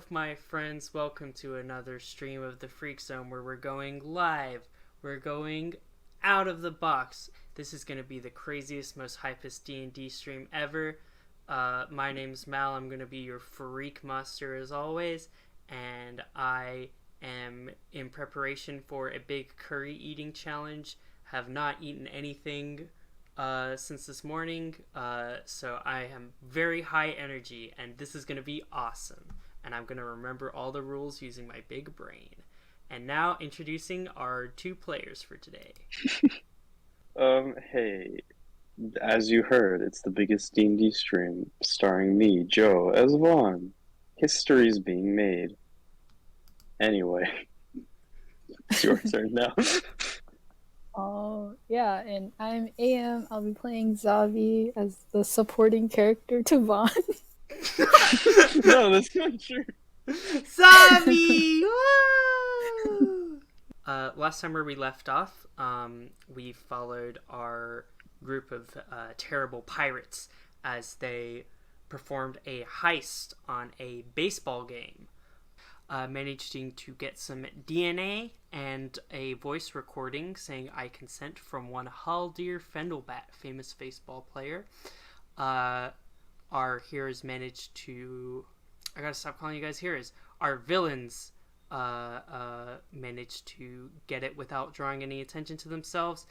up, my friends? Welcome to another stream of the Freak Zone where we're going live. We're going out of the box. This is going to be the craziest, most hypest D&D stream ever. My name's Mal. I'm going to be your Freak Master as always. And I am in preparation for a big curry eating challenge. Have not eaten anything since this morning, so I am very high energy, and this is going to be awesome, and I'm going to remember all the rules using my big brain. And now introducing our two players for today. Hey, as you heard, it's the biggest D&D stream, starring me, Joe, as Vahn. History's being made. Anyway, it's your turn now. Oh, yeah, and I'm AM. I'll be playing Zavi as the supporting character to Vahn. No, that's not true. Zavi! Last time where we left off, we followed our group of terrible pirates as they performed a heist on a baseball game. Managing to get some DNA and a voice recording saying I consent from one Haldir Fendelbat, famous baseball player. Our heroes managed to... I gotta stop calling you guys heroes. Our villains managed to get it without drawing any attention to themselves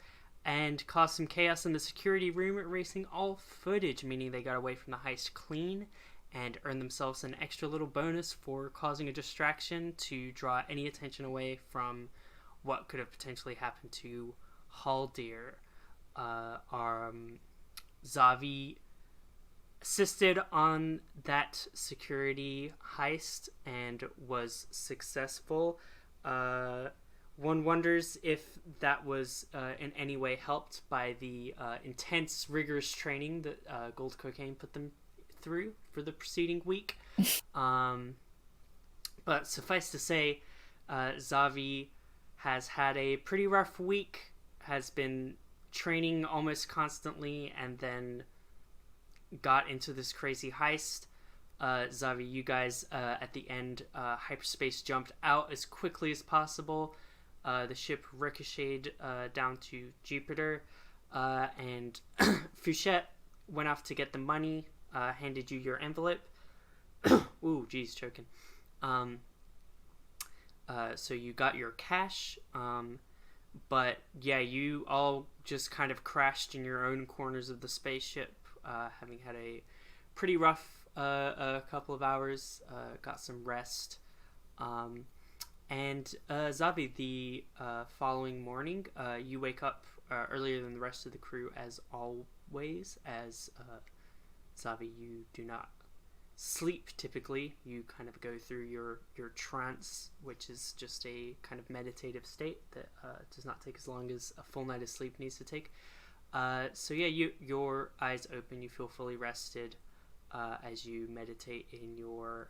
and cause some chaos in the security room, erasing all footage, meaning they got away from the heist clean and earn themselves an extra little bonus for causing a distraction to draw any attention away from what could have potentially happened to Haldir. Zavi assisted on that security heist and was successful. One wonders if that was in any way helped by the intense, rigorous training that Gold Cocaine put them through for the preceding week. But suffice to say, Zavi has had a pretty rough week, has been training almost constantly, and then got into this crazy heist. Zavi, you guys at the end hyperspace jumped out as quickly as possible. The ship ricocheted down to Jupiter, and Fouchette went off to get the money, handed you your envelope. Ooh, geez, choking. So you got your cash, but yeah, you all just kind of crashed in your own corners of the spaceship, having had a pretty rough a couple of hours, got some rest. And Zavi, the following morning, you wake up earlier than the rest of the crew as always, as Zavi, you do not sleep typically. You kind of go through your trance, which is just a kind of meditative state that does not take as long as a full night of sleep needs to take. So yeah, your eyes open, you feel fully rested as you meditate in your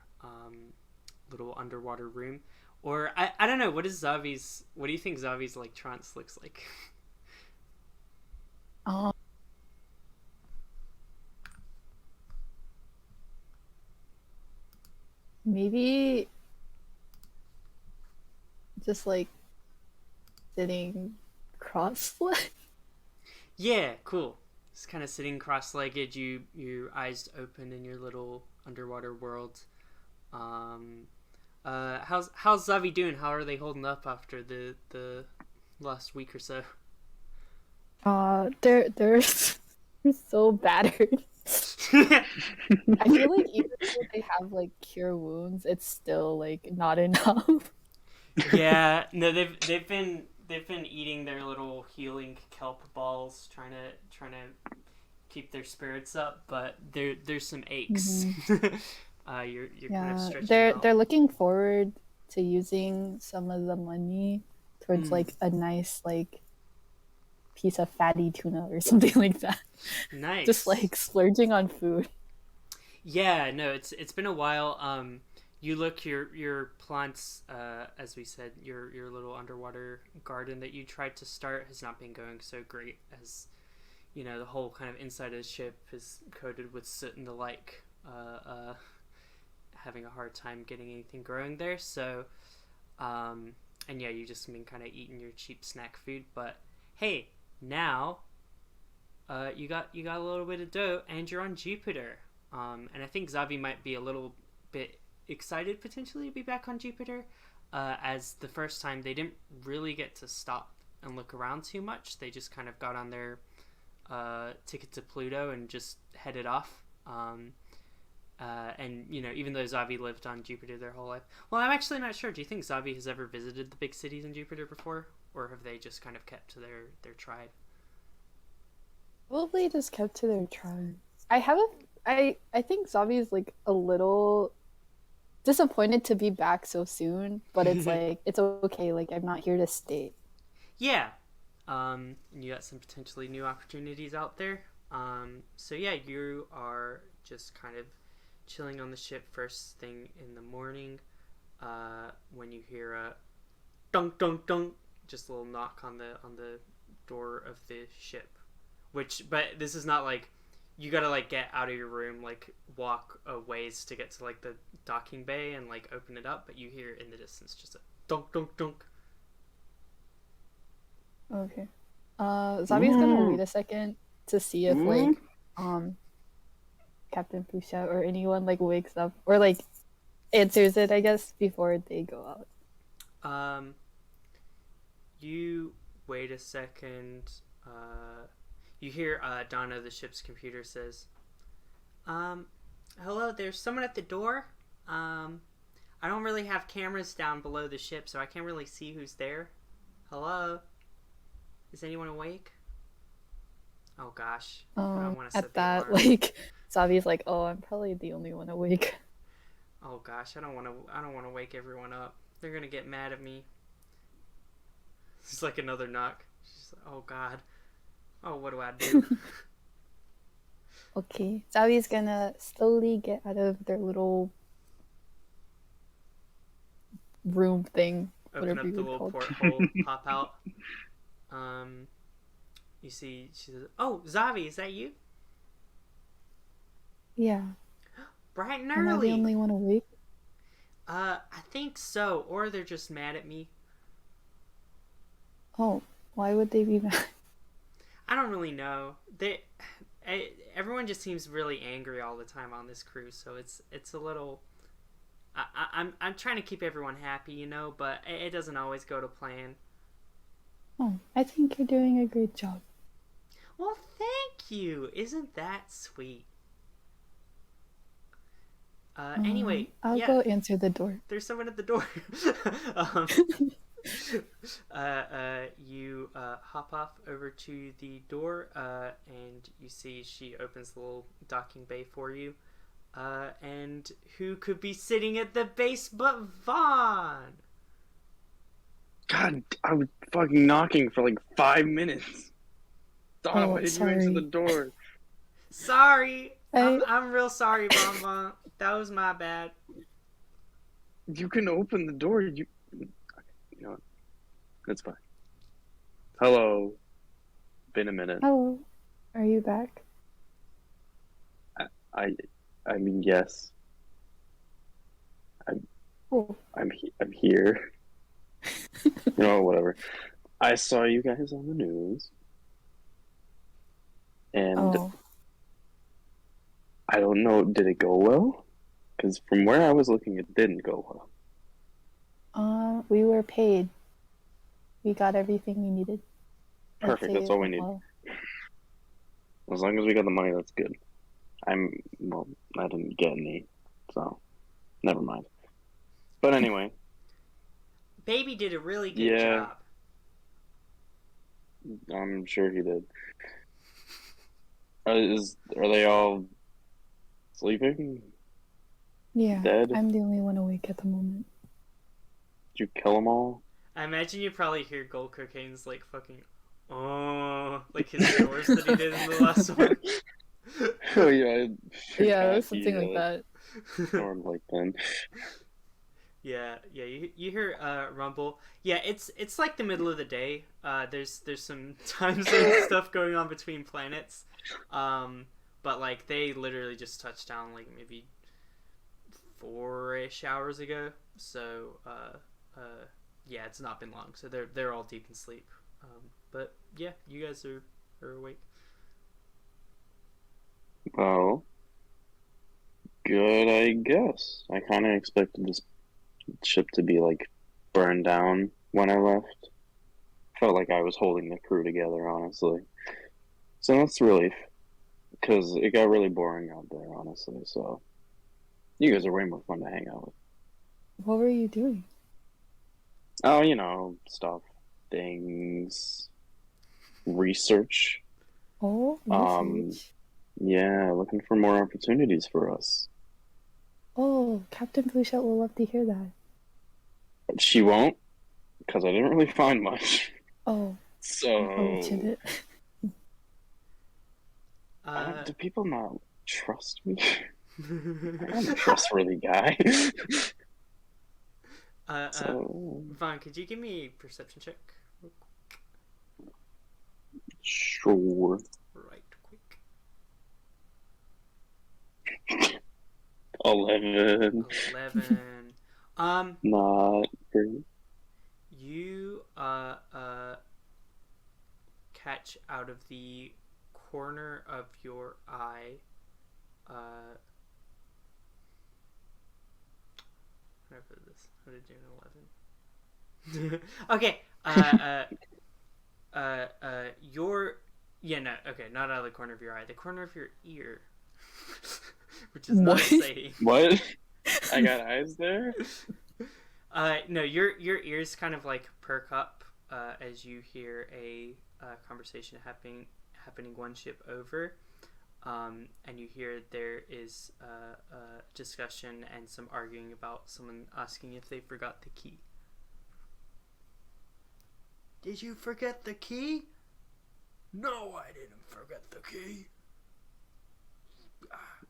little underwater room. Or I don't know, what do you think Zavi's like trance looks like? Maybe just like sitting cross-legged. Yeah, cool. Just kind of sitting cross-legged, your eyes open in your little underwater world. How's Zavi doing? How are they holding up after the last week or so? They're so battered. I feel like even though they have like cure wounds, it's still like not enough. Yeah, no, they've been eating their little healing kelp balls, trying to keep their spirits up, but there's some aches. Mm-hmm. You're kind of stretching out. They're looking forward to using some of the money towards like a nice like piece of fatty tuna or something like that. Nice. Just like splurging on food. Yeah, no, it's been a while. You look your plants, as we said, your little underwater garden that you tried to start has not been going so great, as you know, the whole kind of inside of the ship is coated with soot and the like. having a hard time getting anything growing there. So, and yeah, you've just been kind of eating your cheap snack food. But hey, now, you got a little bit of dough, and you're on Jupiter. And I think Zavi might be a little bit excited potentially to be back on Jupiter, as the first time they didn't really get to stop and look around too much. They just kind of got on their ticket to Pluto and just headed off. And, you know, even though Zavi lived on Jupiter their whole life. Well, I'm actually not sure. Do you think Zavi has ever visited the big cities in Jupiter before? Or have they just kind of kept to their tribe? Probably just kept to their tribe. I think Zavi is like a little disappointed to be back so soon, but it's like it's okay. Like I'm not here to stay. Yeah. And you got some potentially new opportunities out there. So yeah, you are just kind of chilling on the ship first thing in the morning. When you hear a dunk dunk dunk, just a little knock on the door of the ship. But this is not like you gotta like get out of your room, like walk a ways to get to like the docking bay and like open it up. But you hear in the distance just a dunk dunk dunk. Okay. Zavi's gonna wait a second to see if like Captain Pusha or anyone like wakes up or like answers it, I guess, before they go out. You wait a second. You hear Donna, the ship's computer, says, hello, there's someone at the door. I don't really have cameras down below the ship, so I can't really see who's there. Hello? Is anyone awake? Oh gosh. I don't want to set At the that, alarm. like, Zavi's like, oh, I'm probably the only one awake. Oh gosh, I don't want to wake everyone up. They're gonna get mad at me. It's like another knock. She's like, oh god. Oh, what do I do? Okay. Zavi's gonna slowly get out of their little room thing. Open up the little porthole, pop out. You see, she says, "Oh, Zavi, is that you?" Yeah. Bright and Am I the early. only one awake? I think so. Or they're just mad at me. Oh, why would they be mad? I don't really know. Everyone just seems really angry all the time on this cruise, so it's a little. I'm trying to keep everyone happy, you know, but it doesn't always go to plan. Oh, I think you're doing a great job. Well, thank you. Isn't that sweet? Anyway, I'll go answer the door. There's someone at the door. You hop off over to the door, and you see she opens the little docking bay for you. And who could be sitting at the base but Vahn? God, I was fucking knocking for like 5 minutes. Donna, why didn't you answer the door? Sorry. I'm real sorry, Bon. That was my bad. You can open the door. You know what? It's fine. Hello. Been a minute. Hello. Are you back? I mean, yes. I'm here. You know, whatever. I saw you guys on the news, and I don't know. Did it go well? Because from where I was looking, it didn't go well. We were paid. We got everything we needed. Perfect. That's all we need. Well. As long as we got the money, that's good. I didn't get any, so never mind. But anyway. Baby did a really good job. I'm sure he did. Are they all sleeping? Yeah. Dead? I'm the only one awake at the moment. Did you kill them all? I imagine you probably hear Gold Cocaine's like fucking like his snores that he did in the last one. Oh yeah. Yeah, it was something like that. Snored like then. Yeah. You hear rumble. Yeah, it's like the middle of the day. There's some time zone stuff going on between planets. But like they literally just touched down like maybe 4-ish hours ago. So yeah, it's not been long. So they're all deep in sleep. But yeah, you guys are awake. Well, good, I guess. I kind of expected this ship to be like burned down when I left. Felt like I was holding the crew together, honestly. So that's a relief, because it got really boring out there, honestly. So you guys are way more fun to hang out with. What were you doing? Oh, stuff, things, research. Oh, Um, research. yeah, looking for more opportunities for us. Oh, Captain Bouchette will love to hear that. She won't, because I didn't really find much. Oh, So, unfortunate. do people not trust me? I'm a trustworthy guy. So, Vahn, could you give me a perception check? sure. Right quick. 11. 11. Not great. You catch out of the corner of your eye how do I put this? How did I do an 11? Okay. Your okay, not out of the corner of your eye, the corner of your ear. Which is not What? saying. What? I got eyes there? No, your ears kind of like perk up as you hear a conversation happening one ship over, and you hear there is a discussion and some arguing about someone asking if they forgot the key. Did you forget the key? No, I didn't forget the key.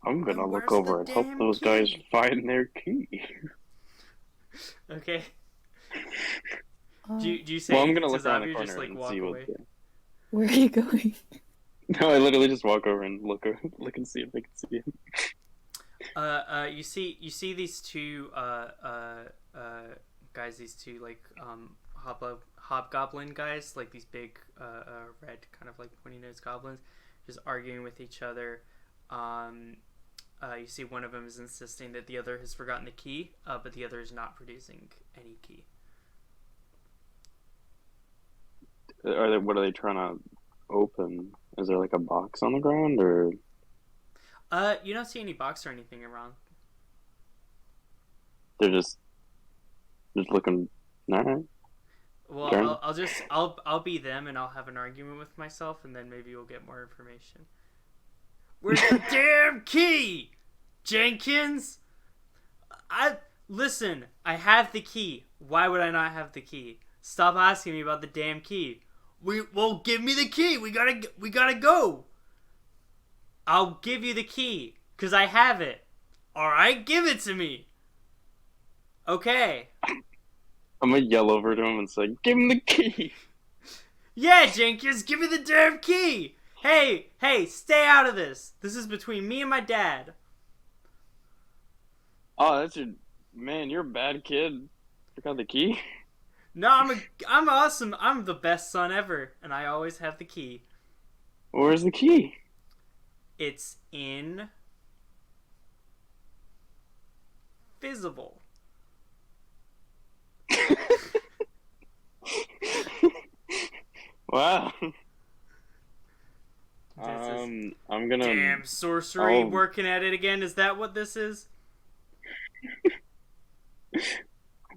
I'm gonna Then look where's over the and help damn those key? guys find their key. Okay. Oh, Do you say Well, I'm anything gonna to look around the Zavi or corner just like and walk see what. away? where are you going? No, I literally just walk over and look and see if I can see him. You see these two guys, these two like hobgoblin guys, like these big red kind of like pointy nosed goblins, just arguing with each other. You see one of them is insisting that the other has forgotten the key, but the other is not producing any key. What are they trying to open? Is there like a box on the ground, or You don't see any box or anything around. they're just looking? Alright. Well, I'll be them and I'll have an argument with myself, and then maybe we'll get more information. Where's the damn key, Jenkins? Listen. I have the key. Why would I not have the key? Stop asking me about the damn key. Give me the key. We gotta go. I'll give you the key because I have it. All right, give it to me. Okay. I'm gonna yell over to him and say, "Give him the key." Yeah, Jenkins, give me the damn key. Hey, stay out of this. This is between me and my dad. Oh, that's your man. You're a bad kid. Forgot the key. No, I'm awesome. I'm the best son ever, and I always have the key. Where's the key? It's invisible. Wow. This is I'm gonna. damn sorcery I'll- working at it again. Is that what this is?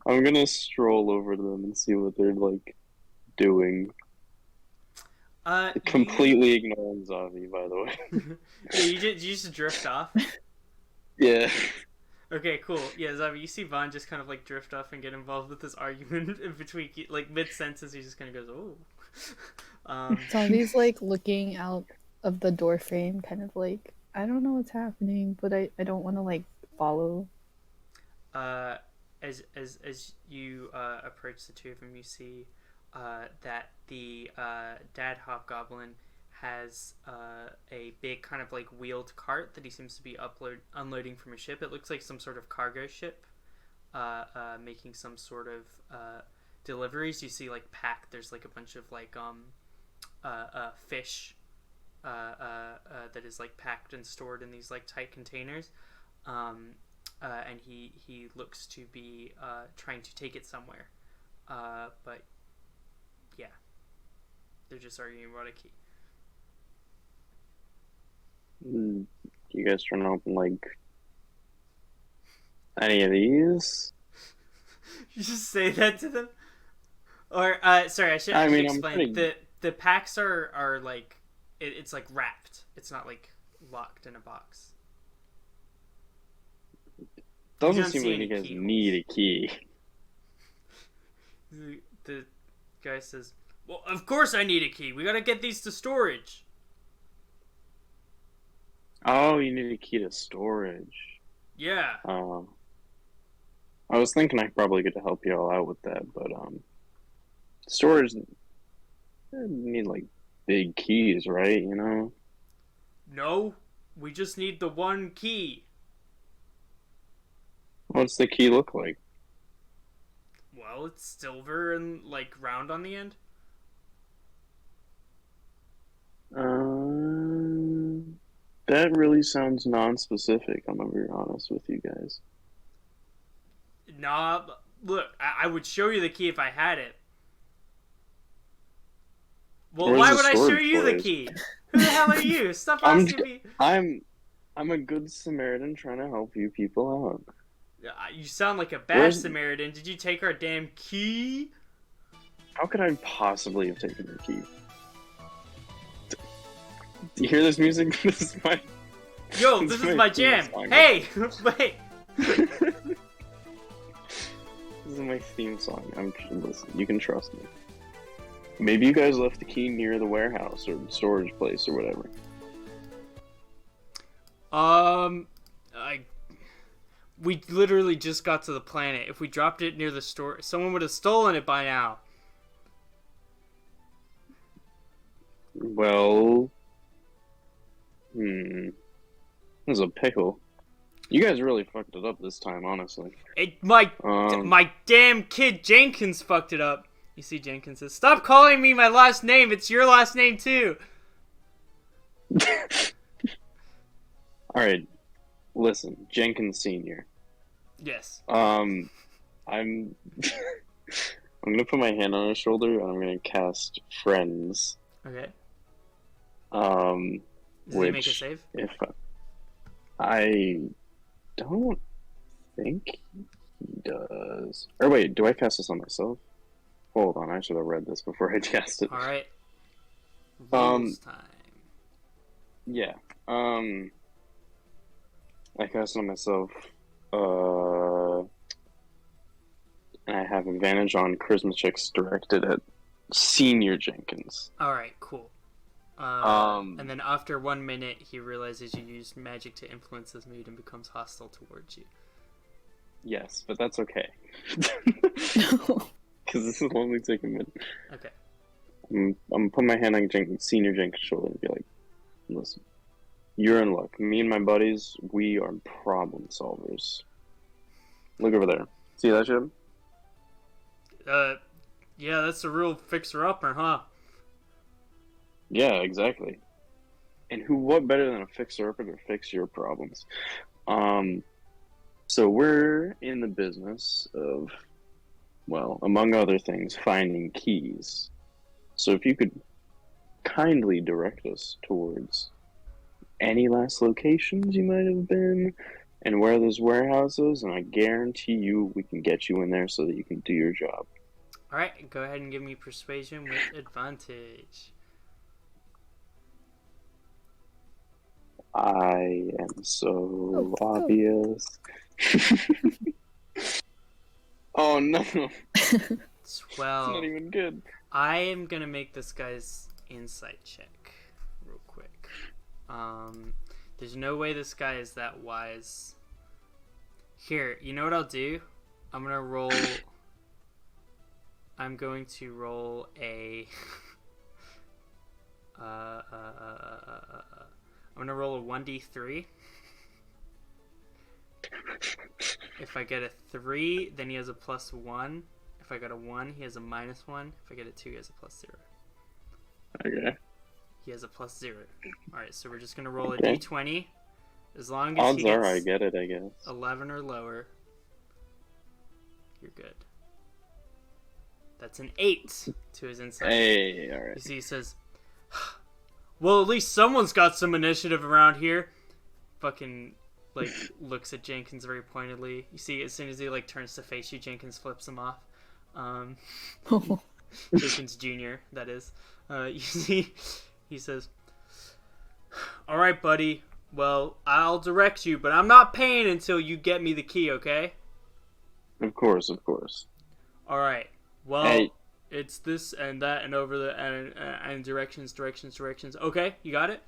I'm gonna stroll over to them and see what they're like doing. Completely ignoring Zavi, by the way. Yeah, you just drift off. Yeah. Okay, cool. Yeah, Zavi, you see Vahn just kind of like drift off and get involved with this argument in between, like mid sentence. He just kind of goes, "Oh." Zombie's like looking out of the door frame, kind of like, I don't know what's happening, but I don't want to like follow. As you approach the two of them, you see that the dad hobgoblin has a big kind of like wheeled cart that he seems to be unloading from a ship. It looks like some sort of cargo ship, making some sort of deliveries. You see like there's like a bunch of like fish that is like packed and stored in these like tight containers, and he looks to be trying to take it somewhere, but yeah, they're just arguing about a key. You guys trying to open like any of these? You just say that to them, or sorry, I should explain. The packs are like it's like wrapped. It's not like locked in a box. Doesn't seem like you guys need a key. The guy says, "Well, of course I need a key. We gotta get these to storage." Oh, you need a key to storage. Yeah. I was thinking I probably could help you all out with that, but storage need like big keys, right? You know? No, we just need the one key. What's the key look like? Well, it's silver and like round on the end. That really sounds non-specific. I'm gonna be honest with you guys. Nah, look, I would show you the key if I had it. Well, why would I show you the key? Who the hell are you? Stop asking me. I'm a good Samaritan trying to help you people out. You sound like a bad Samaritan. Did you take our damn key? How could I possibly have taken your key? Do you hear this music? This is my... Yo, this is my jam. Hey, wait. This is my theme song. Listen, you can trust me. Maybe you guys left the key near the warehouse or the storage place or whatever. We literally just got to the planet. If we dropped it near the store, someone would have stolen it by now. Well, there's a pickle. You guys really fucked it up this time, honestly. My damn kid Jenkins fucked it up. You see, Jenkins says, "Stop calling me my last name. It's your last name too." All right, listen, Jenkins Senior. Yes. I'm I'm gonna put my hand on his shoulder and I'm gonna cast Friends. Okay. Does he make a save? If I don't think he does. Or wait, do I cast this on myself? Hold on, I should have read this before I cast it. All right. Rules time. Yeah. I cast it on myself. And I have advantage on charisma checks directed at Senior Jenkins. All right, cool. And then after 1 minute, he realizes you used magic to influence his mood and becomes hostile towards you. Yes, but that's okay. Because this will only take a minute. Okay. I'm gonna put my hand on Senior Jenkins' shoulder and be like, listen, you're in luck. Me and my buddies, we are problem solvers. Look over there. See that shit? Yeah, that's the real fixer-upper, huh? Yeah, exactly. And what better than a fixer-upper to fix your problems? So we're in the business of, well, among other things, finding keys. So if you could kindly direct us towards any last locations you might have been, and where there's warehouses, and I guarantee you we can get you in there so that you can do your job. Alright, go ahead and give me persuasion with advantage. I am so obvious. Oh no. 12. It's not even good. I am gonna make this guy's insight check real quick. There's no way this guy is that wise. Here, you know what I'll do? I'm going to roll a I'm gonna roll a 1d3. If I get a 3, then he has a +1. If I get a 1, he has a -1. If I get a 2, he has a +0. Okay. He has a +0. Alright, so we're just gonna roll a Okay. d20. As long as Odds he are gets I get it, I guess. 11 or lower, you're good. That's an 8 to his insight. Hey, You alright. see, he says, well, at least someone's got some initiative around here. Fucking, like, looks at Jenkins very pointedly. You see, as soon as he, like, turns to face you, Jenkins flips him off. Jenkins Jr., that is. You see, he says, alright, buddy. Well, I'll direct you, but I'm not paying until you get me the key, okay? Of course. Alright. Well, Hey. it's this and that and over the and directions. Okay, you got it?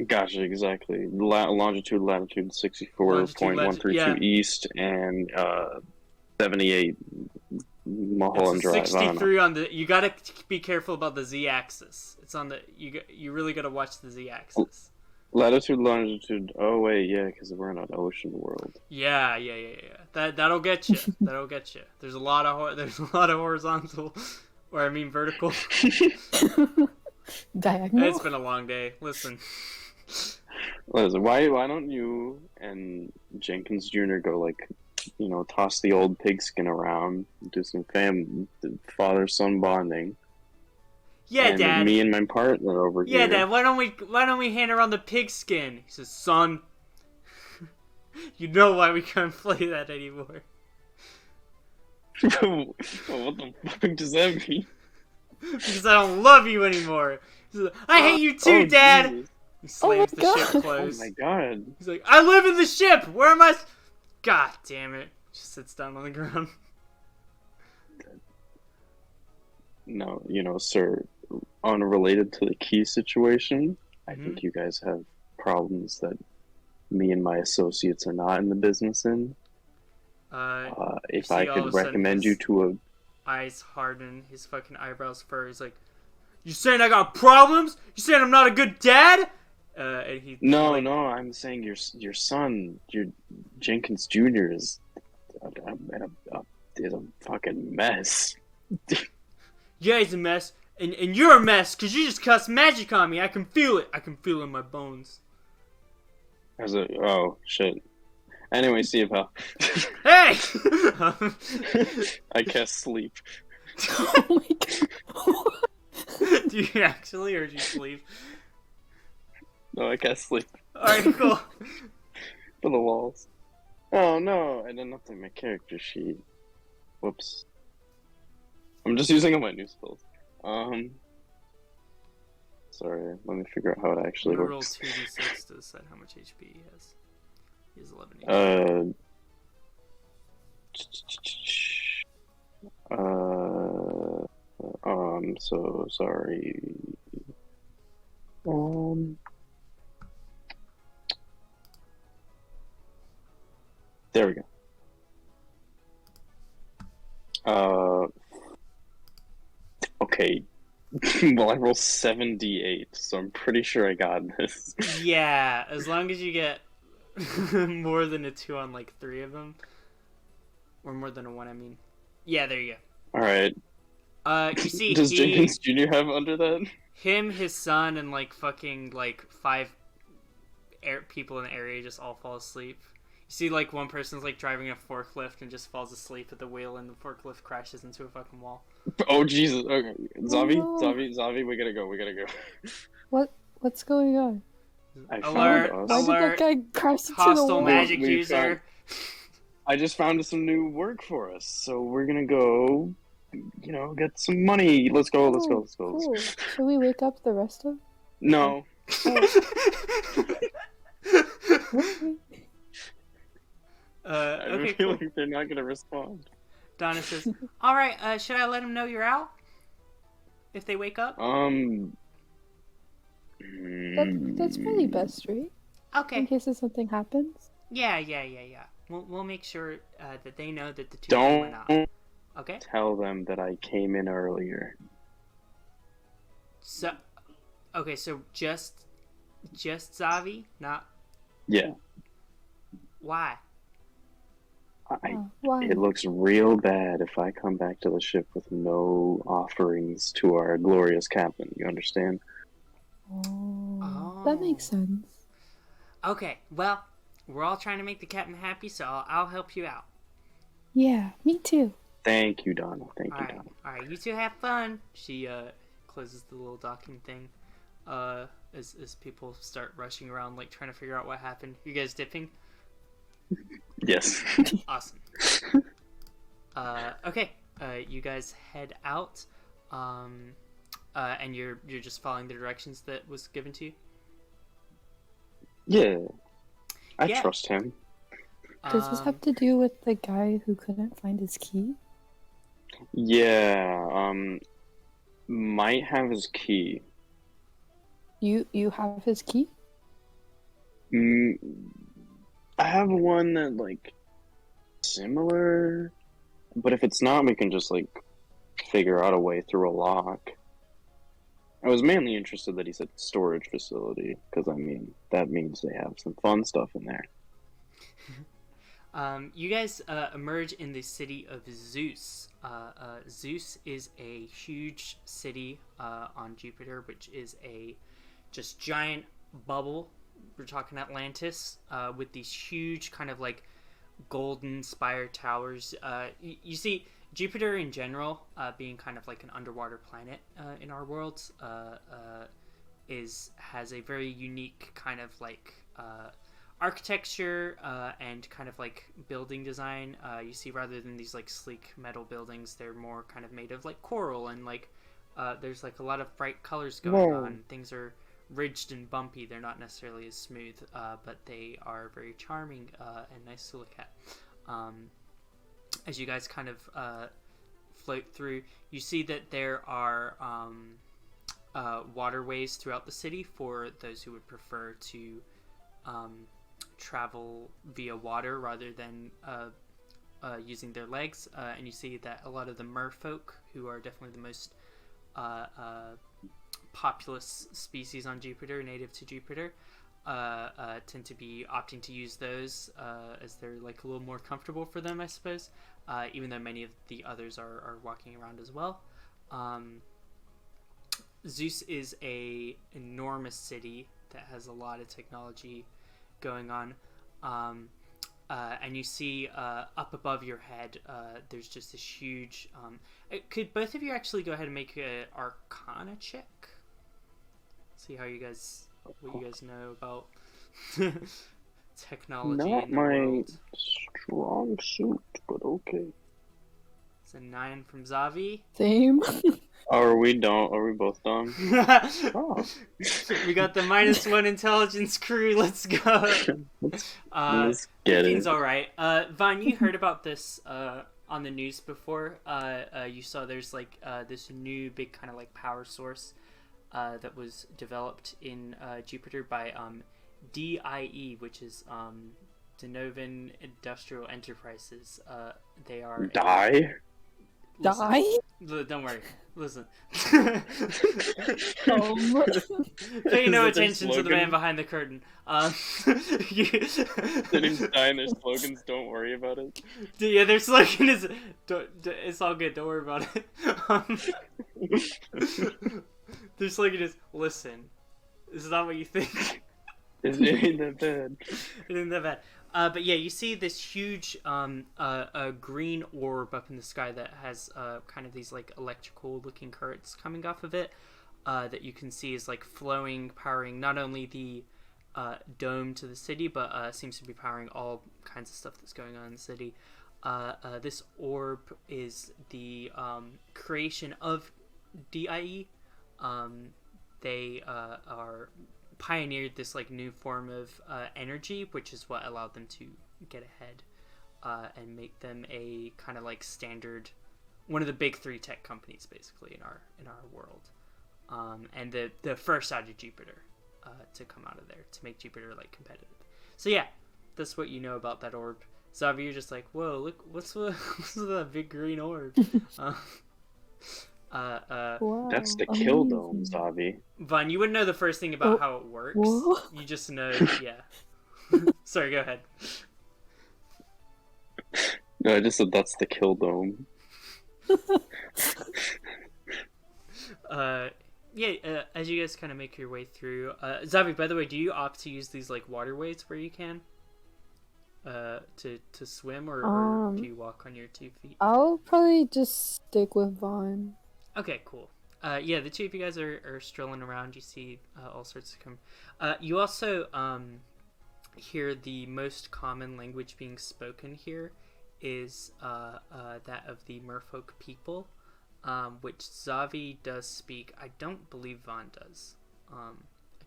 Gotcha, exactly. Longitude, latitude 64.132 yeah. east and 78 Mulholland It's Drive. I don't know. 63 on the. You gotta be careful about the z-axis. It's on the. You really gotta watch the z-axis. Latitude, longitude. Oh wait, yeah, because we're in an ocean world. Yeah. That'll get you. That'll get you. There's a lot of horizontal, or I mean vertical. Diagonal. It's been a long day. Listen. Listen, why don't you and Jenkins Jr. go like, toss the old pigskin around, do some father-son bonding. Yeah, and Dad. Me and my partner over here. Yeah, Dad. Why don't we hand around the pigskin? He says, son. You know why we can't play that anymore. What the fuck does that mean? Because I don't love you anymore. He says, I hate you too, Dad. Jesus. He slams the ship Oh closed. my god. He's like, I live in the ship. Where am I? God damn it. Just sits down on the ground. No, sir, unrelated to the key situation, I Mhm. think you guys have problems that me and my associates are not in the business in. If see I all of a could sudden recommend his- you to a... Eyes harden. His fucking eyebrows furrow. He's like, you saying I got problems? You saying I'm not a good dad? And he No, like, I'm saying your son, your Jenkins Jr. is a fucking mess. Yeah, he's a mess. And you're a mess because you just cast magic on me. I can feel it. I can feel it in my bones. Oh, shit. Anyway, see you, pal. Hey! I cast sleep. Oh my god. Do you actually, or do you sleep? No, I cast sleep Alright, cool. for the walls. Oh no, I didn't update my character sheet. Whoops. I'm just using all my new spells. Sorry, let me figure out how it actually I'm gonna roll works. 2d6 to decide how much HP he has. He has 11 HP. I'm so sorry. There we go. Okay. Well, I rolled 78, so I'm pretty sure I got this. Yeah, as long as you get more than a 2 on like 3 of them. Or more than a 1, I mean. Yeah, there you Alright. go. You see, Does Jenkins Jr. have under that? him, his son, and like fucking like 5 people in the area just all fall asleep. You see, like one person's like driving a forklift and just falls asleep at the wheel, and the forklift crashes into a fucking wall. Oh Jesus! Okay, Zavi, Oh, no. Zavi, we gotta go. What's going on? I Alert, found Why us. did Alert. that guy crash into the Hostile wall? magic We user. I just found some new work for us, so we're gonna go. Get some money. Let's go. Let's go. Let's go. Cool. Should we wake up the rest of? No. Okay. I Okay, feel cool. like they're not gonna respond. Donna says, "All right, should I let them know you're out? If they wake up? That's probably best, right? In Okay. case if something happens. Yeah. We'll make sure that they know that the two of them went out. Don't Okay. tell them that I came in earlier. So, Okay, so just Zavi, not Yeah. why? Why? It looks real bad if I come back to the ship with no offerings to our glorious captain. You understand? Oh, that makes sense. Okay, well, we're all trying to make the captain happy, so I'll help you out. Yeah, me too. Thank you, Donna. Thank you, Alright, Donna. alright, you two have fun. She closes the little docking thing. As people start rushing around, like trying to figure out what happened. You guys dipping? Yes. Awesome. Okay. You guys head out. And you're just following the directions that was given to you. Yeah. I Yeah. trust him. Does this have to do with the guy who couldn't find his key? Yeah. Might have his key. You have his key? Mm, I have one that like similar, but if it's not, we can just like figure out a way through a lock. I was mainly interested that he said storage facility because I mean that means they have some fun stuff in there. You guys emerge in the city of Zeus. Zeus is a huge city on Jupiter, which is a just giant bubble. We're talking Atlantis with these huge kind of like golden spire towers. You see, Jupiter in general, being kind of like an underwater planet in our world, has a very unique kind of like architecture and kind of like building design. You see, rather than these like sleek metal buildings, they're more kind of made of like coral and like there's like a lot of bright colors going on. Things are ridged and bumpy. They're not necessarily as smooth, but they are very charming and nice to look at. As you guys kind of float through, you see that there are waterways throughout the city for those who would prefer to travel via water rather than using their legs. And you see that a lot of the merfolk, who are definitely the most populous species on Jupiter, native to Jupiter, tend to be opting to use those as they're like a little more comfortable for them, I suppose, even though many of the others are walking around as well. Zeus is a enormous city that has a lot of technology going on, and you see up above your head there's just this huge could both of you actually go ahead and make an Arcana check? See how what you guys know about technology Not in the my world. strong suit, but okay. It's a 9 from Zavi. Same. Are we both done? Oh. We got the -1 intelligence crew. Let's go. Let's get it. Alright. Vahn, you heard about this on the news before. You saw there's like this new big kind of like power source that was developed in Jupiter by DIE, which is Denovan Industrial Enterprises. They are Die? Die? Don't worry. Listen. Um, Pay no Is that their attention to the slogan? man behind the curtain. Their name's Die and their slogans, don't worry about it. Yeah, their slogan is, it's all good, don't worry about it. Their slogan is, listen, this is not what you think. It ain't that bad. It isn't that bad. But yeah, you see this huge green orb up in the sky that has kind of these like electrical looking currents coming off of it that you can see is like flowing, powering not only the dome to the city, but seems to be powering all kinds of stuff that's going on in the city. This orb is the creation of DIE. They are pioneered this like new form of energy, which is what allowed them to get ahead and make them a kind of like standard, one of the big 3 tech companies basically in our world, and the first out of Jupiter to come out of there to make Jupiter like competitive. So yeah, that's what you know about that orb. Zavi, you're just like, whoa, look, what's the big green orb? Wow. That's the kill dome, amazing. Zavi. Vahn, you wouldn't know the first thing about Oh, how it works. whoa. You just know, yeah. Sorry, go ahead. No, I just said that's the kill dome. As you guys kind of make your way through, Zavi, by the way, do you opt to use these like waterways where you can, to swim, or do you walk on your 2 feet? I'll probably just stick with Vaughn. Okay, cool. The two of you guys are strolling around. You see all sorts of you also hear the most common language being spoken here is that of the merfolk people, which Zavi does speak. I don't believe Vaughn does.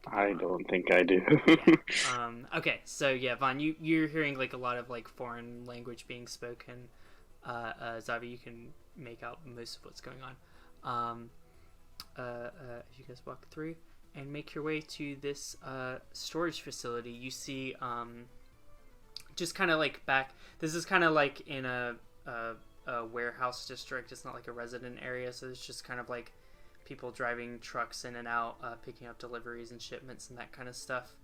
I don't think I do. Yeah. Okay, so yeah, Vaughn, you're hearing like a lot of like foreign language being spoken. Zavi, you can make out most of what's going on. As you guys walk through and make your way to this storage facility, you see just kind of like back. This is kind of like in a warehouse district. It's not like a resident area, so it's just kind of like people driving trucks in and out, picking up deliveries and shipments and that kind of stuff.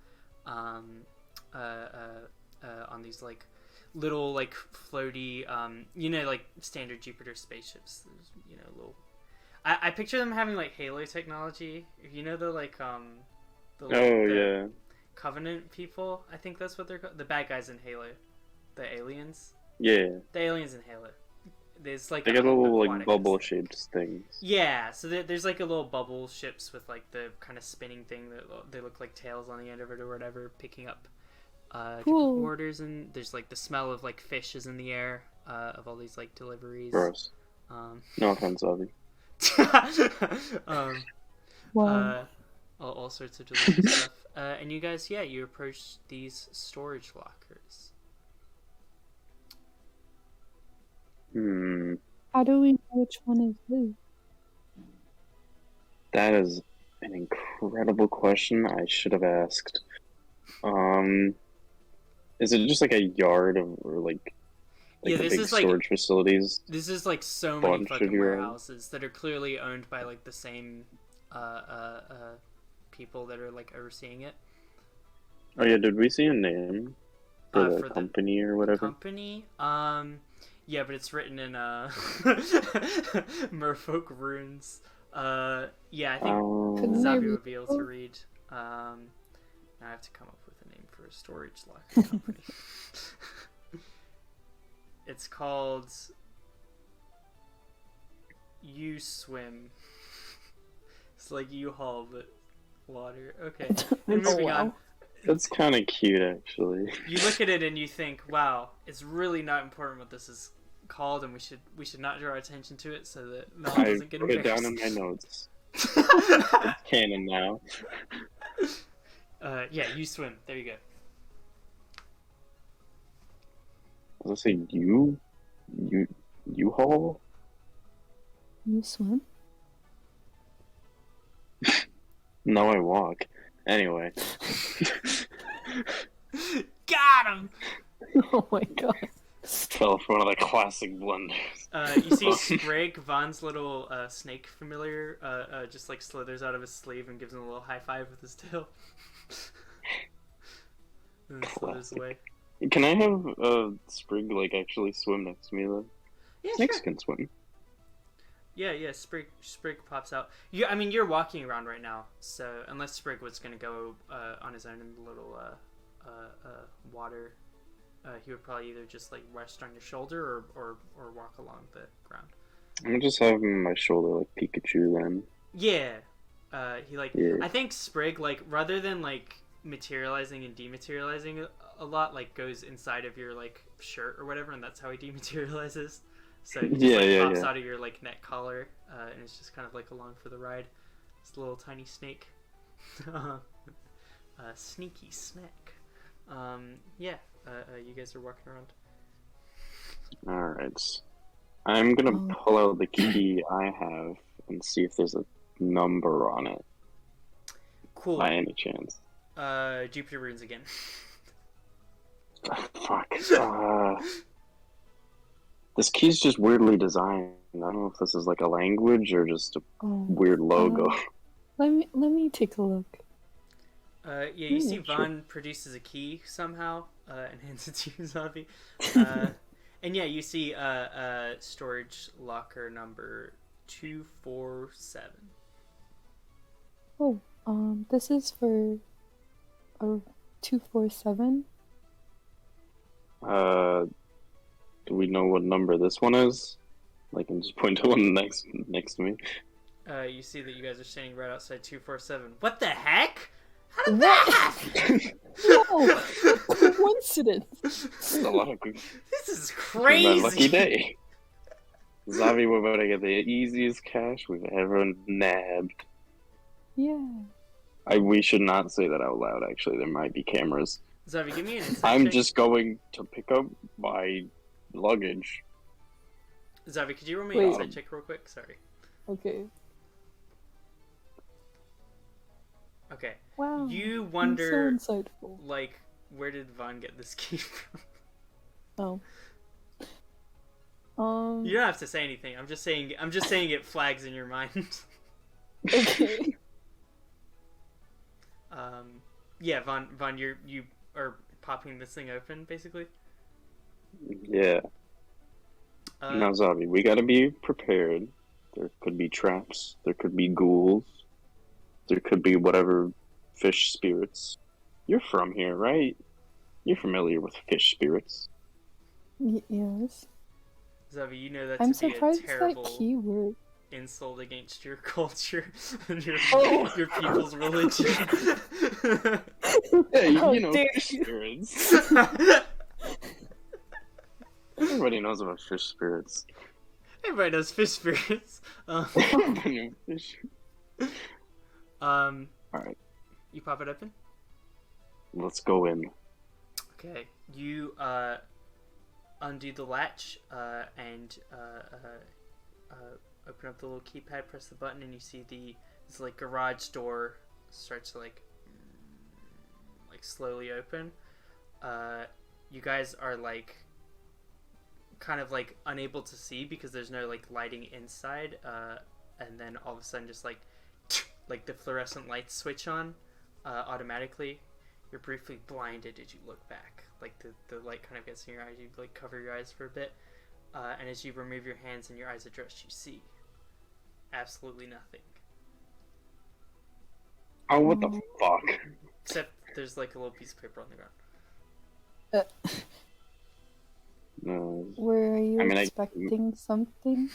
On these like little like floaty, like standard Jupiter spaceships. There's, little. I picture them having like Halo technology. You know the like yeah. Covenant people. I think that's what they're called. The bad guys in Halo, the aliens. Yeah. The aliens in Halo. There's like they got little like aquatic bubble shaped things. Yeah, so there's like a little bubble ships with like the kind of spinning thing that they look like tails on the end of it or whatever, picking up different orders, and there's like the smell of like fish is in the air of all these like deliveries. Gross. No offense, Zavi. Wow. All sorts of delicious stuff. And you guys, you approach these storage lockers. How do we know which one is who? That is an incredible question. I should have asked. Is it just like a yard or like Yeah, the this big is like storage facilities? This is like so many Bunch of fucking your own. warehouses that are clearly owned by like the same people that are like overseeing it. Oh yeah, did we see a name for the For company or whatever? Company? Yeah, but it's written in Merfolk runes. Yeah, I think Zavi would be able to read. Now I have to come up with a name for a storage locker company. It's called You Swim. It's like U-Haul, but water. Okay, and moving on. That's kind of cute, actually. You look at it and you think, "Wow, it's really not important what this is called, and we should not draw attention to it so that no one doesn't get I put it embarrassed." down in my notes. It's canon now. You swim. There you go. Does it say U-Haul? You swim? No, I walk. Anyway. Got him! Oh my god. Fell for one of the classic blunders. You see Sprig, Vaughn's little snake familiar, just like slithers out of his sleeve and gives him a little high five with his tail. And then slithers away. Can I have Sprig like actually swim next to me though? Yeah, Snakes sure. can swim. Yeah, Sprig pops out. You're walking around right now, so unless Sprig was gonna go on his own in the little water, he would probably either just like rest on your shoulder or walk along the ground. I'm gonna just have him on my shoulder like Pikachu then. Yeah. I think Sprig, like, rather than like materializing and dematerializing a lot, like goes inside of your like shirt or whatever, and that's how he dematerializes. So he just pops out of your like neck collar, and it's just kind of like along for the ride. It's a little tiny snake. Sneaky snack. You guys are walking around. Alright. I'm gonna pull out the key I have and see if there's a number on it. Cool. By any chance. Jupiter runes again. Fuck. This key's just weirdly designed. I don't know if this is like a language or just a Oh, weird logo. let me take a look. Yeah, you see sure. Vahn produces a key somehow and hands it to you, Zavi. And yeah, you see storage locker number 247. Oh, this is for 247. Do we know what number this one is? I can just point to one next to me. You see that you guys are standing right outside 247. What the heck? How did What? that happen? No, coincidence. This is a lot of This is my crazy. lucky day. Zavi, we're about to get the easiest cash we've ever nabbed. Yeah. We should not say that out loud, actually. There might be cameras. Zavi, give me an insight I'm check. just going to pick up my luggage. Zavi, could you roll me Wait. an insight check real quick? Sorry. Okay. Okay. Wow. You I'm wonder, so insightful. like, where did Vahn get this key from? Oh. You don't have to say anything. I'm just saying it flags in your mind. Okay. Yeah, Vahn, you are popping this thing open, basically. Yeah. Now, Zavi, we gotta be prepared. There could be traps. There could be ghouls. There could be whatever fish spirits. You're from here, right? You're familiar with fish spirits. Yes. Zavi, you know that I'm to be a surprised terrible that keyword. insult against your culture and your Oh. your people's religion. Yeah, How you know, dare fish you. spirits. Everybody knows about fish spirits. Everybody knows fish spirits. Fish. Alright. You pop it open? Let's go in. Okay. You undo the latch and open up the little keypad, press the button, and you see this like garage door starts to like slowly open. You guys are like kind of like unable to see because there's no like lighting inside, and then all of a sudden just like the fluorescent lights switch on automatically. You're briefly blinded as you look back. Like the light kind of gets in your eyes. You like cover your eyes for a bit, and as you remove your hands and your eyes adjust, you see absolutely nothing. Oh, what the fuck? Except there's like a little piece of paper on the ground. No. Were you I mean, expecting something?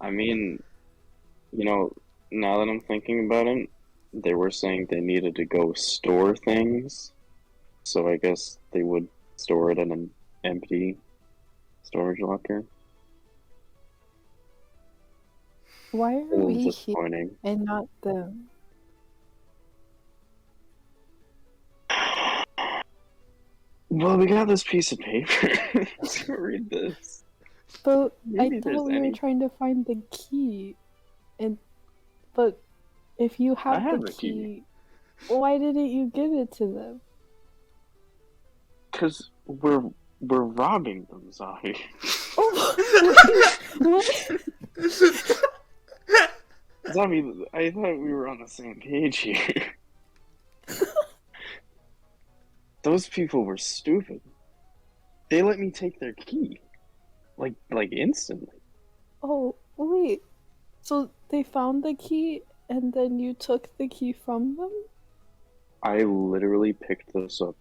I mean, you know, now that I'm thinking about it, they were saying they needed to go store things, so I guess they would store it in an empty storage locker. Why are A little we here disappointing. and not them? Well, we got this piece of paper. Let's read this. But Maybe I there's thought we any- were trying to find the key. But if you have, have the a key. key, why didn't you give it to them? Because we're robbing them, Zavi. Oh, what? Zavi, I thought we were on the same page here. Those people were stupid. They let me take their key. Like instantly. Oh, wait. So they found the key and then you took the key from them? I literally picked this up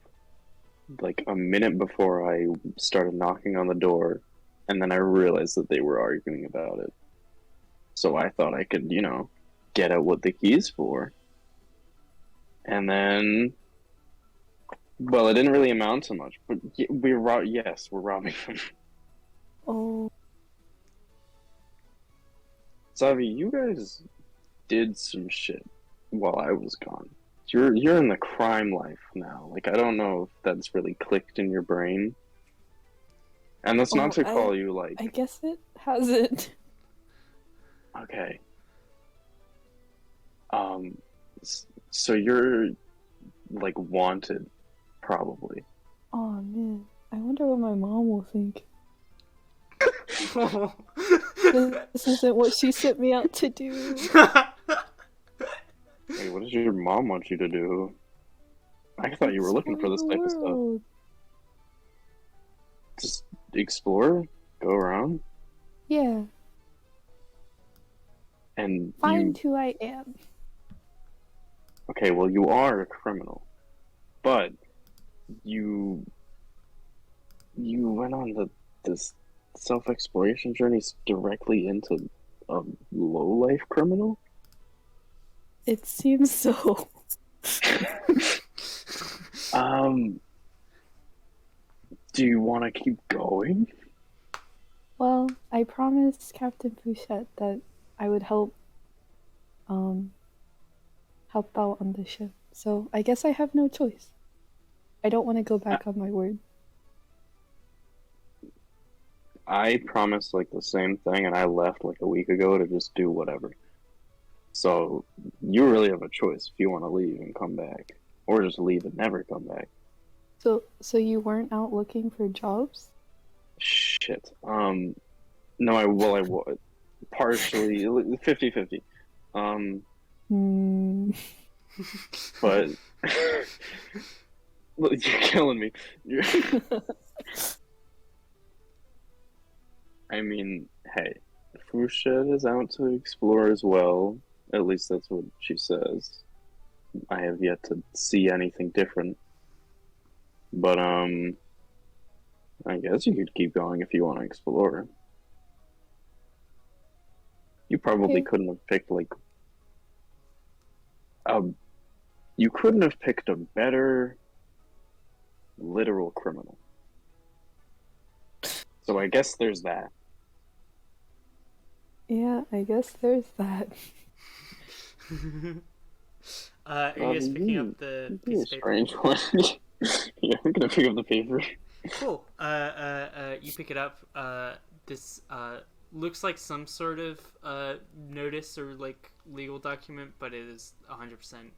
like a minute before I started knocking on the door, and then I realized that they were arguing about it. So I thought I could, get at what the key's for. And then, well, it didn't really amount to much, but we're robbing them. Oh, Zavi, you guys did some shit while I was gone. You're in the crime life now. Like, I don't know if that's really clicked in your brain. And that's not to call you like. I guess it hasn't. Okay. So you're like wanted, probably. Oh man, I wonder what my mom will think. This isn't what she sent me out to do. Hey, what does your mom want you to do? I thought you were looking for Explore this the type of stuff. world. Just explore, go around, Yeah, and find you. who I am. Okay, well, you are a criminal, but you went on this self-exploration journey directly into a low-life criminal. It seems so. Um, do you want to keep going? Well, I promised Captain Bouchette that I would help out on the ship. So I guess I have no choice. I don't want to go back on my word. I promised like the same thing, and I left like a week ago to just do whatever. So you really have a choice if you want to leave and come back, or just leave and never come back. So you weren't out looking for jobs? Shit. No, I was partially 50-50. Hmm. But look, you're killing me. I mean, hey, Fouchette is out to explore as well. At least that's what she says. I have yet to see anything different. But I guess you could keep going if you want to explore. You probably Okay. couldn't have picked like you couldn't have picked a better literal criminal. So I guess there's that. Yeah, I guess there's that. Are you guys picking up the You'd be piece a of paper? strange one. Yeah, I'm gonna pick up the paper. Cool. You pick it up. This looks like some sort of notice or like legal document, but it is 100%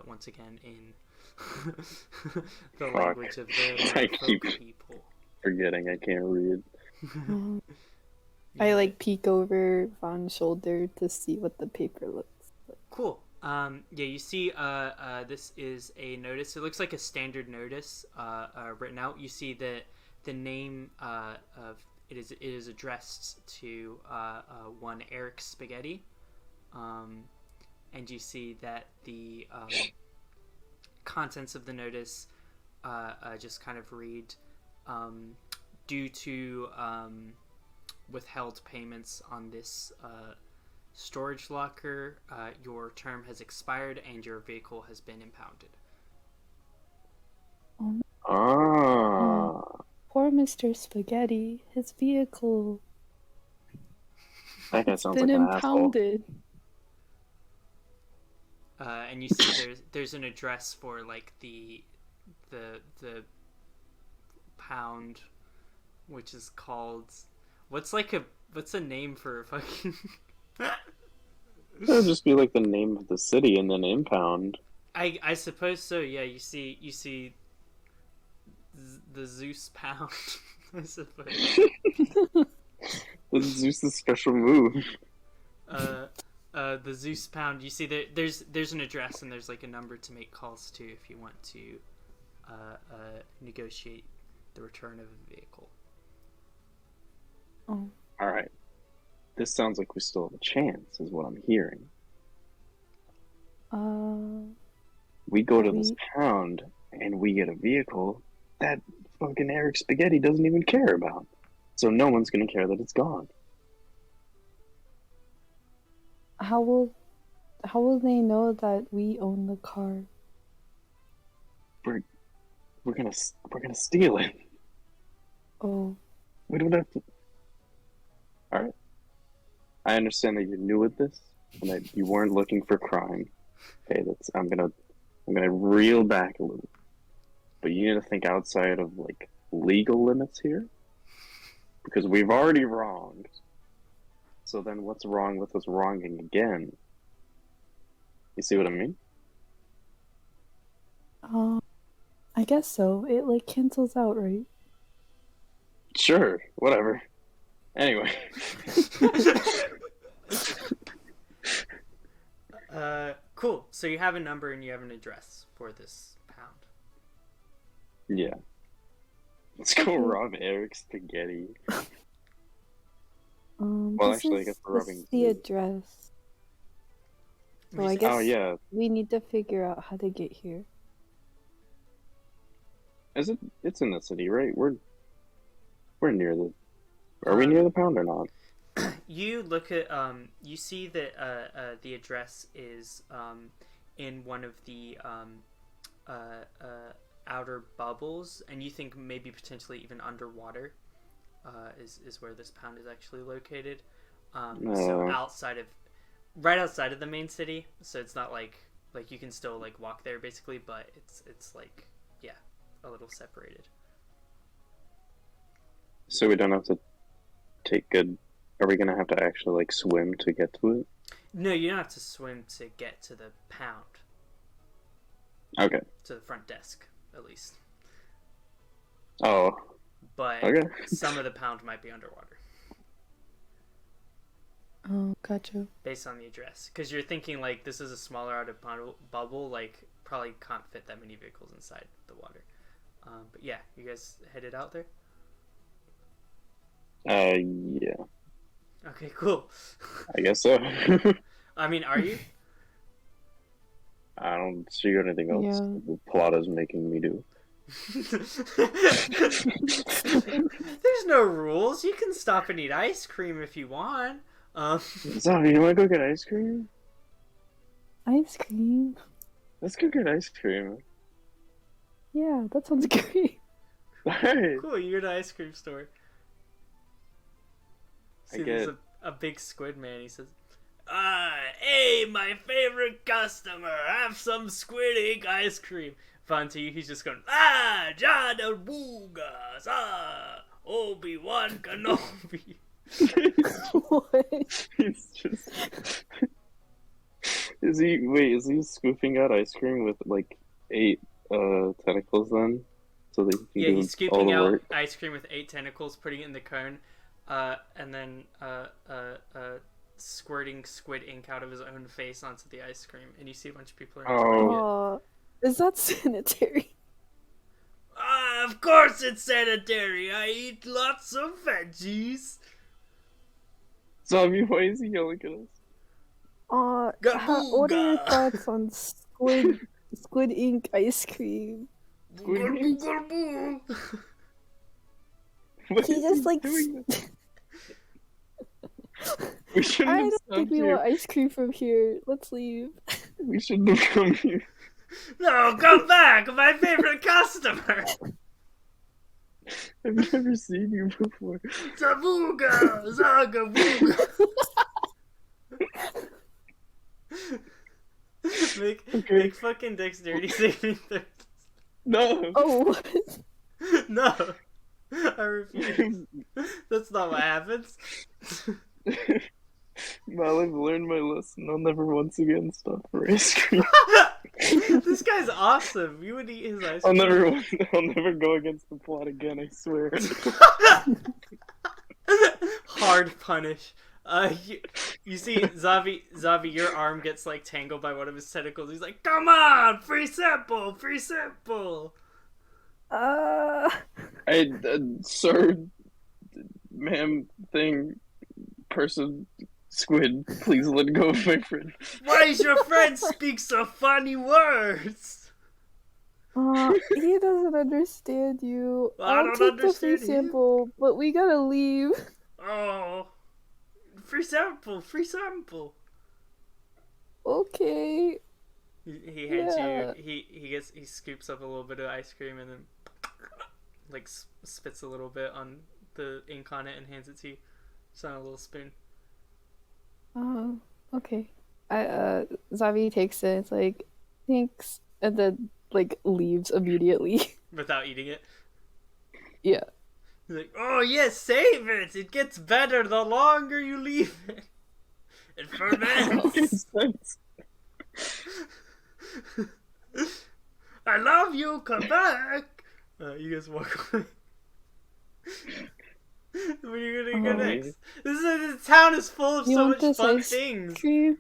once again in the Fuck. language of the I folk keep people. forgetting I can't read. I like peek over Vaughn's shoulder to see what the paper looks like. Cool. Yeah, you see, this is a notice. It looks like a standard notice written out. You see that the name of it is addressed to one Eric Spaghetti, and you see that the contents of the notice just kind of read, due to withheld payments on this storage locker, your term has expired and your vehicle has been impounded. Ah. Poor Mr. Spaghetti, his vehicle That guy has sounds been like an asshole. impounded. And you see there's an address for like the pound, which is called what's a name for a fucking It would just be like the name of the city and then impound. I suppose so. Yeah, you see the Zeus pound. I suppose. This is just a special move. The Zeus pound. You see there's an address and there's like a number to make calls to if you want to negotiate the return of a vehicle. Oh. Alright. This sounds like we still have a chance, is what I'm hearing. We go to this pound and we get a vehicle that fucking Eric Spaghetti doesn't even care about. So no one's gonna care that it's gone. How will they know that we own the car? We're gonna steal it. Oh. We don't have to. Alright. I understand that you're new at this and that you weren't looking for crime. Okay, I'm gonna reel back a little. But you need to think outside of like legal limits here. Because we've already wronged. So then what's wrong with us wronging again? You see what I mean? I guess so. It like cancels out, right? Sure, whatever. Anyway. Cool. So you have a number and you have an address for this pound. Yeah. Let's go rob Eric's spaghetti. Well, This actually, I is, guess we're this robbing is the Zavi. address. So I Music- guess Oh, yeah. we need to figure out how to get here. Is it? It's in the city, right? We're near the. Are we near the pound or not? You look at you see that the address is in one of the outer bubbles, and you think maybe potentially even underwater is where this pound is actually located. So right outside of the main city, so it's not like you can still like walk there basically, but it's like a little separated. So we don't have to take good. Are we gonna have to actually like swim to get to it? No, you don't have to swim to get to the pound. Okay. To the front desk, at least. Oh. But Okay. some of the pound might be underwater. Oh, gotcha. Based on the address. Because you're thinking, like, this is a smaller outer bubble, like, probably can't fit that many vehicles inside the water. But yeah, you guys headed out there? Yeah. Okay, cool. I guess so. I mean, are you? I don't see anything else Yeah. the plot is making me do. There's no rules. You can stop and eat ice cream if you want. Zavi, you wanna go get ice cream? Ice cream? Let's go get ice cream. Yeah, that sounds great. Alright. Cool, you're at an ice cream store. See, there's a big squid man. He says, hey, my favorite customer, have some squid ink ice cream. Vahn, to you, he's just going, Jada Boogas, Obi-Wan Kenobi. What? He's just. Is he scooping out ice cream with like 8 tentacles then? So that he can do He's all scooping the out work? ice cream with 8 tentacles, putting it in the cone, and then squirting squid ink out of his own face onto the ice cream. And you see a bunch of people are enjoying it. Is that sanitary? Of course it's sanitary. I eat lots of veggies. Zavi, why is he yelling at us? What are your Gabooga. thoughts on squid ink ice cream? Squid ink? What He is just like. doing this? We shouldn't I have don't think stopped we here. want ice cream from here. Let's leave. We shouldn't have come here. No, come back, my favorite customer. I've never seen you before. Zabooga, Zagabooga. Make fucking dexterity saving throws. No. Oh, No, I refuse. That's not what happens. Well, I've learned my lesson. I'll never once again stop for ice cream. This guy's awesome. You would eat his ice I'll cream. I'll never go against the plot again. I swear. Hard punish. You see, Zavi, your arm gets like tangled by one of his tentacles. He's like, "Come on, free sample, free sample." Sir, ma'am, thing, person, squid, please let go of my friend. Why does your friend speak so funny words? he doesn't understand you. Well, I I'll don't take the free understand you. sample, but we gotta leave. Oh, free sample, free sample. Okay. He hands Yeah. you. He scoops up a little bit of ice cream and then like spits a little bit on the ink on it and hands it to you. It's on a little spoon. Okay. Zavi takes it. It's like, thanks, and then like leaves immediately. Without eating it. Yeah. He's like, oh yes, save it! It gets better the longer you leave it. It ferments! I love you, come back! You guys walk away. Where are you gonna go Oh. next? This town is full of You so want much this fun ice things. cream?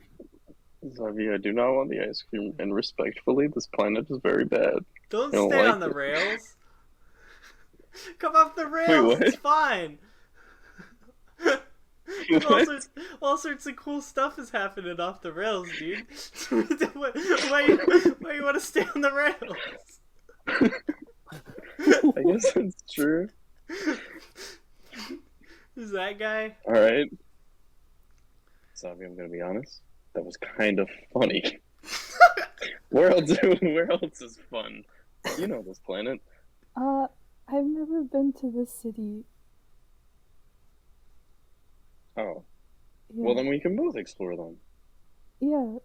Zavi, I do not want the ice cream, and respectfully, this planet is very bad. Don't I don't stay like on the it. rails. Come off the Wait, rails. what? It's fine. There's What? all sorts of cool stuff is happening off the rails, dude. why you want to stay on the rails? I guess that's true. Who's that guy? Alright. Zavi, I'm gonna be honest. That was kind of funny. Where else is fun? You know this planet. I've never been to this city. Oh. Yeah. Well, then we can both explore them. Yeah,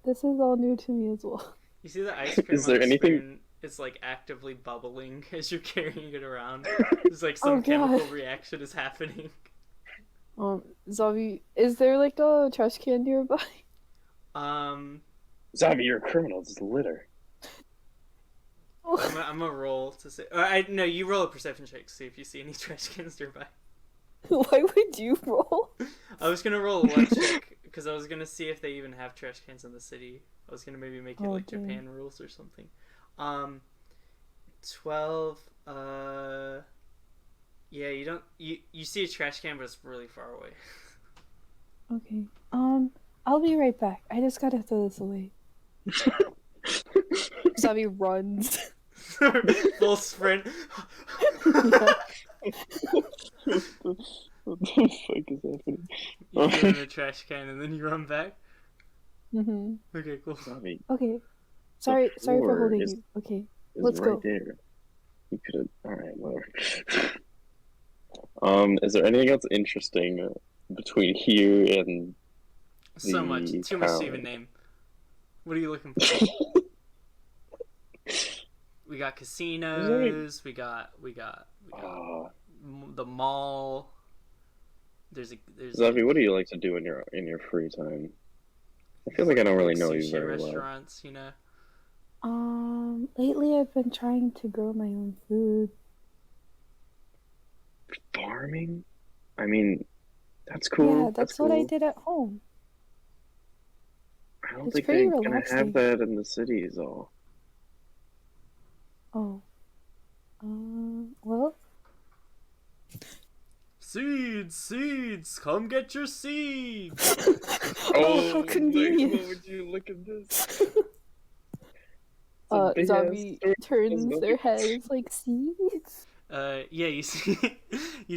this is all new to me as well. You see the ice cream Is there on the anything- spoon? It's like actively bubbling as you're carrying it around. It's like some Oh, God. chemical reaction is happening. Zavi, is there like a trash can nearby? Zavi, you're a criminal. This is litter. I'm gonna roll to say. No, you roll a perception check to see if you see any trash cans nearby. Why would you roll? I was gonna roll a luck check because I was gonna see if they even have trash cans in the city. I was gonna maybe make it like dang. Japan rules or something. 12. Yeah, you see a trash can, but it's really far away. Okay. I'll be right back. I just gotta throw this away. Zavi runs. Full sprint. What the fuck is happening? You get in the trash can and then you run back. Mm-hmm. Okay, cool. Zavi, Okay. Sorry for floor holding is- you. Okay. is Let's right go. there. You could have. Alright, whatever. Is there anything else interesting between here and So much. the Too much to town? even name. What are you looking for? We got casinos. We got the mall. There's Zavi, what do you like to do in your free time? I feel like I don't really know you sushi very well. restaurants, you know. Lately I've been trying to grow my own food. Farming? I mean, that's cool. Yeah, that's what I did at home. I don't It's think pretty they're gonna relaxing. have that in the cities, though. Oh. Well, Seeds, come get your seeds. oh, how convenient. Like, would you look at this? It's a big-ass Zavi store. turns their heads like seeds. Yeah, you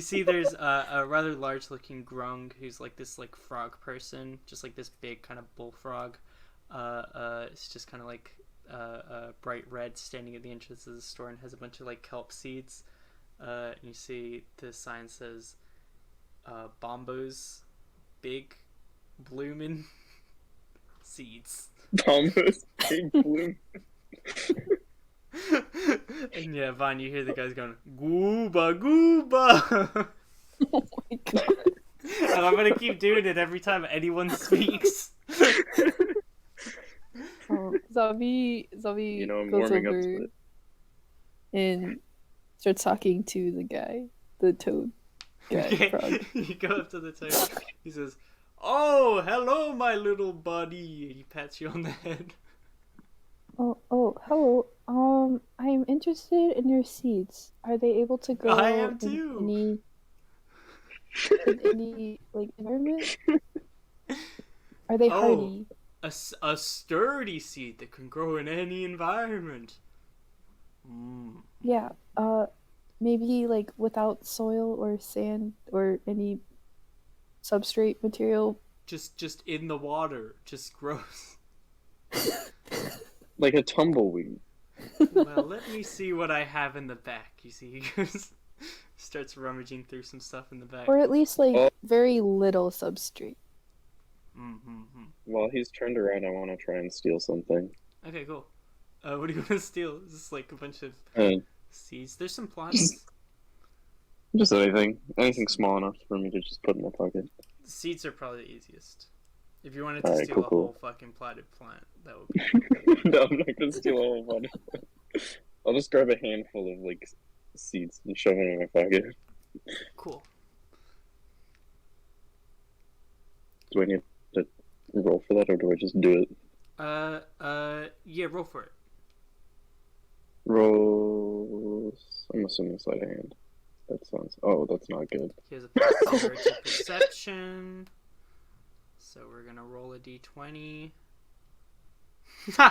see there's a rather large looking grung who's like this like frog person, just like this big kind of bullfrog. It's just kind of like bright red, standing at the entrance of the store and has a bunch of like kelp seeds. And you see the sign says Bombo's big bloomin' seeds. Thomas Big Bloom. And yeah, Vahn, you hear the guys going gooba gooba. Oh my god. And I'm gonna keep doing it every time anyone speaks. Zavi You know, I'm goes warming up over to it. and starts talking to the guy, the toad guy, frog. You go up to the toad. He says, "Oh, hello, my little buddy." He pats you on the head. Oh, hello. I'm interested in your seeds. Are they able to grow I am in too. any like environment? Are they hardy? A sturdy seed that can grow in any environment. Yeah. Maybe like without soil or sand or any substrate material. Just in the water. Just grows. Like a tumbleweed. Well, let me see what I have in the back. You see, he goes, starts rummaging through some stuff in the back. Or at least like very little substrate. While he's turned around, I want to try and steal something. Okay, cool. What do you want to steal? Is this like a bunch of Uh, seeds? There's some plants. just anything small enough for me to just put in my pocket. Seeds are probably the easiest. If you wanted to Alright, steal cool, a cool. whole fucking platted plant, that would be No, I'm not gonna steal all of one. I'll just grab a handful of like seeds and shove them in my pocket. cool. Do I need to roll for that, or do I just do it? Yeah, roll for it. Roll. I'm assuming sleight of hand. That sounds. Oh, that's not good. He has a plus 0 to perception. So we're gonna roll a d20.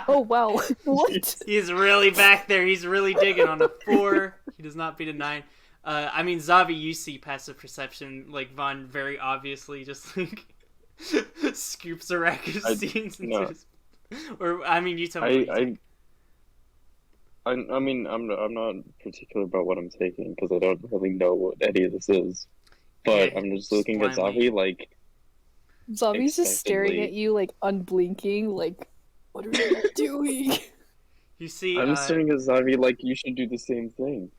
Oh wow! What? He's really back there. He's really digging on a 4. He does not beat a 9. I mean, Zavi, you see passive perception. Like, Vahn very obviously just, like, scoops a rack of seeds into his... Or, I mean, you tell me. I mean, I'm not particular about what I'm taking, because I don't really know what any of this is. But Yeah, I'm just looking at blindly. Zavi, like... Zavi's just staring expectantly. at you, like, unblinking, like, what are you doing? You see, I'm staring at Zavi like you should do the same thing.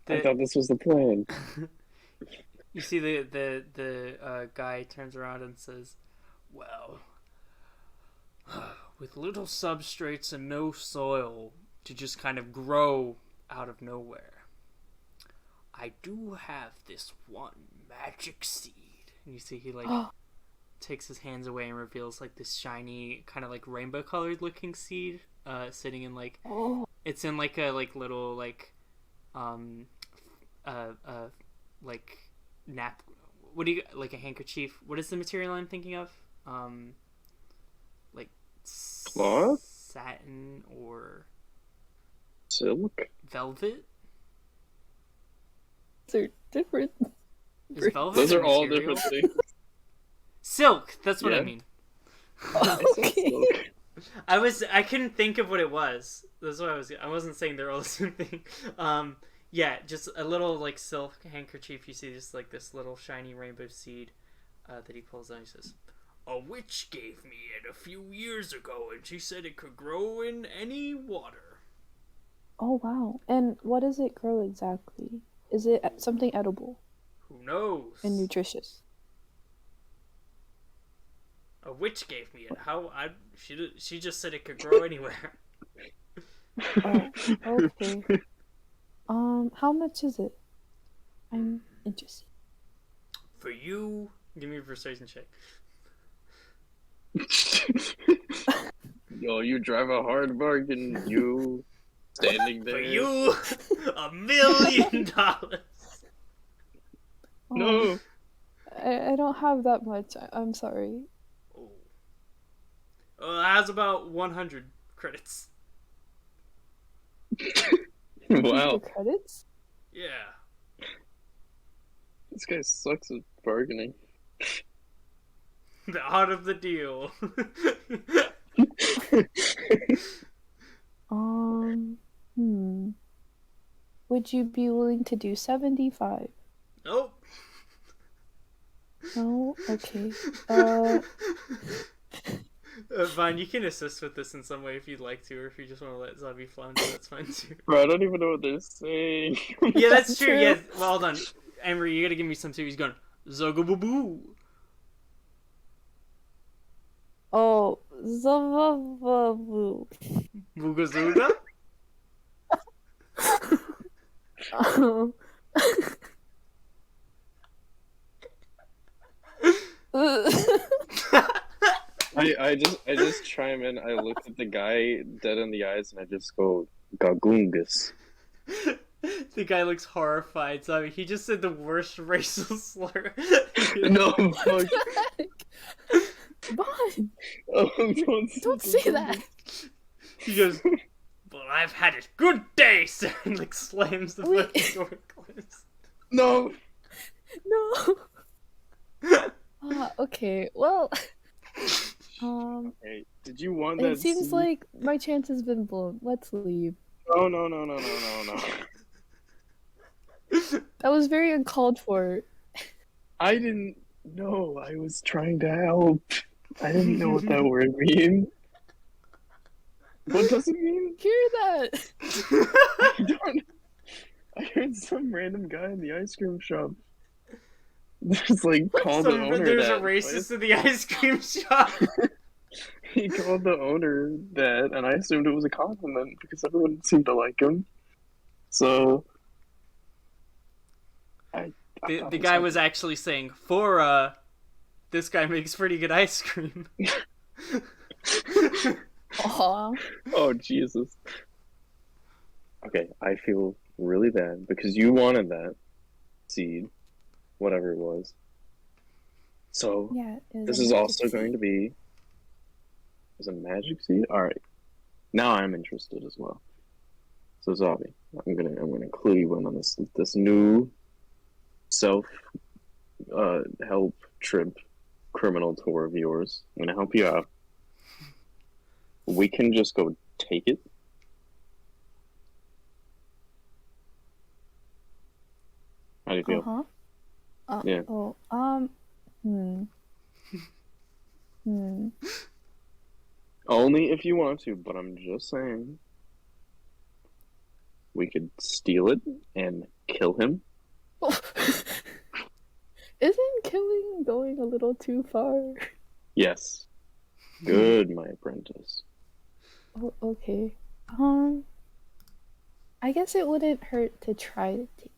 I thought this was the plan. You see the guy turns around and says, well, with little substrates and no soil to just kind of grow out of nowhere, I do have this one magic seed. And you see he, like, takes his hands away and reveals, like, this shiny, kind of, like, rainbow colored looking seed, sitting in, like, it's in, like, a, like, little, like, like, nap, what do you, like, a handkerchief, what is the material I'm thinking of? Like, Cloth? satin or Silk? velvet? They're different. Is velvet Those a are all material? different things. Silk, that's what I Yeah. mean. Okay. I couldn't think of what it was. That's what I wasn't saying they're all the same thing. Yeah, just a little, like, silk handkerchief. You see just, like, this little shiny rainbow seed that he pulls out. He says, a witch gave me it a few years ago, and she said it could grow in any water. Oh wow! And what does it grow exactly? Is it something edible Who knows? and nutritious? A witch gave me it. She just said it could grow anywhere. Oh, okay. How much is it? I'm interested. For you, give me a persuasion check. Yo, you drive a hard bargain, you standing there. For you, $1 million. No. I don't have that much. I'm sorry. How's about 100 credits? Wow. The credits? Yeah. This guy sucks at bargaining. The art of the deal. Would you be willing to do 75? Nope. No? Okay. Vahn, you can assist with this in some way if you'd like to, or if you just want to let Zavi flounder, that's fine too. Bro, I don't even know what they're saying. Yeah, that's true. Yeah, well, hold on. Emery, you gotta give me some too. He's going, Zogaboo. Oh, Zavavu. Boogazooga? I just chime in. I look at the guy dead in the eyes and I just go, Gagungus. The guy looks horrified. So he just said the worst racial slur. No, fuck. Vahn, Oh, don't say that. He goes, but I've had it. Good day, sir. And, like, slams the Wait. fucking door closed. No. No. Okay, well, Hey, did you want that? it seems seed? like my chance has been blown. Let's leave. No. That was very uncalled for. I didn't know. I was trying to help. I didn't know what that word means. What does it mean? Hear that? I don't. I heard some random guy in the ice cream shop just like called the owner There's that. a racist in the ice cream shop. He called the owner that, and I assumed it was a compliment because everyone seemed to like him. So, I The thought guy something- was actually saying, for this guy makes pretty good ice cream. Aw. Oh, Jesus. Okay, I feel really bad because you wanted that seed, whatever it was. So, Yeah, it was this a is magic also going seed. to be... Is it a magic seed? Alright. Now I'm interested as well. So, Zavi, I'm gonna clue you in on this new self help trip criminal tour of yours. I'm gonna help you out. We can just go take it. How do you feel? Uh-huh. Yeah. Oh, hmm. Hmm. Only if you want to, but I'm just saying. We could steal it and kill him. Isn't killing going a little too far? Yes. Good, my apprentice. Oh, okay. I guess it wouldn't hurt to try to take.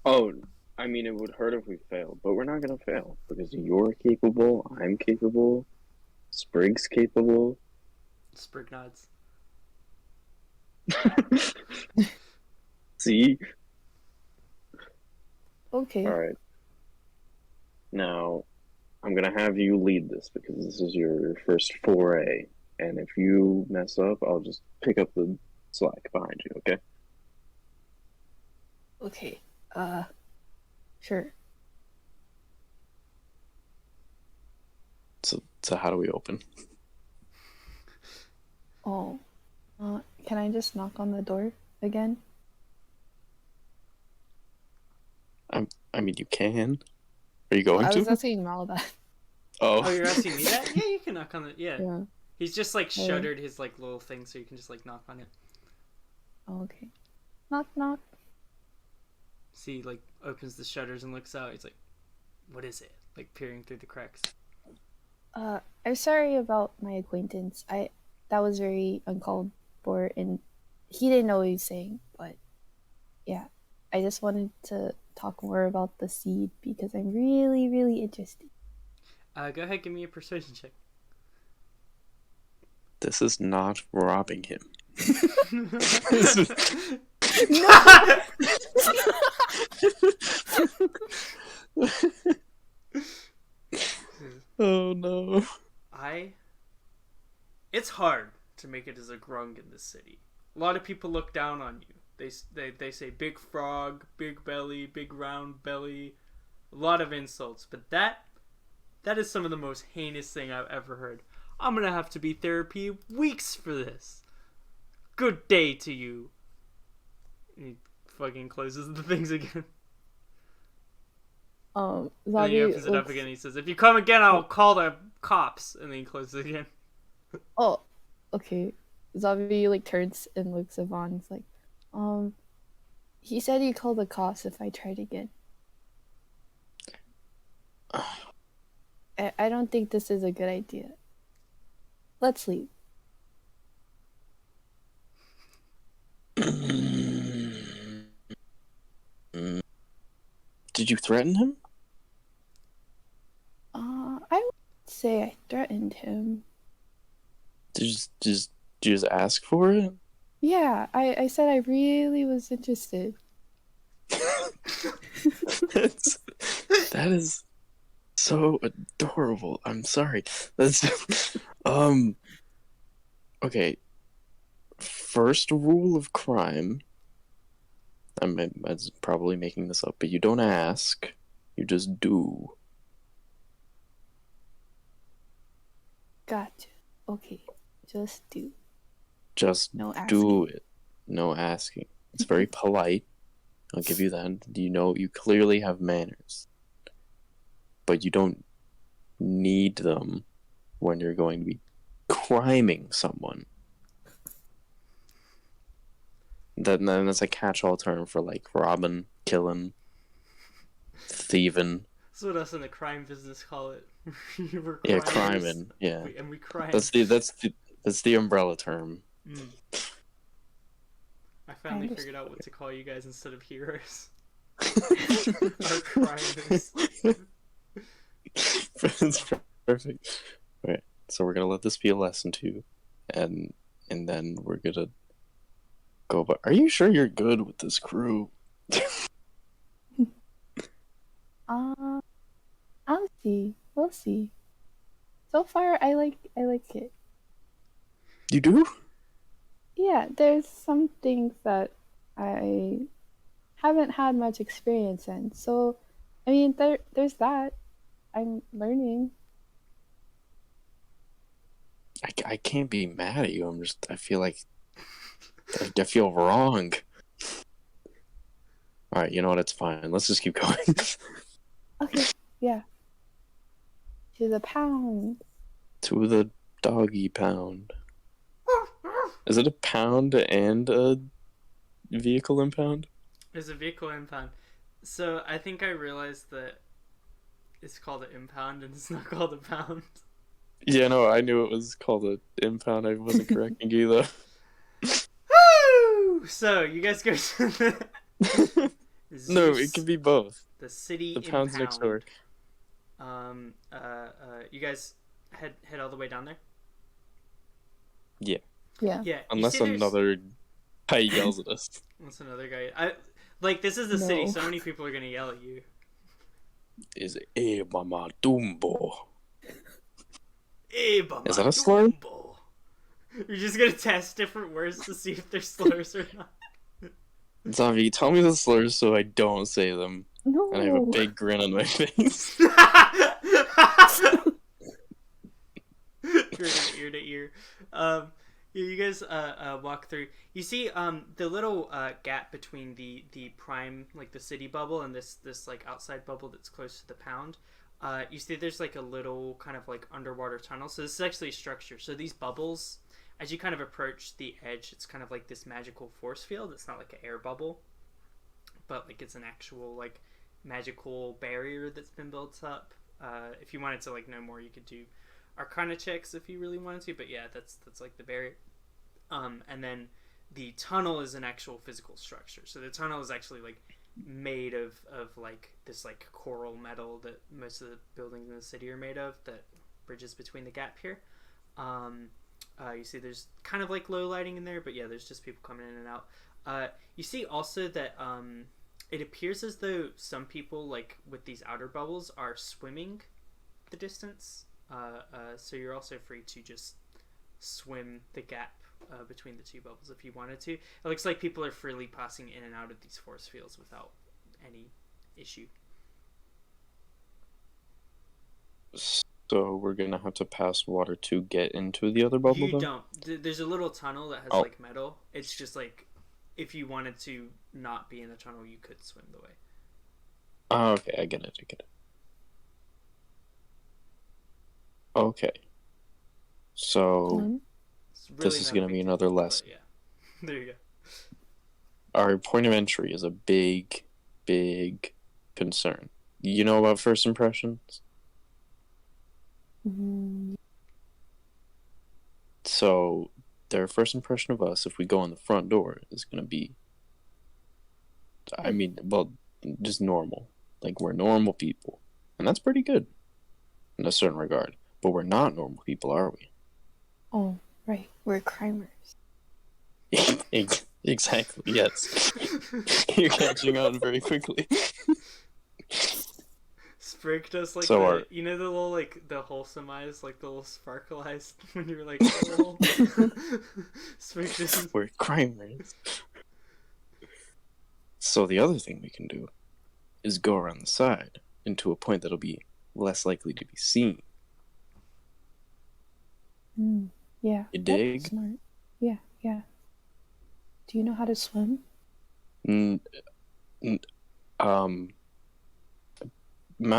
Oh, I mean, it would hurt if we failed, but we're not gonna fail because you're capable, I'm capable, Sprig's capable. Sprig nods. See? Okay. Alright. Now, I'm gonna have you lead this because this is your first foray. And if you mess up, I'll just pick up the slack behind you, okay? Okay. Sure. So how do we open? Oh. Can I just knock on the door again? I mean, you can. Are you going I was to? asking Mal that. Oh. Oh, you're asking me that? Yeah, you can knock on it. Yeah. Yeah. He's just like shuttered his like little thing, so you can just like knock on it. Oh, okay. Knock, knock. See, like opens the shutters and looks out. He's like, "What is it?" Like peering through the cracks. I'm sorry about my acquaintance. That was very uncalled for, and he didn't know what he was saying. But yeah, I just wanted to talk more about the seed because I'm really, really interested. Go ahead, give me a persuasion check. This is not robbing him. Oh no. It's hard to make it as a grung in this city. A lot of people look down on you. They say big frog, big belly, big round belly. A lot of insults, but that is some of the most heinous thing I've ever heard. I'm gonna have to be therapy weeks for this. Good day to you. And he fucking closes the things again. And then he Zavi opens it up again and he says, "If you come again, I'll call the cops." And then he closes it again. Oh, okay. Zavi like turns and looks at Vahn. He's like, he said he'd call the cops if I tried again. I don't think this is a good idea. Let's leave. Did you threaten him? I would say I threatened him. Did you just ask for it? Yeah, I said I really was interested. That is so adorable. I'm sorry. That's okay. First rule of crime. I'm probably making this up, but you don't ask. You just do. Gotcha. Okay, just do. Just No asking. do it. No asking. It's very polite. I'll give you that. You clearly have manners. But you don't need them when you're going to be criming someone. Then that's a catch-all term for like robbing, killing, thieving. That's what us in the crime business call it. We're Yeah, crimers. criming. Yeah, And we crime. that's the umbrella term. I finally figured out what to call you guys instead of heroes. Our crimers. It's perfect. Right. So we're gonna let this be a lesson too, and then we're gonna go. But are you sure you're good with this crew? Uh, I'll see. We'll see. So far, I like it. You do? Yeah, there's some things that I haven't had much experience in. So, I mean, there's that. I'm learning. I can't be mad at you. I feel like I feel wrong. All right, you know what? It's fine. Let's just keep going. Okay, yeah. To the pound. To the doggy pound. Is it a pound and a vehicle impound? There's a vehicle impound. So I think I realized that it's called an impound and it's not called a pound. Yeah, no, I knew it was called an impound. I wasn't correcting you though. Woo! So you guys go to the No, Zeus, it can be both. the city The pound's impound. next door. You guys head all the way down there. Yeah, Yeah. Yeah. unless another guy yells at us. Unless another guy. This is the city. No. So many people are gonna yell at you. Is it Mama Dumbo? Is that a slur? You're just gonna test different words to see if they're slurs or not. Zavi, tell me the slurs so I don't say them. No. And I have a big grin on my face. Ear to ear. You guys walk through. You see the little gap between the prime, like the city bubble, and this like outside bubble that's close to the pound. You see there's like a little kind of like underwater tunnel. So this is actually a structure. So these bubbles, as you kind of approach the edge, it's kind of like this magical force field. It's not like an air bubble, but like it's an actual like magical barrier that's been built up. If you wanted to like know more, you could do Arcana checks if you really wanted to. But yeah, that's like the barrier. And then the tunnel is an actual physical structure. So the tunnel is actually like made of like this like coral metal that most of the buildings in the city are made of, that bridges between the gap here. You see there's kind of like low lighting in there, but yeah, there's just people coming in and out. You see also that it appears as though some people, like with these outer bubbles, are swimming the distance. So you're also free to just swim the gap between the two bubbles if you wanted to. It looks like people are freely passing in and out of these force fields without any issue. So we're gonna have to pass water to get into the other bubble. You though? don't. There's a little tunnel that has like metal. It's just like if you wanted to not be in the tunnel, you could swim the way. Oh, okay, I get it. Okay. So Really this is going to be another lesson. Yeah. There you go. Our point of entry is a big concern. You know about first impressions? Mm-hmm. So their first impression of us, if we go in the front door, is going to be, I mean, well, just normal. Like, we're normal people. And that's pretty good in a certain regard. But we're not normal people, are we? Oh, right. We're crimers. Exactly, yes. You're catching on very quickly. Sprig does like So you know the little like the wholesome eyes, like the little sparkle eyes when you're like little. Sprig does. We're crimers. So the other thing we can do is go around the side into a point that'll be less likely to be seen. Yeah. You dig? That's smart. Yeah. Do you know how to swim? Mal,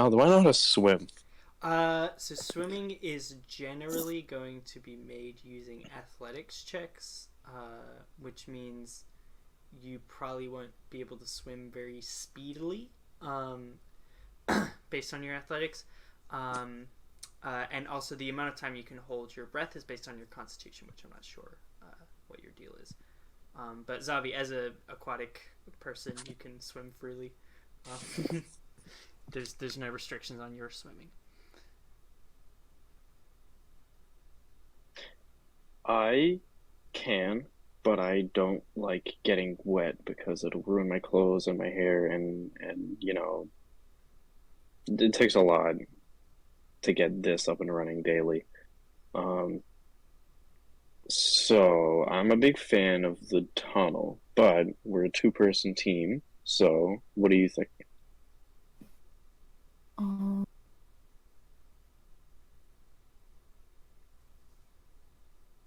do I know how to swim? So swimming is generally going to be made using athletics checks, which means you probably won't be able to swim very speedily, based on your athletics. And also the amount of time you can hold your breath is based on your constitution, which I'm not sure what your deal is. But Zavi, as a aquatic person, you can swim freely. There's no restrictions on your swimming. I can, but I don't like getting wet because it'll ruin my clothes and my hair and it takes a lot to get this up and running daily. Um, so I'm a big fan of the tunnel, but we're a two-person team. So what do you think? Um,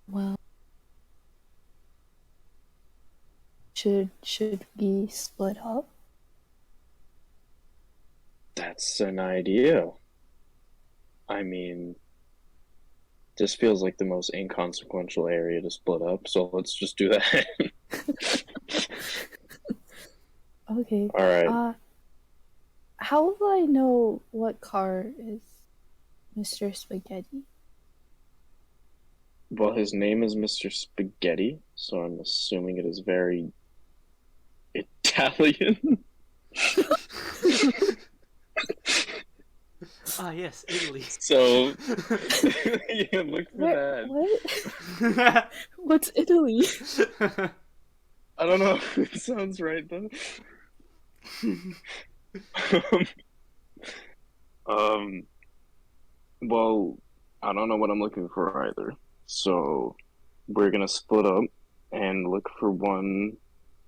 well, should we split up? That's an idea. I mean, this feels like the most inconsequential area to split up, so let's just do that. Okay. All right. How will I know what car is Mr. Spaghetti? Well, his name is Mr. Spaghetti, so I'm assuming it is very Italian. Ah, yes, Italy. So, yeah, look for Where, that. what? What's Italy? I don't know if it sounds right though. Um, um, well, I don't know what I'm looking for either. So, we're gonna split up and look for one.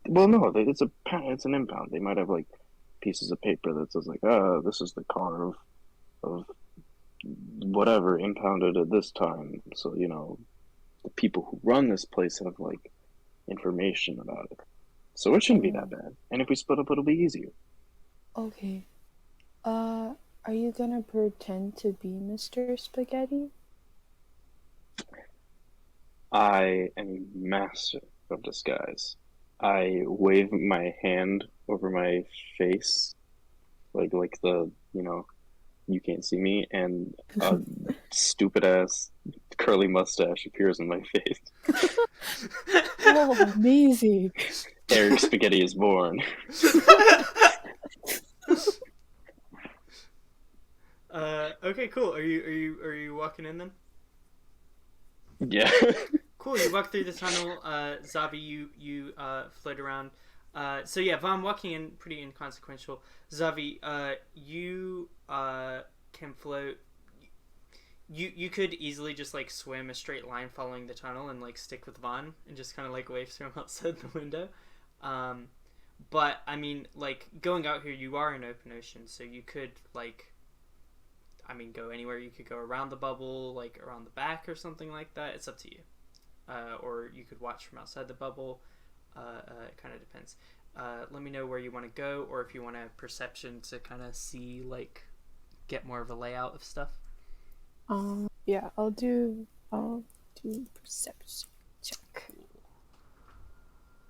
Well, no, it's an impound. They might have like pieces of paper that says like, this is the car of whatever impounded at this time. So, the people who run this place have like information about it. So it shouldn't be that Oh, bad. And if we split up, it'll be easier. okay. Are you gonna pretend to be Mr. Spaghetti? I am master of disguise. I wave my hand over my face, like you can't see me, and a stupid ass curly mustache appears in my face. Oh, amazing! Eric Spaghetti is born. Okay, cool. Are you walking in then? Yeah. Cool. You walk through the tunnel. Zavi, you float around. So yeah, Vahn walking in pretty inconsequential. Zavi, you can float. You could easily just like swim a straight line following the tunnel and like stick with Vahn and just kind of like wave to him outside the window. Um, but I mean, like going out here, you are in open ocean, so you could like, I mean, go anywhere. You could go around the bubble, like around the back or something like that. It's up to you. Or you could watch from outside the bubble. It kind of depends. Let me know where you want to go, or if you want a perception to kind of see, like, get more of a layout of stuff. Yeah, I'll do perception check.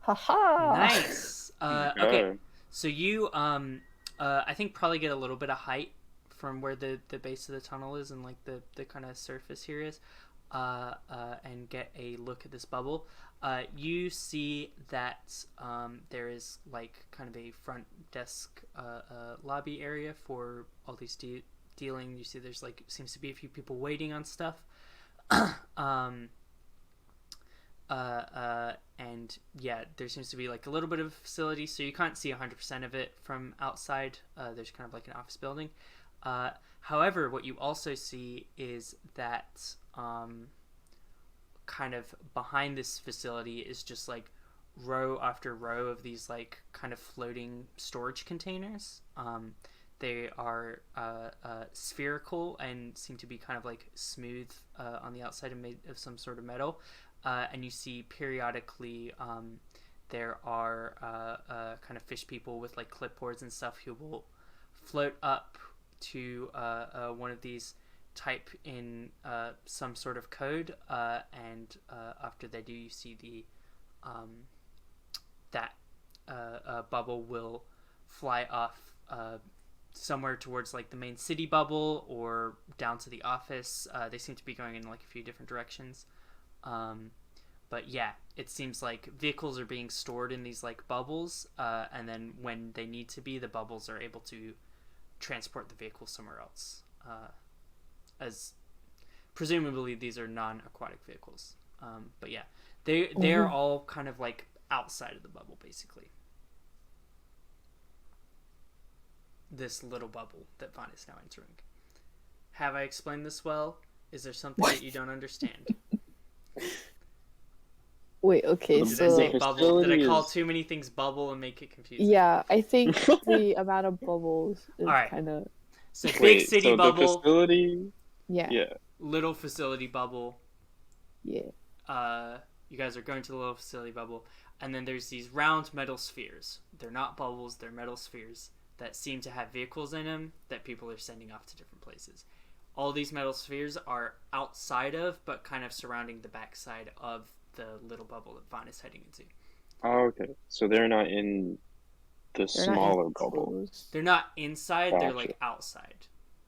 Haha! Nice. Okay, Okay. so you I think probably get a little bit of height from where the base of the tunnel is and like the kind of surface here is, and get a look at this bubble. You see that there is like kind of a front desk lobby area for all these dealing. You see there's like seems to be a few people waiting on stuff. And yeah, there seems to be like a little bit of facility, so you can't see 100% of it from outside. There's kind of like an office building. However, what you also see is that kind of behind this facility is just like row after row of these like kind of floating storage containers. They are spherical and seem to be kind of like smooth on the outside and made of some sort of metal. And you see periodically there are kind of fish people with like clipboards and stuff who will float up to one of these, type in some sort of code, and after they do, you see the that bubble will fly off somewhere towards like the main city bubble or down to the office. They seem to be going in like a few different directions. But yeah, it seems like vehicles are being stored in these like bubbles, and then when they need to be, the bubbles are able to transport the vehicle somewhere else. As presumably these are non-aquatic vehicles. But yeah, they're all kind of like outside of the bubble, basically. This little bubble that Vahn is now entering. Have I explained this well? Is there something that you don't understand? Wait, okay, Did I say so bubble? Did I call is- too many things bubble and make it confusing? yeah, I think the amount of bubbles is Alright. kind of So big Wait, city so bubble, the facility? yeah, Yeah. little facility bubble. yeah. You guys are going to the little facility bubble, and then there's these round metal spheres. They're not bubbles, they're metal spheres that seem to have vehicles in them that people are sending off to different places. All these metal spheres are outside of, but kind of surrounding the backside of the little bubble that Vahn is heading into. Oh, okay. So they're not in the They're smaller not bubble. enclosed. They're not inside, they're Gotcha. like outside,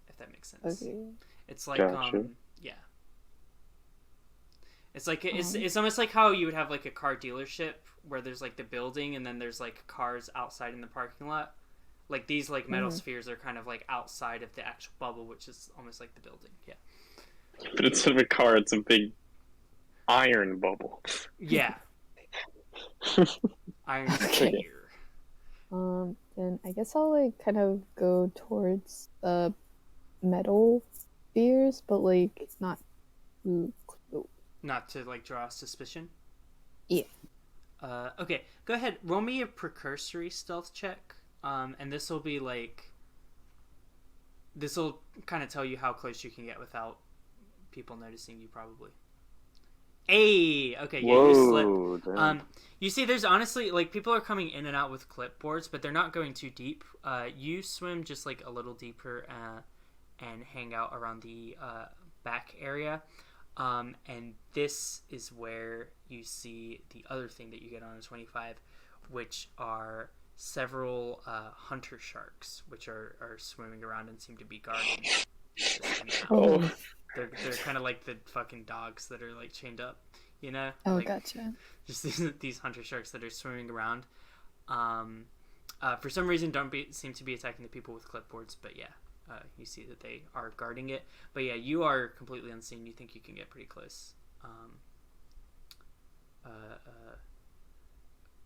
if that makes sense. Okay. It's like, Gotcha. yeah. It's like, it's almost like how you would have like a car dealership where there's like the building and then there's like cars outside in the parking lot. Like these like metal spheres are kind of like outside of the actual bubble, which is almost like the building. Yeah. But instead of a car, it's a big iron bubble. Yeah. Iron Okay. sphere. Then I guess I'll like kind of go towards the metal spheres, but like not too close. Not to like draw suspicion. Yeah. Okay, go ahead. Roll me a precursory stealth check. And this will be like, this will kind of tell you how close you can get without people noticing you, probably. Hey, okay, yeah, you slip. Whoa, damn. You see, there's honestly like people are coming in and out with clipboards, but they're not going too deep. You swim just like a little deeper and hang out around the back area. And this is where you see the other thing that you get on a 25, which are several hunter sharks, which are swimming around and seem to be guarding this impound. Oh, They're kind of like the fucking dogs that are like chained up, you know? oh, Like, gotcha. just these hunter sharks that are swimming around. For some reason, seem to be attacking the people with clipboards, but yeah, you see that they are guarding it. But yeah, you are completely unseen. You think you can get pretty close.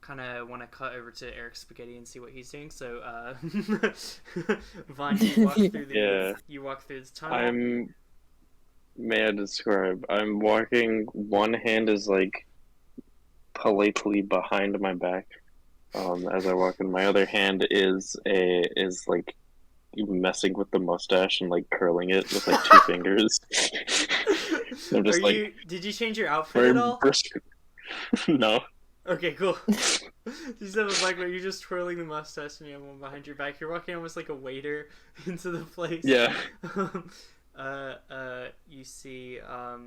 Kind of want to cut over to Eric Spaghetti and see what he's doing. So, Vahn, you walk through the Yeah. you walk through this tunnel. May I describe? I'm walking, one hand is like politely behind my back, as I walk, and my other hand is like messing with the mustache and like curling it with like two fingers. I'm just Did you change your outfit at all? brisk. No. Okay, cool. You just have a bike where you're just twirling the mustache and you have one behind your back. You're walking almost like a waiter into the place. Yeah. You see, at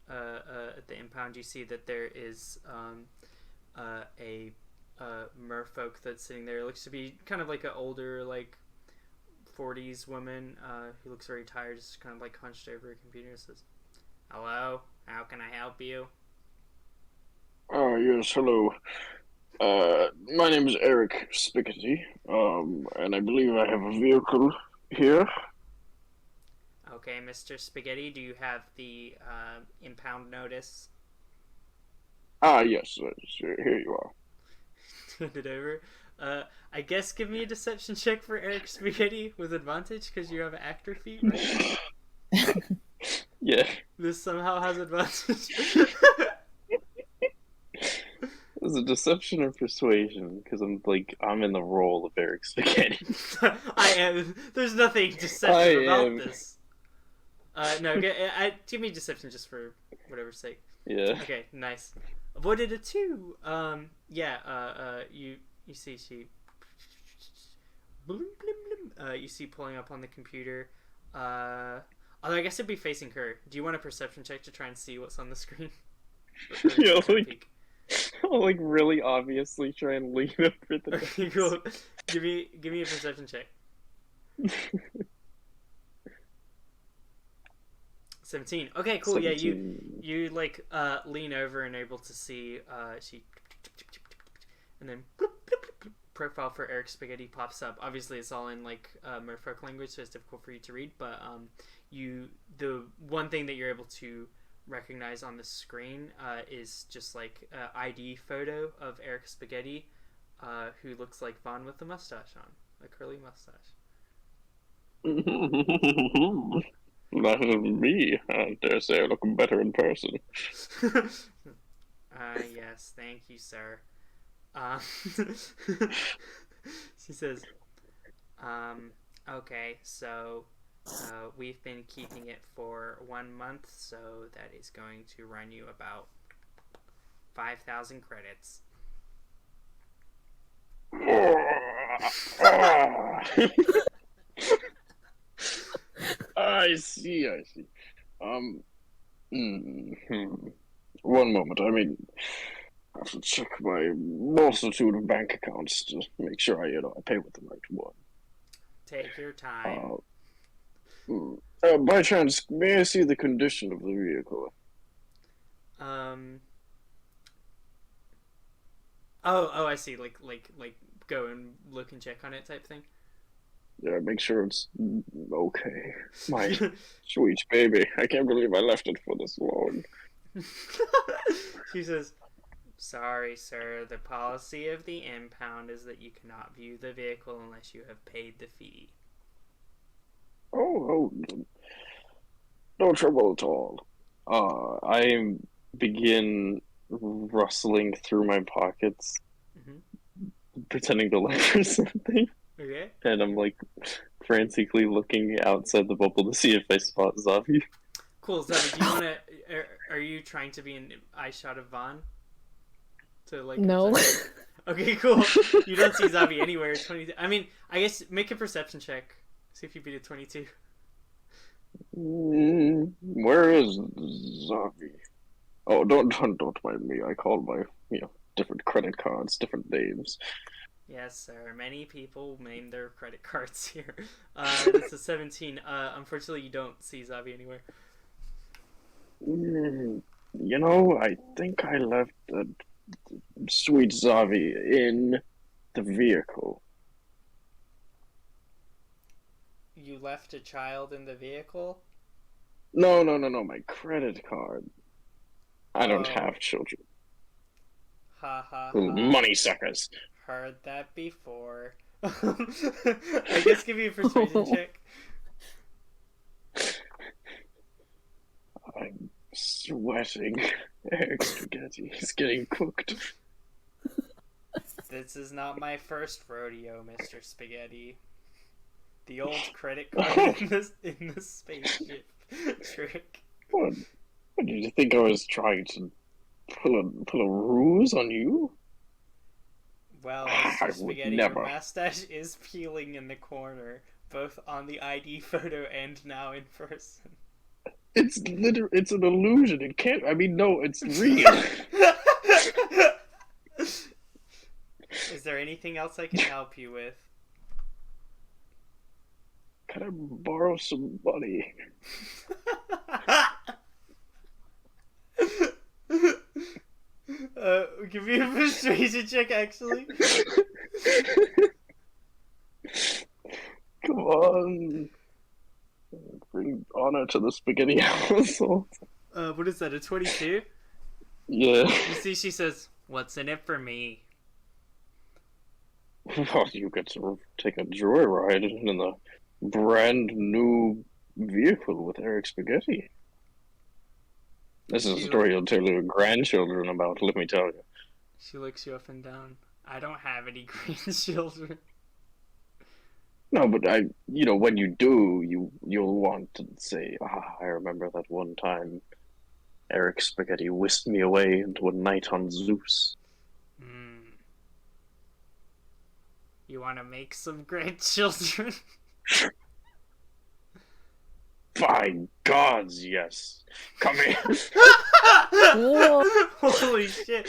the impound, you see that there is a merfolk that's sitting there. It looks to be kind of like an older, like 40s woman who looks very tired, just kind of like hunched over a computer and says, "Hello, how can I help you?" Oh, yes, hello. My name is Eric Spaghetti, and I believe I have a vehicle here. Okay, Mr. Spaghetti, do you have the impound notice? Ah, yes, here you are. Hand it over. I guess give me a deception check for Eric Spaghetti with advantage because you have an actor feat, right? Yeah, This somehow has advantage. it's a deception or persuasion, because I'm in the role of Eric Spaghetti. I am. There's nothing deceptive about am. this. No, give me deception just for whatever's sake. Yeah. Okay, nice. Avoided a 2. You see she. You see pulling up on the computer. Although I guess it'd be facing her. Do you want a perception check to try and see what's on the screen? Yeah, like, I'll like really obviously try and lean over the Okay, cool. Give me a perception check. 17. Okay, cool. 17. Yeah, you like lean over and able to see she, and then profile for Eric Spaghetti pops up. Obviously, it's all in like merfolk language, so it's difficult for you to read. But the one thing that you're able to recognize on the screen is just like an ID photo of Eric Spaghetti, who looks like Vahn with a mustache on, a curly mustache. That is me. I dare say I look better in person. Yes, thank you, sir. She says, okay, so we've been keeping it for 1 month, so that is going to run you about 5,000 credits. I see. Mhm. One moment. I have to check my multitude of bank accounts to make sure I pay with the right one. Take your time. By chance, may I see the condition of the vehicle? Oh, I see. Like, go and look and check on it, type thing. Yeah, make sure it's okay. My sweet baby, I can't believe I left it for this long. She says, "Sorry, sir. The policy of the impound is that you cannot view the vehicle unless you have paid the fee." Oh, no trouble at all. I begin rustling through my pockets, pretending to look for something. Okay. And I'm like frantically looking outside the bubble to see if I spot Zavi. Cool, Zavi. Do you want to? Are you trying to be an eye shot of Vahn? To like. No. Okay, cool. You don't see Zavi anywhere. 22. I mean, I guess make a perception check. See if you beat a 22. Where is Zavi? Oh, don't mind me. I called my different credit cards, different names. Yes, sir. Many people name their credit cards here. That's a 17. Unfortunately, you don't see Zavi anywhere. I think I left sweet Zavi in the vehicle. You left a child in the vehicle? No, my credit card. I don't have children. Ha ha ha. Money suckers. Heard that before. I guess give me a persuasion check. I'm sweating. Eric Spaghetti is getting cooked. This is not my first rodeo, Mr. Spaghetti. The old credit card in the spaceship trick. What did you think I was trying to pull a ruse on you? Well, Mr. Spaghetti, never. your mustache is peeling in the corner, both on the ID photo and now in person. It's an illusion. It can't. No, it's real. Is there anything else I can help you with? Can I borrow some money? Give me a persuasion check, actually. Come on. Bring honor to the spaghetti household. What is that, a 22? Yeah. You see, she says, "What's in it for me?" Well, you get to take a joyride in the brand new vehicle with Eric Spaghetti. This is a story you'll tell your grandchildren about, let me tell you. She looks you up and down. I don't have any grandchildren. No, but when you do, you'll want to say, I remember that one time Eric Spaghetti whisked me away into a night on Zeus. You want to make some grandchildren? By gods, yes. Come here. Holy shit.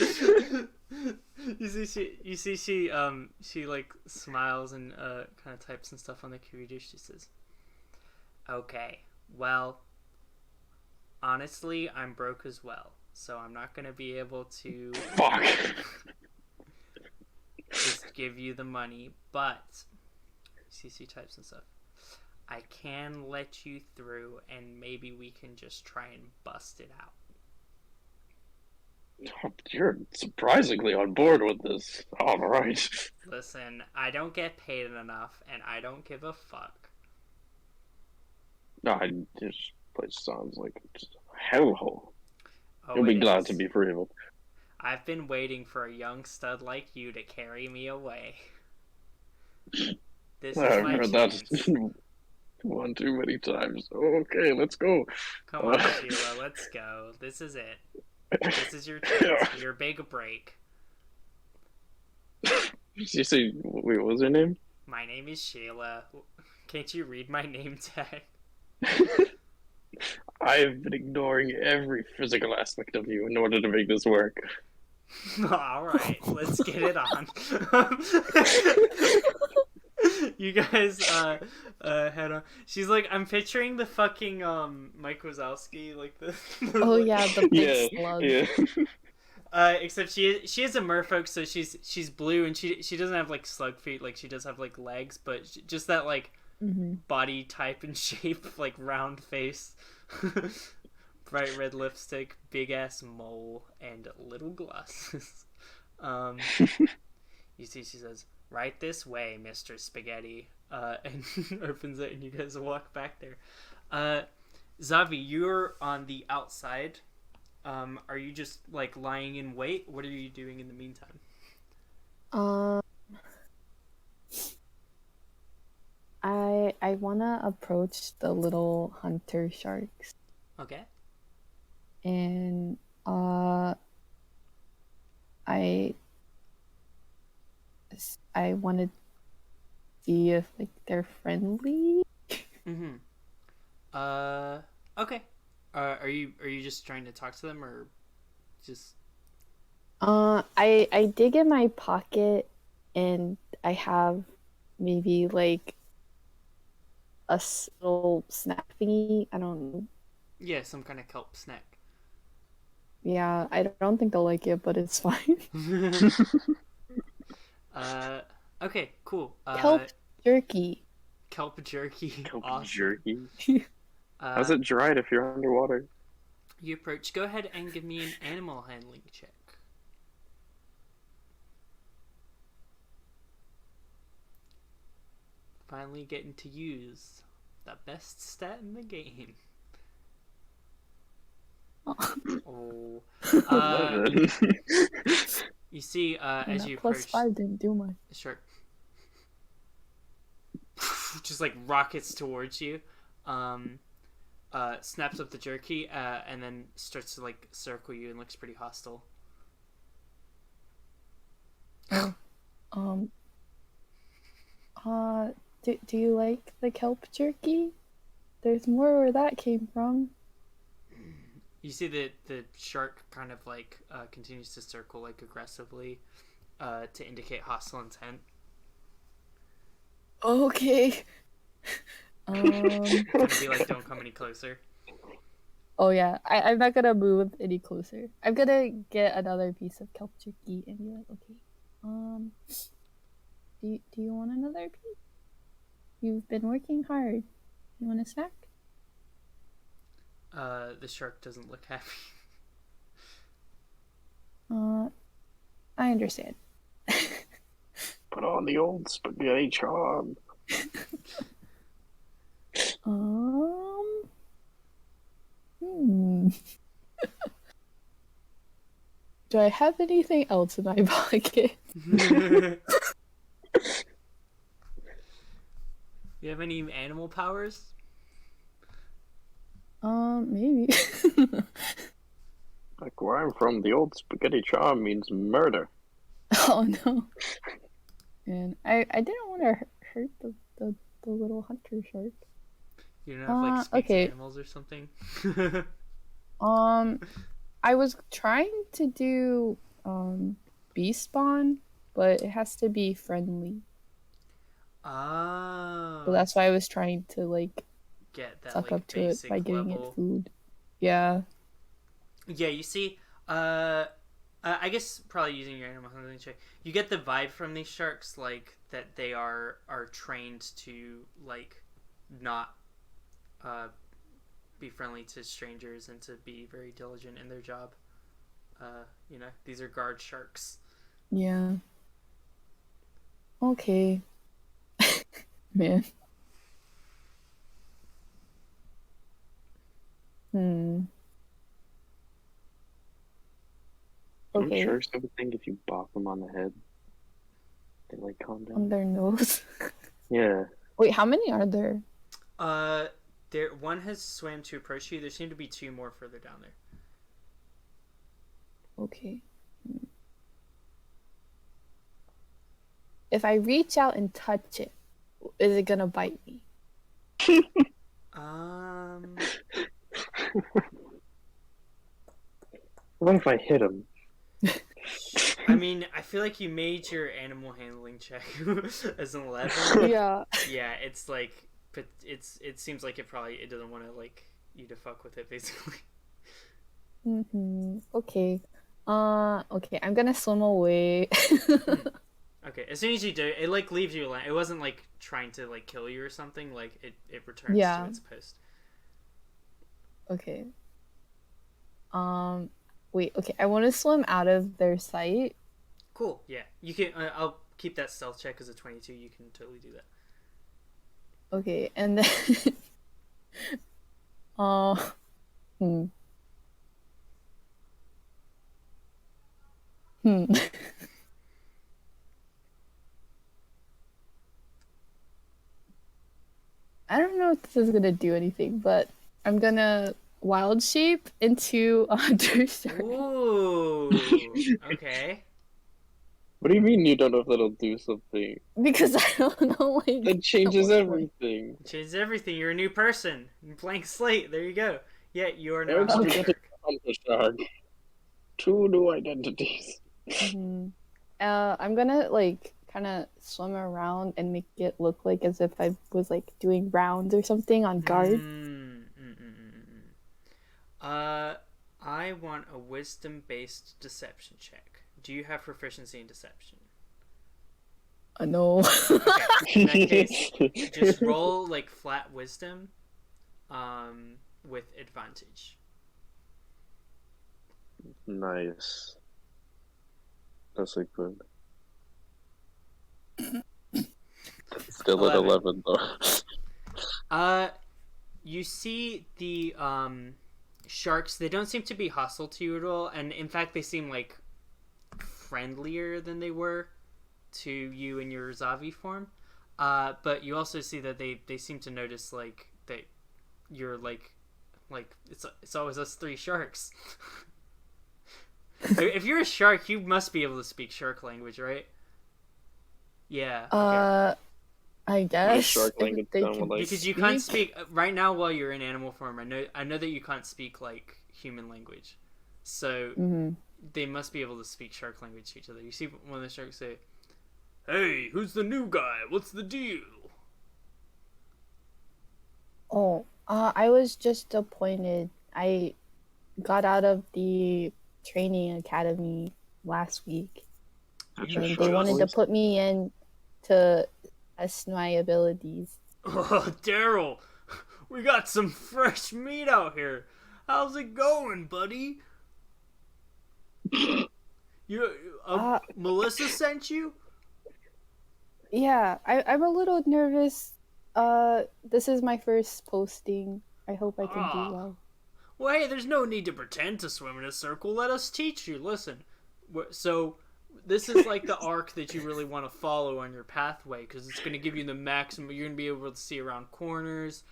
You see she like smiles and kind of types and stuff on the computer. She says, "Okay, well, honestly, I'm broke as well, so I'm not gonna be able to just give you the money, but," she types and stuff, "I can let you through, and maybe we can just try and bust it out." You're surprisingly on board with this. All right. Listen, I don't get paid enough, and I don't give a fuck. No, this place sounds like just a hellhole. Oh, You'll it be glad to is. be free of it. I've been waiting for a young stud like you to carry me away. This is I've my heard that chance. one too many times. Okay, let's go. Come on, Uh, Sheila, let's go. This is it. This is your chance, your big break. you say, wait, what was her name? My name is Sheila. Can't you read my name tag? I've been ignoring every physical aspect of you in order to make this work. Alright, let's get it on. You guys head on. She's like, I'm picturing the fucking Mike Wazowski, like the Oh like, yeah, the big Yeah, slug. yeah. except she is a merfolk, so she's blue, and she doesn't have like slug feet, like she does have like legs, but just that like body type and shape, like round face, bright red lipstick, big ass mole, and little glasses. um you see she says, right this way, Mr. Spaghetti, and opens it, and you guys walk back there. Zavi, you're on the outside. Are you just like lying in wait? What are you doing in the meantime? Um, I wanna approach the little hunter sharks, Okay. and I want to see if like they're friendly. Mm-hmm. Okay. Are you just trying to talk to them, or just I dig in my pocket, and I have maybe like a little snack thingy. I don't know. yeah, some kind of kelp snack? Yeah, I don't think they'll like it, but it's fine. uh, okay, cool. Kelp jerky. Kelp jerky. Kelp Awesome. jerky. How's it dried if you're underwater? You approach. Go ahead and give me an animal handling check. Finally getting to use the best stat in the game. Oh. 11. You see, as that you plus approach, 5 didn't do much. sure, just like rockets towards you, snaps up the jerky, and then starts to like circle you and looks pretty hostile. Um, do you like the kelp jerky? There's more where that came from. You see that the shark kind of like continues to circle like aggressively, to indicate hostile intent. Okay. Gonna be like, don't come any closer. Oh yeah, I'm not gonna move any closer. I'm gonna get another piece of kelp jerky and be like, okay, do you want another piece? You've been working hard. You want a snack? The shark doesn't look happy. I understand. Put on the old spaghetti charm. Hmm. Do I have anything else in my pocket? You have any animal powers? Maybe. Like where I'm from, the old spaghetti charm means murder. Oh no. And I didn't want to hurt the little hunter shark. You don't have like speaks okay. animals or something? I was trying to do bee spawn, but it has to be friendly. Oh. So that's why I was trying to like Get that suck like up to it basic by giving level. it food. Yeah. Yeah, you see, I guess probably using your animal handling check, you get the vibe from these sharks like that they are trained to like not be friendly to strangers and to be very diligent in their job. These are guard sharks. Yeah. Okay. Man. Hmm. Don't Okay. sharks ever think if you bop them on the head, they like calm On down? their nose. Yeah. Wait, how many are there? One has swam to approach you. There seem to be two more further down there. Okay. If I reach out and touch it, is it gonna bite me? What if I hit him? I mean, I feel like you made your animal handling check as an 11. Yeah. Yeah, it's like, but it seems like it doesn't want to like you to fuck with it basically. Okay. Okay, I'm gonna swim away. Okay, as soon as you do, it like leaves you alone. It wasn't like trying to like kill you or something. Like it returns Yeah. to its post. Okay. Wait, okay, I want to swim out of their sight. Cool. Yeah, you can. I'll keep that stealth check as a 22. You can totally do that. Okay, and then hmm. Hmm. I don't know if this is gonna do anything, but I'm gonna wild shape into a hunter shark. Ooh. Okay. What do you mean you don't know if that'll do something? Because I don't know, like, That changes what- everything. Changes everything. You're a new person. Blank slate. There you go. Yeah, you are now a Eric's hunter getting shark. on the shark. Two new identities. Mhm. I'm gonna like kind of swim around and make it look like as if I was like doing rounds or something on guard. I want a wisdom-based deception check. Do you have proficiency in deception? No. Okay. In that case, just roll like flat wisdom, with advantage. Nice. That's a good. That's still at 11 though. You see the sharks. They don't seem to be hostile to you at all, and in fact, they seem like friendlier than they were to you in your Zavi form. But you also see that they seem to notice like that you're like it's always us three sharks. If you're a shark, you must be able to speak shark language, right? Yeah. Okay. I guess shark language they sound can like- Because you can't speak right now while you're in animal form. I know that you can't speak like human language, so they must be able to speak shark language to each other. You see one of the sharks say, "Hey, who's the new guy? What's the deal?" Oh, I was just appointed. I got out of the training academy last week, That's You your and shark they wanted to voice? put me in to test my abilities. Oh, Daryl, we got some fresh meat out here. How's it going, buddy? Melissa sent you? Yeah, I'm a little nervous. This is my first posting. I hope I can do well. Well, hey, there's no need to pretend to swim in a circle. Let us teach you. Listen, so this is like the arc that you really want to follow on your pathway because it's going to give you the maximum. You're going to be able to see around corners.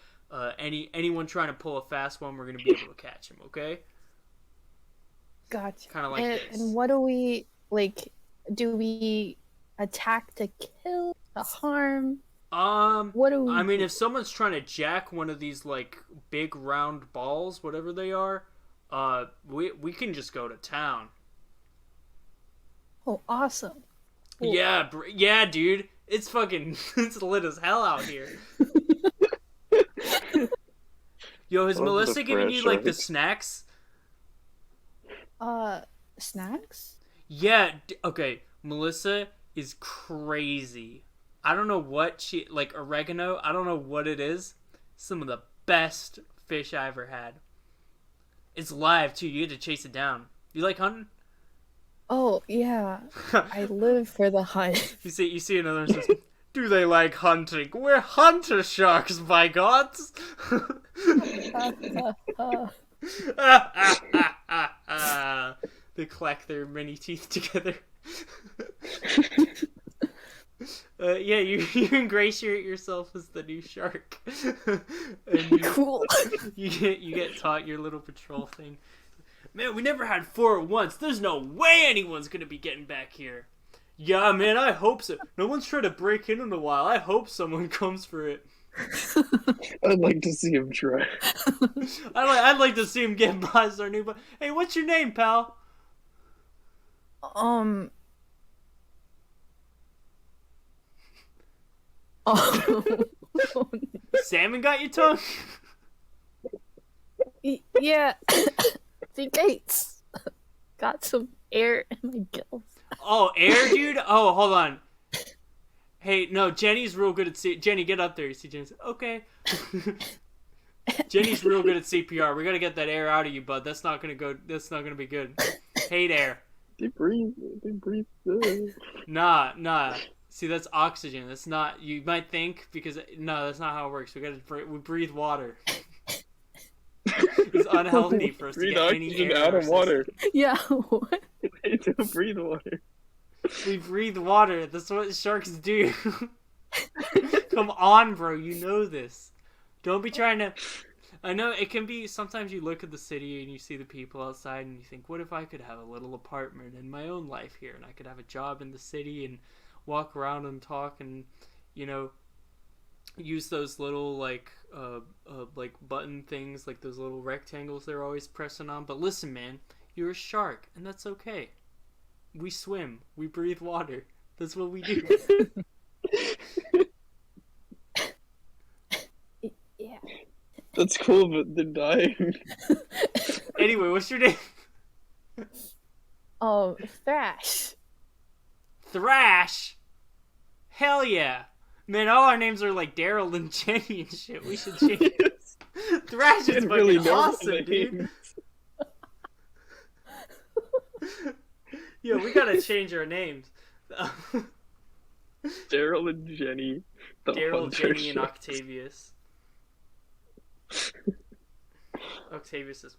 Anyone trying to pull a fast one, we're going to be able to catch him. Okay? Gotcha. Kind of like this. And what do we like? Do we attack to kill, to harm? What do we? I mean, if someone's trying to jack one of these like big round balls, whatever they are, we can just go to town. Oh, awesome. Cool. Yeah, dude. It's fucking it's lit as hell out here. Yo, has Love the Melissa giving you fresh like the eggs. snacks? Snacks? Yeah. Okay. Melissa is crazy. I don't know what she like oregano. I don't know what it is. Some of the best fish I ever had. It's live too. You had to chase it down. You like hunting? Oh, yeah. I live for the hunt. You see another one says, "Do they like hunting? We're hunter sharks, by gods!" They clack their many teeth together. Yeah, you ingratiate yourself as the new shark, and Cool. you get taught your little patrol thing. Man, we never had 4 at once. There's no way anyone's gonna be getting back here. Yeah, man, I hope so. No one's tried to break in a while. I hope someone comes for it. I'd like to see him try. I'd like to see him get by as our new. Hey, what's your name, pal? Oh. Salmon got your tongue? Yeah. Think I got some air in my gills. Oh, air, dude? Oh, hold on. Hey, no, Jenny's real good at Jenny, get up there. You see Jenny? Okay. Jenny's real good at CPR. We gotta get that air out of you, bud. That's not gonna be good. Hate air. They breathe. Nah. See, that's oxygen. That's not. You might think because no, that's not how it works. We breathe water. It's unhealthy for us to Breathe get any oxygen air out of water. Yeah, what? They don't breathe water. We breathe water. That's what sharks do. Come on, bro. You know this. Don't be trying to. I know it can be. Sometimes you look at the city and you see the people outside and you think, what if I could have a little apartment in my own life here and I could have a job in the city and walk around and talk and, use those little like button things, like those little rectangles they're always pressing on. But listen, man, you're a shark and that's okay. We swim. We breathe water. That's what we do. Yeah. That's cool, but they're dying. Anyway, what's your name? Thrash. Thrash? Hell yeah. Man, all our names are like Daryl and Jenny and shit. We should change it. Thrash is fucking really awesome, dude. Yo, we gotta change our names. Daryl and Jenny. Daryl, Jenny, and Octavius. Octavius is...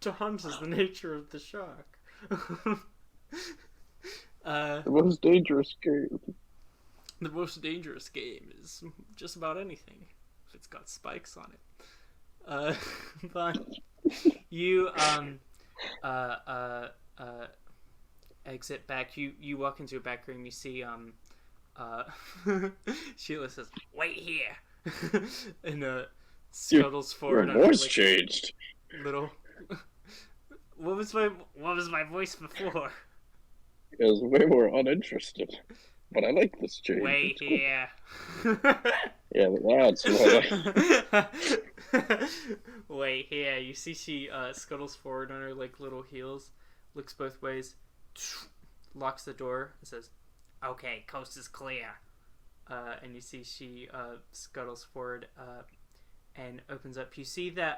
To hunt is the nature of the shark. The most dangerous game. The most dangerous game is just about anything if it's got spikes on it. Vahn, you exit back. You walk into a back room. You see Sheila says, "Wait here," and scuttles forward. Your voice changed. Little. What was my voice before? It was way more uninterested. But I like this change. Wait cool. here. Yeah, that's what Wait here. You see she scuttles forward on her like little heels, looks both ways, locks the door, and says, "Okay, coast is clear." And you see she scuttles forward and opens up. You see that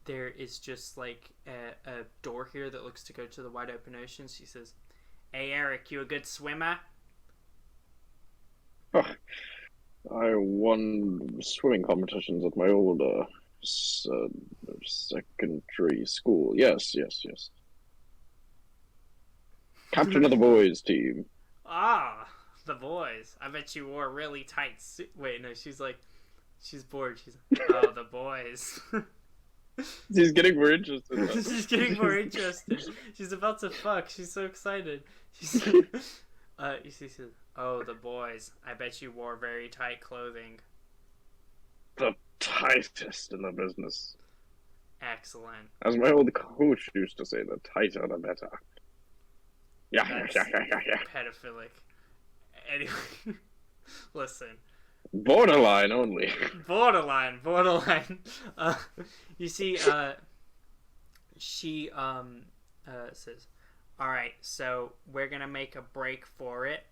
there is just like a door here that looks to go to the wide open ocean. She says, "Hey Eric, you a good swimmer?" Oh, I won swimming competitions at my old secondary school. Yes. Captain of the boys team. Ah, the boys. I bet you wore a really tight suit. Wait, no, she's bored. She's like, "Oh, the boys." She's getting more interested. She's getting more interested. She's about to fuck. She's so excited. You see, she says, "Oh, the boys. I bet you wore very tight clothing." The tightest in the business. Excellent. As my old coach used to say, the tighter the better. Yeah. Pedophilic. Anyway, listen. Borderline only. Borderline. You see, she says, "All right, so we're gonna make a break for it.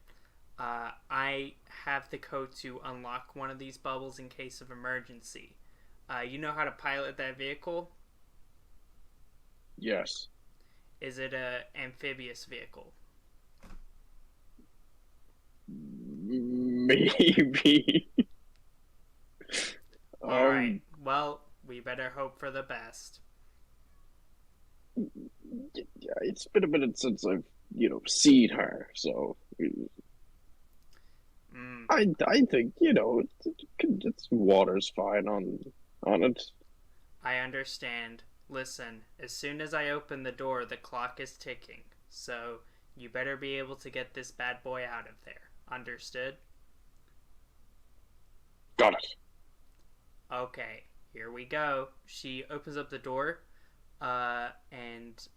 I have the code to unlock one of these bubbles in case of emergency. You know how to pilot that vehicle?" Yes. Is it a amphibious vehicle? Maybe. All right. Well, we better hope for the best. Yeah, it's been a minute since I've, seen her, so Mm, I think, it's water's fine on it. I understand. Listen, as soon as I open the door, the clock is ticking. So you better be able to get this bad boy out of there. Understood? Got it. Okay, here we go. She opens up the door and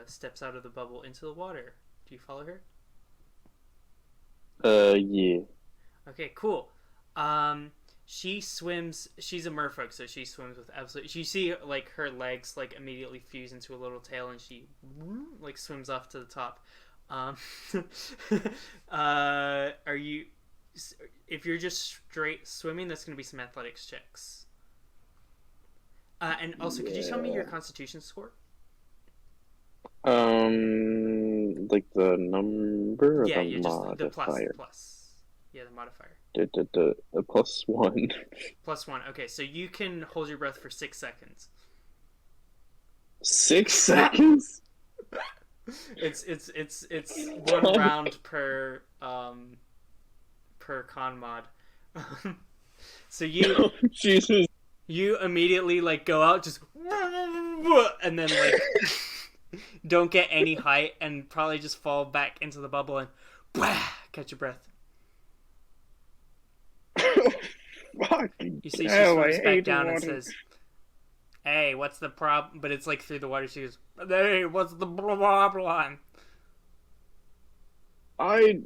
steps out of the bubble into the water. Do you follow her? Yeah. Okay, cool. She swims. She's a merfolk, so she swims with absolute. You see, like her legs, like immediately fuse into a little tail, and she like swims off to the top. Um, are you? If you're just straight swimming, that's gonna be some athletics checks. And also, could you tell me your Constitution score? Like the number or Yeah, the yeah, just the modifier? plus. Yeah, the modifier. The +1. +1. Okay, so you can hold your breath for 6 seconds. 6 seconds? It's one round per con mod. So Oh, Jesus. you immediately like go out just and then like don't get any height and probably just fall back into the bubble and catch your breath. Fucking You see she hell, I swims back hate down and water. says, "Hey, what's the problem?" But it's like through the water. She goes, "Hey, what's the problem?" I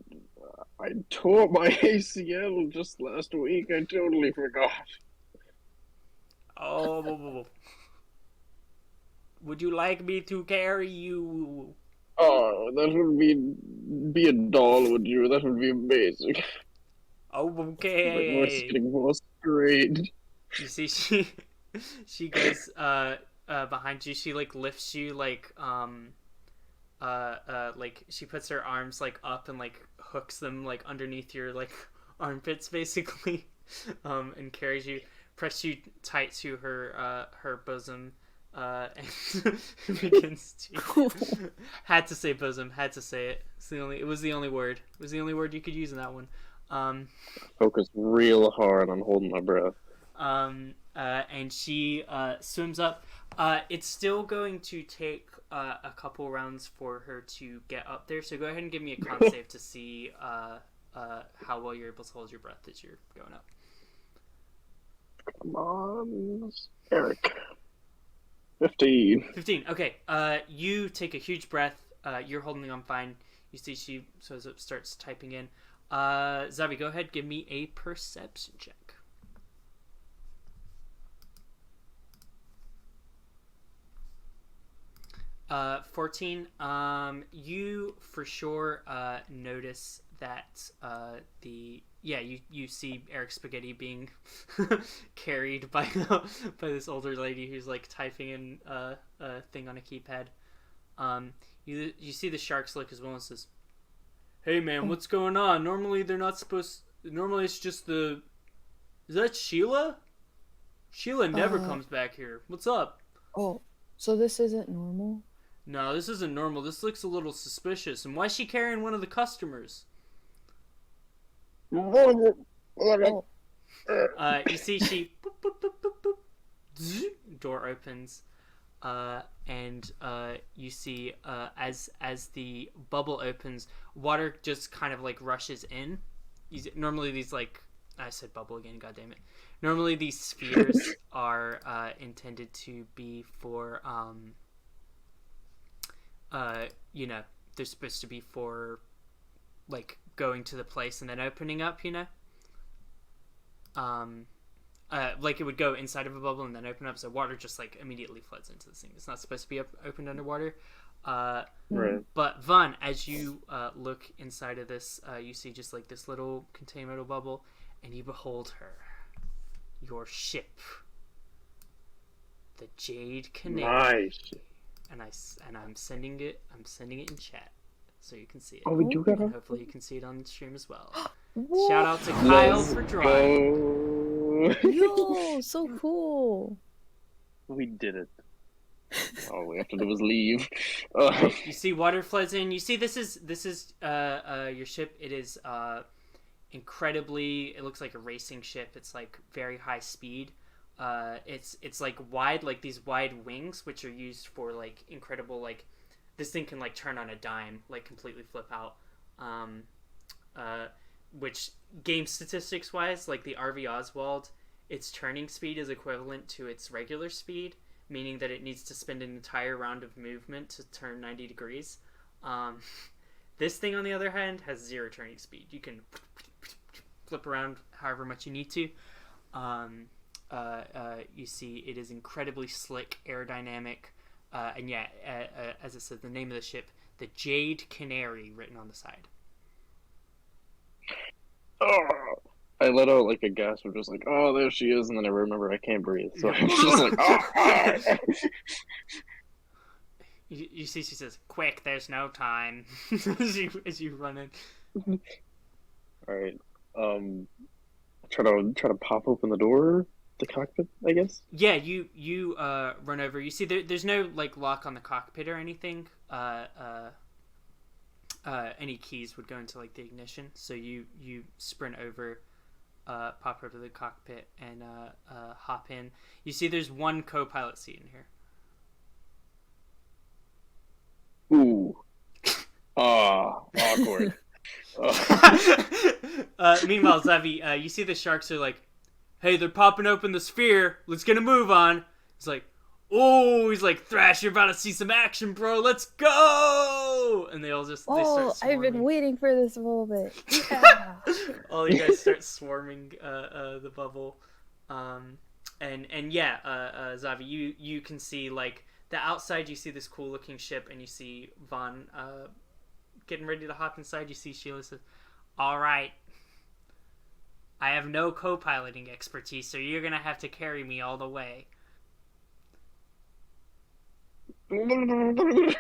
I tore my ACL just last week. I totally forgot. Oh, would you like me to carry you? Oh, that would be a doll, would you? That would be amazing. Oh, My voice is okay. getting more straight. You see, she goes behind you. She like lifts you like she puts her arms like up and like hooks them like underneath your like armpits basically, and carries you, press you tight to her bosom, and begins to. Had to say bosom. Had to say it. It was the only word. It was the only word you could use in that one. Focus real hard on holding my breath. And she swims up. It's still going to take a couple rounds for her to get up there. So go ahead and give me a con save to see how well you're able to hold your breath as you're going up. Come on, Eric. 15. 15. Okay. You take a huge breath. You're holding on fine. You see she starts typing in. Zavi, go ahead. Give me a perception check. 14. You for sure notice that you see Eric Spaghetti being carried by this older lady who's like typing in a thing on a keypad. You see the sharks look as well and says, "Hey man, what's going on? Normally they're not supposed. Normally it's just the. Is that Sheila? Sheila never comes back here. What's up?" Oh, so this isn't normal? No, this isn't normal. This looks a little suspicious. And why is she carrying one of the customers? Oh. You see she... boop, boop, boop, boop, boop. Zzz, door opens. And you see as the bubble opens, water just kind of like rushes in. Normally these like... I said bubble again, goddammit. Normally these spheres are intended to be for... they're supposed to be for like going to the place and then opening up, like it would go inside of a bubble and then open up, so water just like immediately floods into this thing. It's not supposed to be opened underwater. Right. But Vahn, as you look inside of this, you see just like this little contained metal bubble, and you behold her, your ship, the Jade Canary. Nice. and I'm sending it in chat so you can see it. Oh, we do got And it. hopefully you can see it on the stream as well. Whoa. Shout out to Kyle for drawing. Go. Yo, so cool. We did it. All we have to do is leave. You see water floods in. You see this is your ship. It is incredibly. It looks like a racing ship. It's like very high speed. It's like wide, like these wide wings, which are used for like incredible, like this thing can like turn on a dime, like completely flip out. Which game statistics wise, like the RV Oswald, its turning speed is equivalent to its regular speed, meaning that it needs to spend an entire round of movement to turn 90 degrees. This thing, on the other hand, has 0 turning speed. You can flip around however much you need to. You see it is incredibly slick, aerodynamic, and yeah, as it says, the name of the ship, the Jade Canary, written on the side. Oh, I let out like a gasp of just like, oh, there she is, and then I remember I can't breathe, so I'm just like, oh. You see, she says, "Quick, there's no time." as you run in. All right, try to pop open the door, the cockpit, I guess. Yeah, you run over. You see, there's no like lock on the cockpit or anything. Any keys would go into like the ignition, so you sprint over, pop over to the cockpit, and hop in. You see, there's one co-pilot seat in here. Ooh, awkward. Meanwhile, Zavi, you see the sharks are like, "Hey, they're popping open the sphere. Let's get a move on." He's like, "Oh," he's like, "Thrash, you're about to see some action, bro. Let's go!" And they all just they start I've been swarming. waiting for this moment. Yeah. All you guys start swarming the bubble, and yeah, Zavi, you can see like the outside. You see this cool looking ship, and you see Vahn getting ready to hop inside. You see Sheila says, "All right, I have no co-piloting expertise, so you're gonna have to carry me all the way." I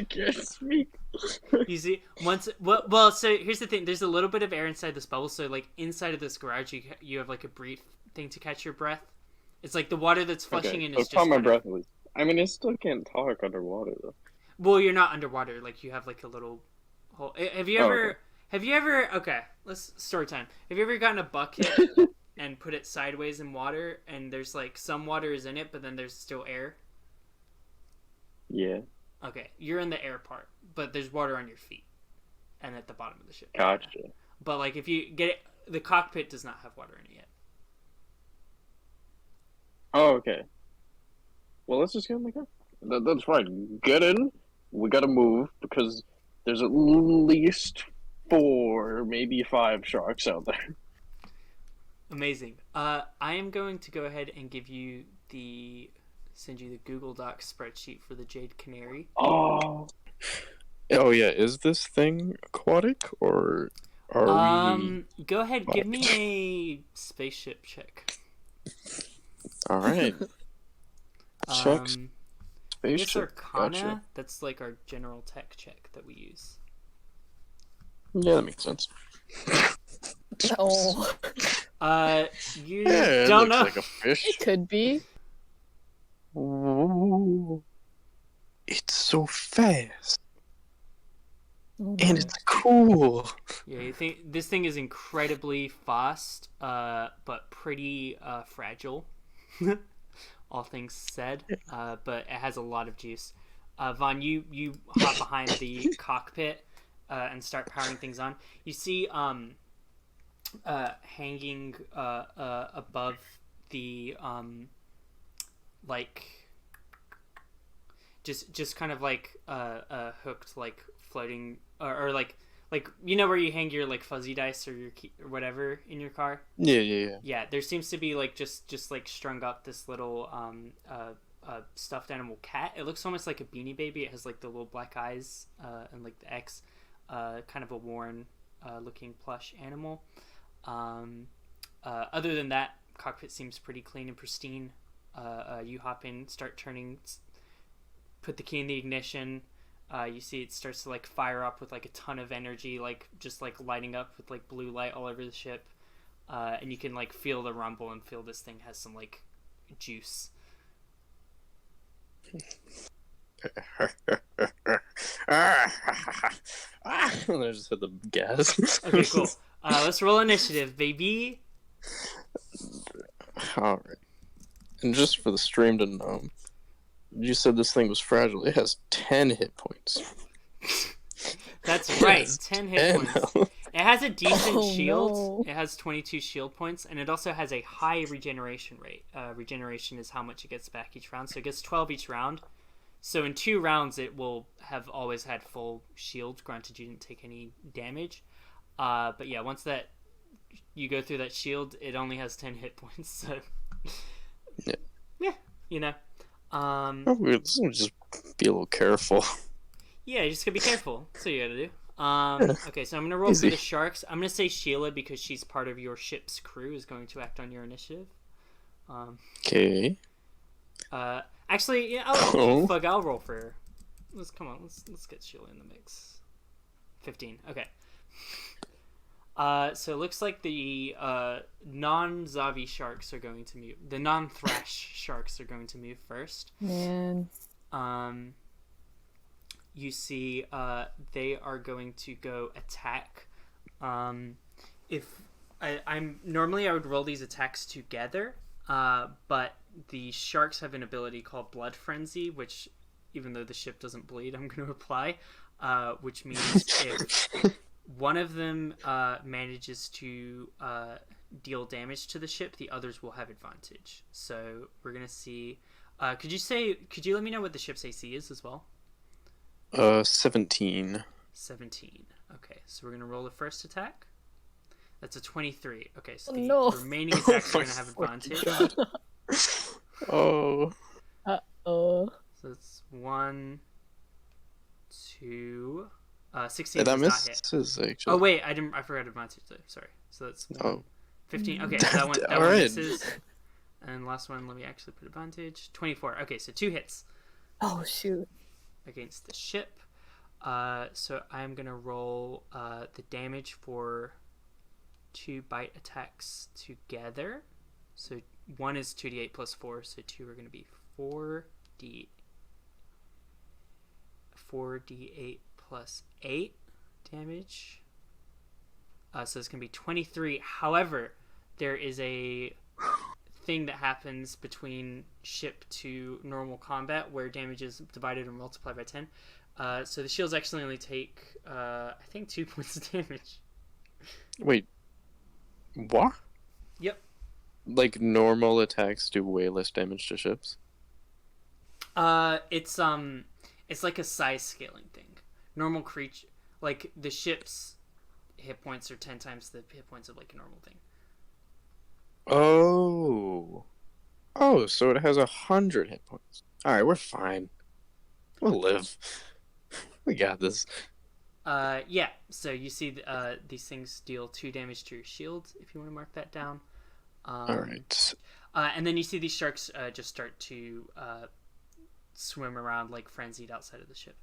can't speak. You see, well, so here's the thing. There's a little bit of air inside this bubble, so like inside of this garage, you have like a brief thing to catch your breath. It's like the water that's flushing in so is just caught my kind breath at least. I mean, I still can't talk underwater though. Well, you're not underwater. Like you have like a little hole. Have you ever? Have you ever? Okay, let's story time. Have you ever gotten a bucket and put it sideways in water, and there's like some water is in it, but then there's still air? Yeah. Okay, you're in the air part, but there's water on your feet and at the bottom of the ship. Gotcha. But like if you get it, the cockpit does not have water in it yet. Oh, okay. Well, let's just get in the car. That's fine. Get in. We gotta move because there's at least 4, maybe 5 sharks out there. Amazing. I am going to go ahead and send you the Google Docs spreadsheet for the Jade Canary. Oh. Oh yeah, is this thing aquatic or are we? Go ahead, give me a spaceship check. All right. Check It's spaceship. Arcana. Gotcha. That's like our general tech check that we use. Yeah, that makes sense. Oh, You Yeah, it don't looks know. like a fish. it could be. Ooh. It's so fast Oh, and no. it's cool. Yeah, you think this thing is incredibly fast, but pretty fragile. All things said, but it has a lot of juice. Vahn, you hop behind the cockpit and start powering things on. You see, hanging above the like just kind of like hooked, like floating or like you know where you hang your like fuzzy dice or your key or whatever in your car. Yeah. There seems to be like just like strung up this little stuffed animal cat. It looks almost like a Beanie Baby. It has like the little black eyes and like the X, kind of a worn looking plush animal. Other than that, cockpit seems pretty clean and pristine. You hop in, start turning, put the key in the ignition. You see it starts to like fire up with like a ton of energy, like just like lighting up with like blue light all over the ship. And you can like feel the rumble and feel this thing has some like juice. I just had the gas. Okay, cool. Let's roll initiative, baby. Alright. And just for the stream to know, you said this thing was fragile. It has 10 hit points. That's right, 10 hit points. health. It has a decent shield. No. It has 22 shield points, and it also has a high regeneration rate. Regeneration is how much it gets back each round, so it gets 12 each round. So in 2 rounds, it will have always had full shield. Granted, you didn't take any damage. But yeah, once that you go through that shield, it only has 10 hit points. So yeah, you know. Let's just be a little careful. Yeah, you just gotta be careful. That's what you gotta do. Okay, so I'm gonna roll Easy. for the sharks. I'm gonna say Sheila because she's part of your ship's crew is going to act on your initiative. Okay. Actually, yeah, I'll roll for her. Let's get Sheila in the mix. 15. Okay. So it looks like the non-Zavi sharks are going to move. The non-Thrash sharks are going to move first. Man. You see, they are going to go attack. If I'm normally I would roll these attacks together, but the sharks have an ability called Blood Frenzy, which, even though the ship doesn't bleed, I'm going to apply. Which means if one of them manages to deal damage to the ship, the others will have advantage. So we're going to see. Could you let me know what the ship's AC is as well? 17. 17. Okay, so we're going to roll the first attack. That's a 23. Okay, so Oh, the no. remaining attacks are going to have advantage. Oh. Uh-oh. So it's 1, 2, 16 That does not hit. misses, actually. Oh wait, I forgot advantage though. Sorry. So that's 15. Okay, so that one Alright. misses. And last one, let me actually put advantage. 24. Okay, so 2 hits Oh, shoot. against the ship. So I'm gonna roll the damage for 2 bite attacks together. So one is 2d8 plus 4, so 2 are gonna be 4d8 plus 8 damage. So it's gonna be 23. However, there is a thing that happens between ship to normal combat where damage is divided or multiplied by 10. So the shields actually only take, I think, 2 points of damage. Wait. What? Yep. Like, normal attacks do way less damage to ships? It's like a size scaling thing. Normal creature, like the ship's hit points are 10 times the hit points of like a normal thing. Oh. Oh, so it has 100 hit points. Alright, we're fine. We'll live. We got this. Yeah. So you see, these things deal 2 damage to your shield. If you want to mark that down. Alright. And then you see these sharks just start to swim around like frenzied outside of the ship.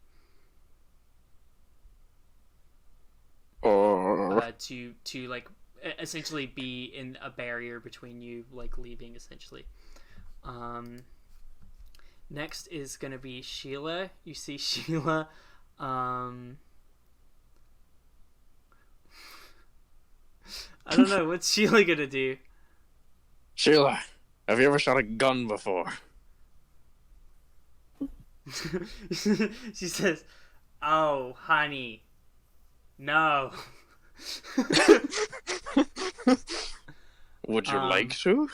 Oh. To like essentially be in a barrier between you, like leaving essentially. Next is gonna be Sheila. You see Sheila. I don't know, what's Sheila gonna do? Sheila, have you ever shot a gun before? She says, "Oh, honey, no." Would you like to?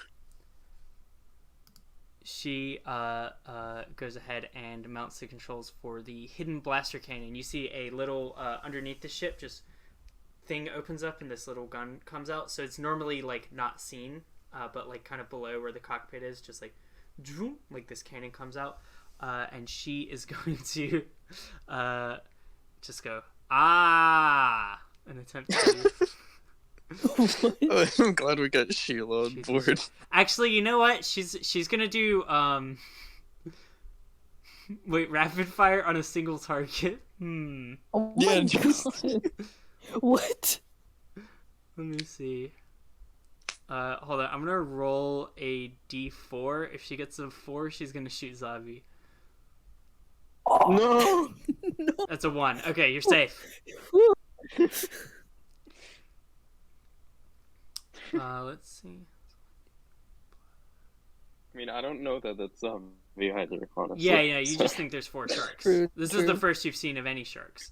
She goes ahead and mounts the controls for the hidden blaster cannon. You see a little underneath the ship, just thing opens up and this little gun comes out. So it's normally like not seen, but like kind of below where the cockpit is, just like this cannon comes out, and she is going to just go and attempt to I'm glad we got Sheila on Jesus. board. Actually, you know what? She's gonna do wait, rapid fire on a single target. Oh Yeah, my just- god. What? Let me see. Hold on. I'm gonna roll a d4. If she gets a 4, she's gonna shoot Zavi. Oh. No. That's a 1. Okay, you're safe. Let's see. I mean, I don't know that that's Zavi either, honestly. Yeah, you so- just think there's 4 sharks. True, This is the true. first you've seen of any sharks.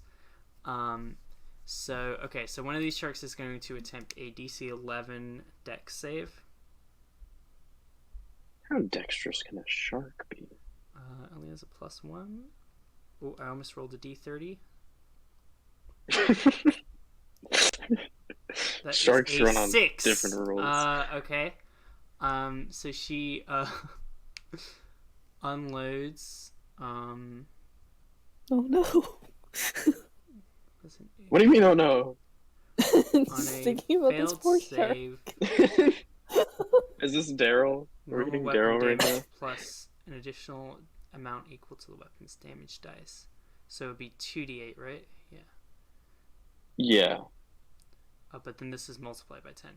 So one of these sharks is going to attempt a DC 11 Dex save. How dexterous can a shark be? Only has a +1. Oh, I almost rolled a D30. That Sharks is a run on 6. different rules. Okay. So she unloads. Oh no. Was it What do you mean, oh no? on Just a thinking about this failed poor shark. save? Is this Daryl? We're Normal getting weapon Daryl right damage now. plus an additional amount equal to the weapon's damage dice. So it would be 2d8, right? Yeah. Yeah. But then this is multiplied by 10.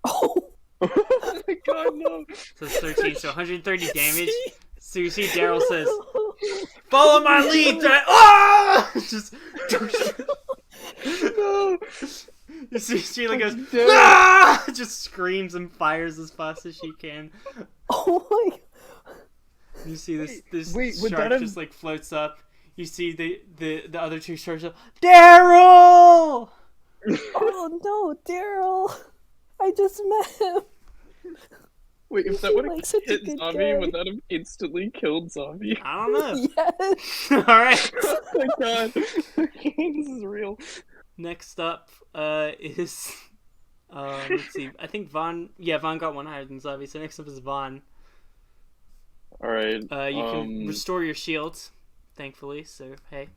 Oh. Oh my god, no. So it's 13, so 130 damage. So you see Daryl says, "Follow my lead!" Ah! Just No. you see Sheila goes, Daryl. "Ah!" Just screams and fires as fast as she can. Oh my. You see this Wait, would shark that have- just like floats up. You see the other 2 sharks go, "Daryl!" Oh no, Daryl. I just met him. Wait, if He that would have like such a hit good Zavi, guy. would that have instantly killed Zavi? I don't know. Yes. All right. Oh my god. This is real. Next up is let's see. I think Vahn. Yeah, Vahn got 1 higher than Zavi. So next up is Vahn. Alright. You can restore your shield, thankfully. So hey,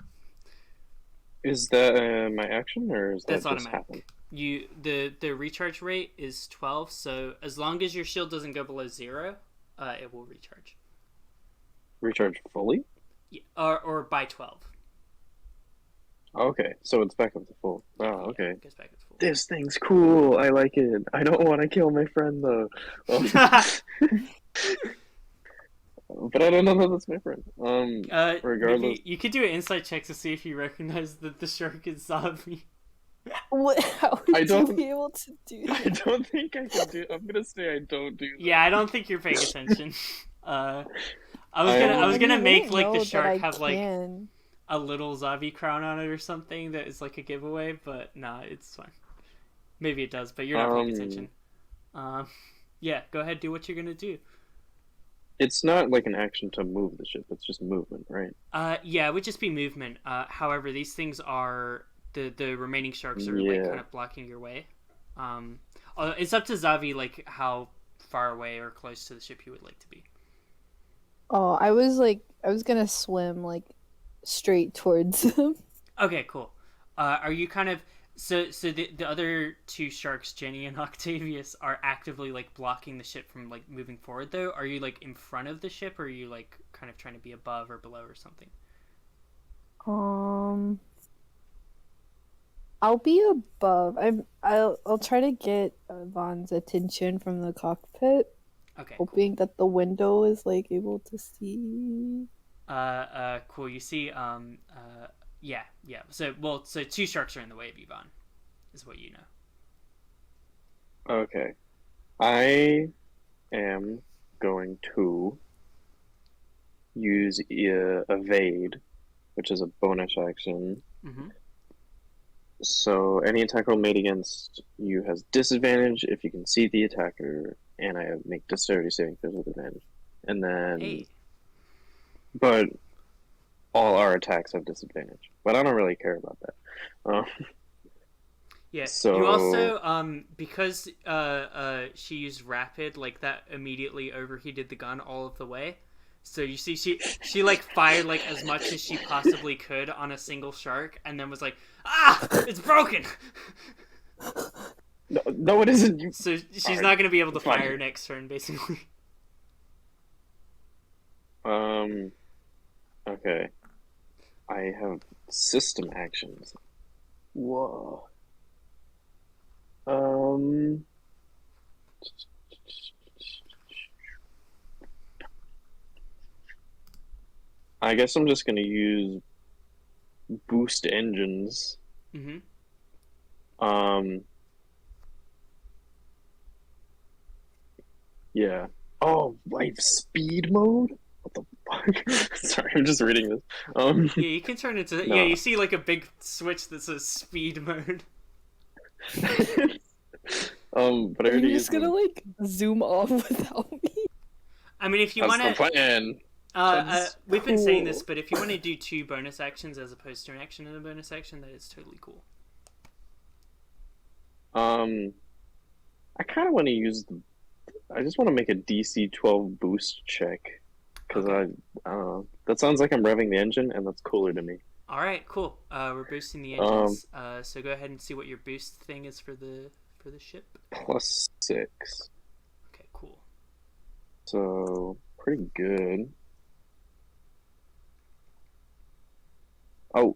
Is that my action, or is that that's just automatic. happen? The recharge rate is 12. So as long as your shield doesn't go below 0, it will recharge. Recharge fully? Yeah, or by 12. Okay, so it's back up to full. Oh, Yeah, okay. it goes back to full. This thing's cool. I like it. I don't want to kill my friend though. But I don't know that that's my friend. Regardless. Maybe you could do an insight check to see if you recognize that the shark is Zavi. What? How would I you don't- be able to do I that? don't think I can do. I'm gonna say I don't do that. Yeah, I don't think you're paying attention. I was I gonna You make wouldn't like know the that shark I have like can. a little Zavi crown on it or something that is like a giveaway, but nah, it's fine. Maybe it does, but you're not paying attention. Yeah, go ahead, do what you're gonna do. It's not like an action to move the ship. It's just movement, right? Yeah, it would just be movement. However, these things are the remaining sharks are like Yeah. kind of blocking your way. It's up to Zavi like how far away or close to the ship you would like to be. Oh, I was gonna swim like straight towards him. Okay, cool. Are you kind of so the other 2 sharks, Jenny and Octavius, are actively like blocking the ship from like moving forward though? Are you like in front of the ship, or are you like kind of trying to be above or below or something? I'll be above. I'll try to get Vaughn's attention from the cockpit, Okay. Cool. hoping that the window is like able to see. Cool. You see, yeah. So 2 sharks are in the way of Yvonne, is what you know. Okay. I am going to use evade, which is a bonus action. Mm-hmm. So any attack roll made against you has disadvantage if you can see the attacker, and I make dexterity saving throws with advantage. And then, Hey. but all our attacks have disadvantage. But I don't really care about that. Yeah. So- You also, because she used rapid, like that immediately overheated the gun all of the way. So you see, she like fired like as much as she possibly could on a single shark, and then was like, "Ah, it's broken." No, it isn't. You. So she's Alright, not going to be able to fine. fire next turn, basically. Okay. I have system actions. Whoa. I guess I'm just gonna use boost engines. Mm-hmm. Yeah. Oh, life speed mode? What the fuck? Sorry, I'm just reading this. Yeah, you can turn into... No. Yeah, you see like a big switch that says speed mode. But I Are already you used just gonna like zoom off without me? I mean, if you That's want the to... plan. That's we've been saying cool. this, but if you want to do 2 bonus actions as opposed to an action in a bonus action, that is totally cool. I kind of want to use the. I just want to make a DC 12 boost check because Okay. I don't know. That sounds like I'm revving the engine, and that's cooler to me. All right, cool. We're boosting the engines. So go ahead and see what your boost thing is for the ship. +6, Okay, cool. so pretty good. Oh,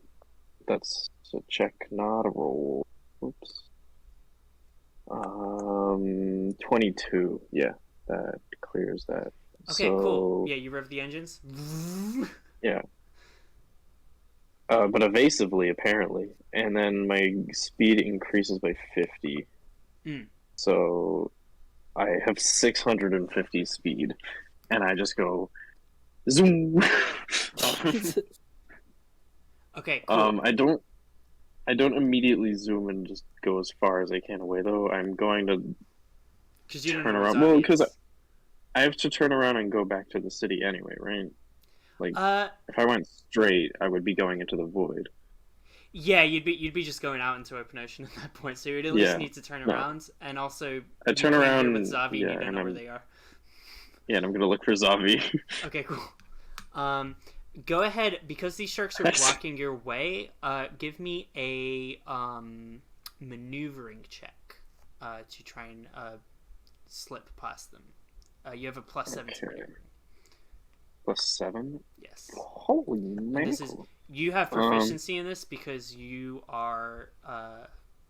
that's a check, not a roll. Oops. 22. Yeah, that clears that. Okay, So, cool. Yeah, you rev the engines. yeah. But evasively, apparently. And then my speed increases by 50. Mm. So I have 650 speed. And I just go zoom. Okay, cool. I don't immediately zoom and just go as far as I can away though. I'm going to Because you don't turn know where around. Zavi Well, because is. I have to turn around and go back to the city anyway, right? Like Uh, if I went straight, I would be going into the void. yeah, you'd be just going out into open ocean at that point. So you'd at least Yeah. need to turn No. around, and also I you turn came around, here with Zavi, yeah, and you don't and know where I'm they are. yeah, and I'm gonna look for Zavi. Okay, cool. Go ahead, because these sharks are blocking your way. Give me a maneuvering check to try and slip past them. You have a +7 to Okay. maneuvering. +7. Yes. Holy And this is mackerel! you have proficiency in this because you are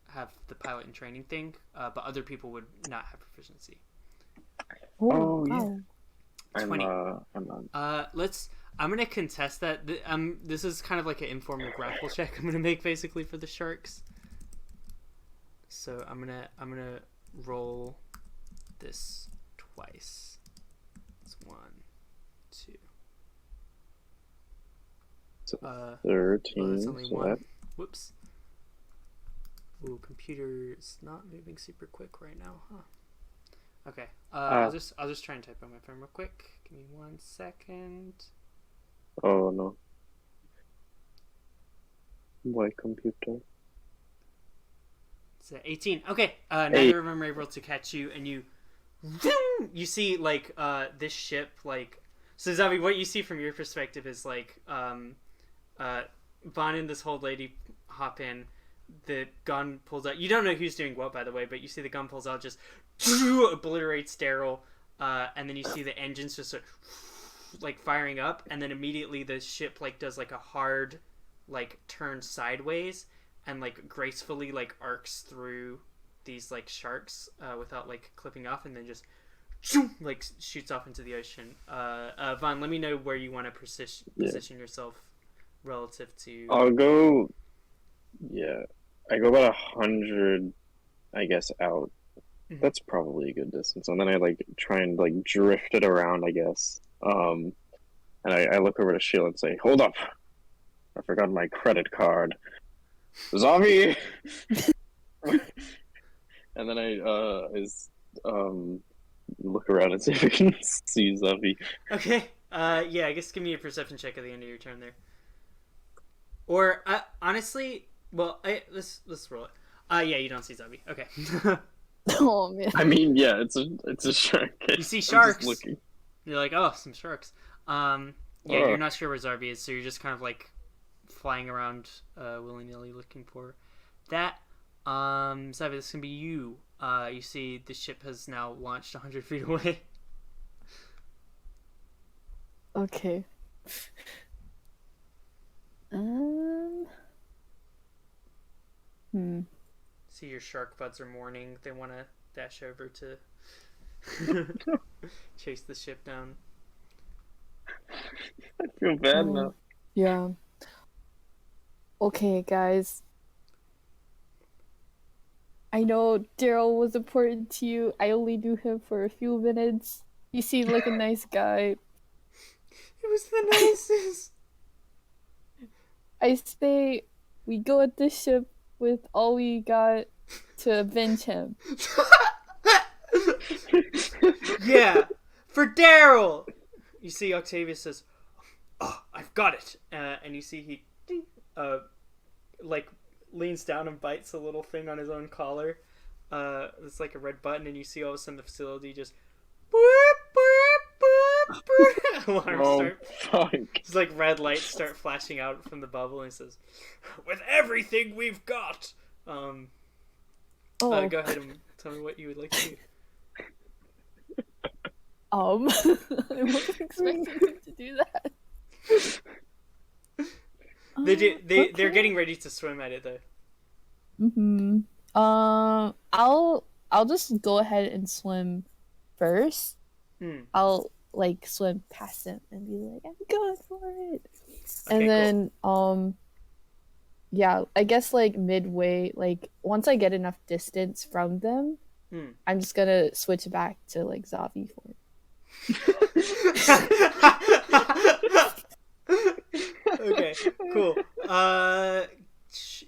have the pilot and training thing, but other people would not have proficiency. Oh, yeah. wow. 20. I'm not. I'm gonna contest that. This is kind of like an informal grapple check I'm gonna make basically for the sharks. So I'm gonna roll this twice. It's 1, 2. So Oh, 13. that's only So 1. that Whoops. Ooh, computer's not moving super quick right now, huh? Okay. I'll just try and type on my phone real quick. Give me 1 second. Oh no. Why computer? It's 18. Okay. Hey. Neither of them are able to catch you, and you see like this ship like. So Zavi, what you see from your perspective is like Vahn and this whole lady hop in. The gun pulls out. You don't know who's doing what, by the way, but you see the gun pulls out, just obliterates Daryl, and then you see the engines just like firing up, and then immediately the ship like does like a hard like turn sideways and like gracefully like arcs through these like sharks without like clipping off, and then just like shoots off into the ocean. Vahn, let me know where you want to position yourself relative to. I'll go. Yeah, I go about 100, I guess, out. Mhm. That's probably a good distance, and then I like try and like drift it around, I guess. And I look over to Sheila and say, "Hold up, I forgot my credit card, Zavi." And then I look around and see if I can see Zavi. Okay. Yeah, I guess give me a perception check at the end of your turn there. Or honestly, well, let's roll it. Yeah, you don't see Zavi. Okay. Oh man. I mean, yeah, it's a shark. You see I'm just sharks. looking. You're like, oh, some sharks. Yeah, Oh. you're not sure where Zavi is, so you're just kind of like flying around willy nilly looking for that. Zavi, this can be you. You see the ship has now launched 100 feet away. Okay. Hmm. See your shark buds are mourning. They want to dash over to chase the ship down. I feel bad now. Yeah. Okay, guys. I know Daryl was important to you. I only knew him for a few minutes. He seemed like a nice guy. It was the nicest. I say we go at this ship with all we got to avenge him. Yeah, for Daryl. You see, Octavius says, "Oh, I've got it," and you see he, like, leans down and bites a little thing on his own collar. It's like a red button, and you see all of a sudden the facility just, boop, boop, boop, boop. Alarms start. Fuck. It's like red lights start flashing out from the bubble, and he says, "With everything we've got." Go ahead and tell me what you would like to do. I wasn't expecting him to do that. They're getting ready to swim at it though. I'll just go ahead and swim first. I'll like swim past him and be like, I'm going for it. Okay, and then yeah, I guess like midway, like once I get enough distance from them, I'm just gonna switch back to like Zavi for it. Okay, cool.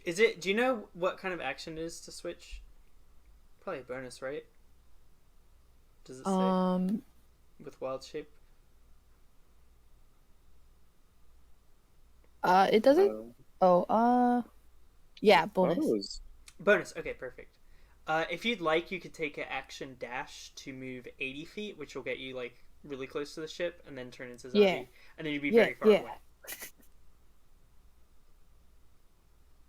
Do you know what kind of action it is to switch? Probably a bonus, right? Does it say? With wild shape? It doesn't. Yeah, bonus. Bonus. Okay, perfect. If you'd like, you could take an action dash to move 80 feet, which will get you like really close to the ship, and then turn into Zavi, and then you'd be very far away.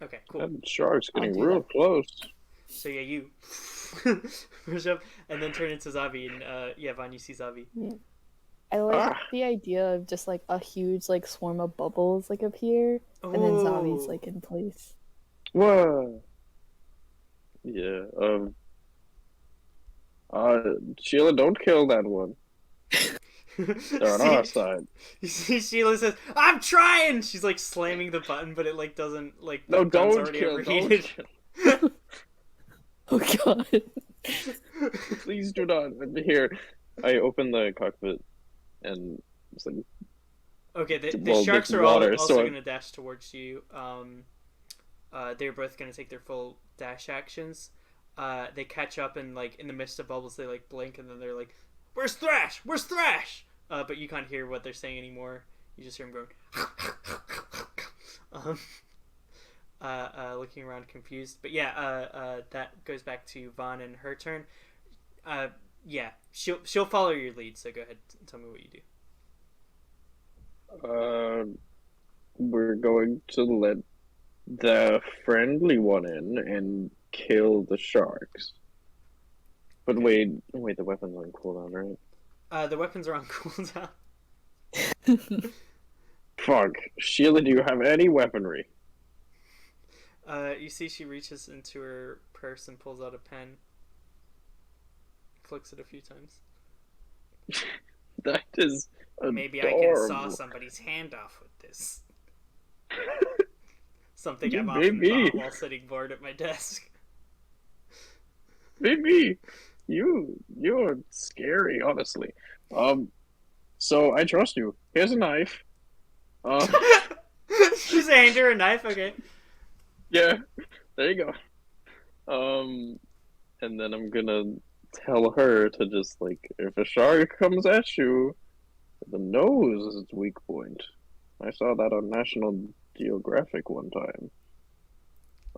Okay, cool. That shark's getting real close. So yeah, you push up and then turn into Zavi, and Vahn, you see Zavi. Yeah. I like the idea of just like a huge like swarm of bubbles like appear, and then Zavi's like in place. Whoa. Yeah. Sheila, don't kill that one. They're on our side. You see, Sheila says, "I'm trying." She's like slamming the button, but it like doesn't like. No, the gun's don't already kill. overheated. Don't kill. Oh god. Please do not. Here, I open the cockpit, and it's like. Okay, the sharks are also so going to dash towards you. They're both going to take their full dash actions. They catch up and like in the midst of bubbles, they like blink and then they're like, "Where's Thrash? Where's Thrash?" But you can't hear what they're saying anymore. You just hear them going. Looking around confused. But yeah, that goes back to Vahn and her turn. Yeah, she'll follow your lead. So go ahead and tell me what you do. We're going to let the friendly one in and kill the sharks. But wait, the weapon's on cooldown, right? The weapons are on cooldown. Fuck. Sheila, do you have any weaponry? You see she reaches into her purse and pulls out a pen. Flicks it a few times. That is adorable. Maybe I can saw somebody's hand off with this. Something I've often thought while sitting bored at my desk. Maybe. You're scary, honestly. So I trust you. Here's a knife. She's handing her a knife, okay. Yeah, there you go. And then I'm gonna tell her to just like, if a shark comes at you, the nose is its weak point. I saw that on National Geographic one time.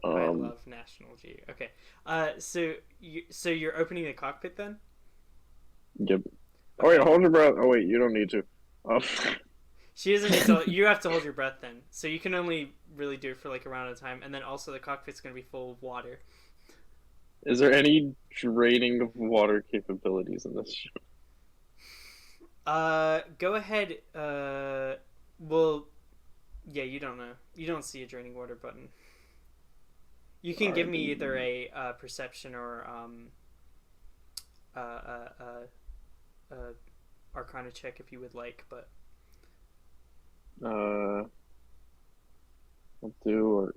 I love National Geo. Okay. So you're opening the cockpit then? Yep. Okay. Oh wait, hold your breath. Oh wait, you don't need to. She doesn't need to. You have to hold your breath then. So you can only really do it for like a round at a time, and then also the cockpit's gonna be full of water. Is there any draining of water capabilities in this ship? Go ahead. Well, yeah, you don't know. You don't see a draining water button. You can give me either a perception or uh, uh, uh, Arcana check if you would like, but I'll do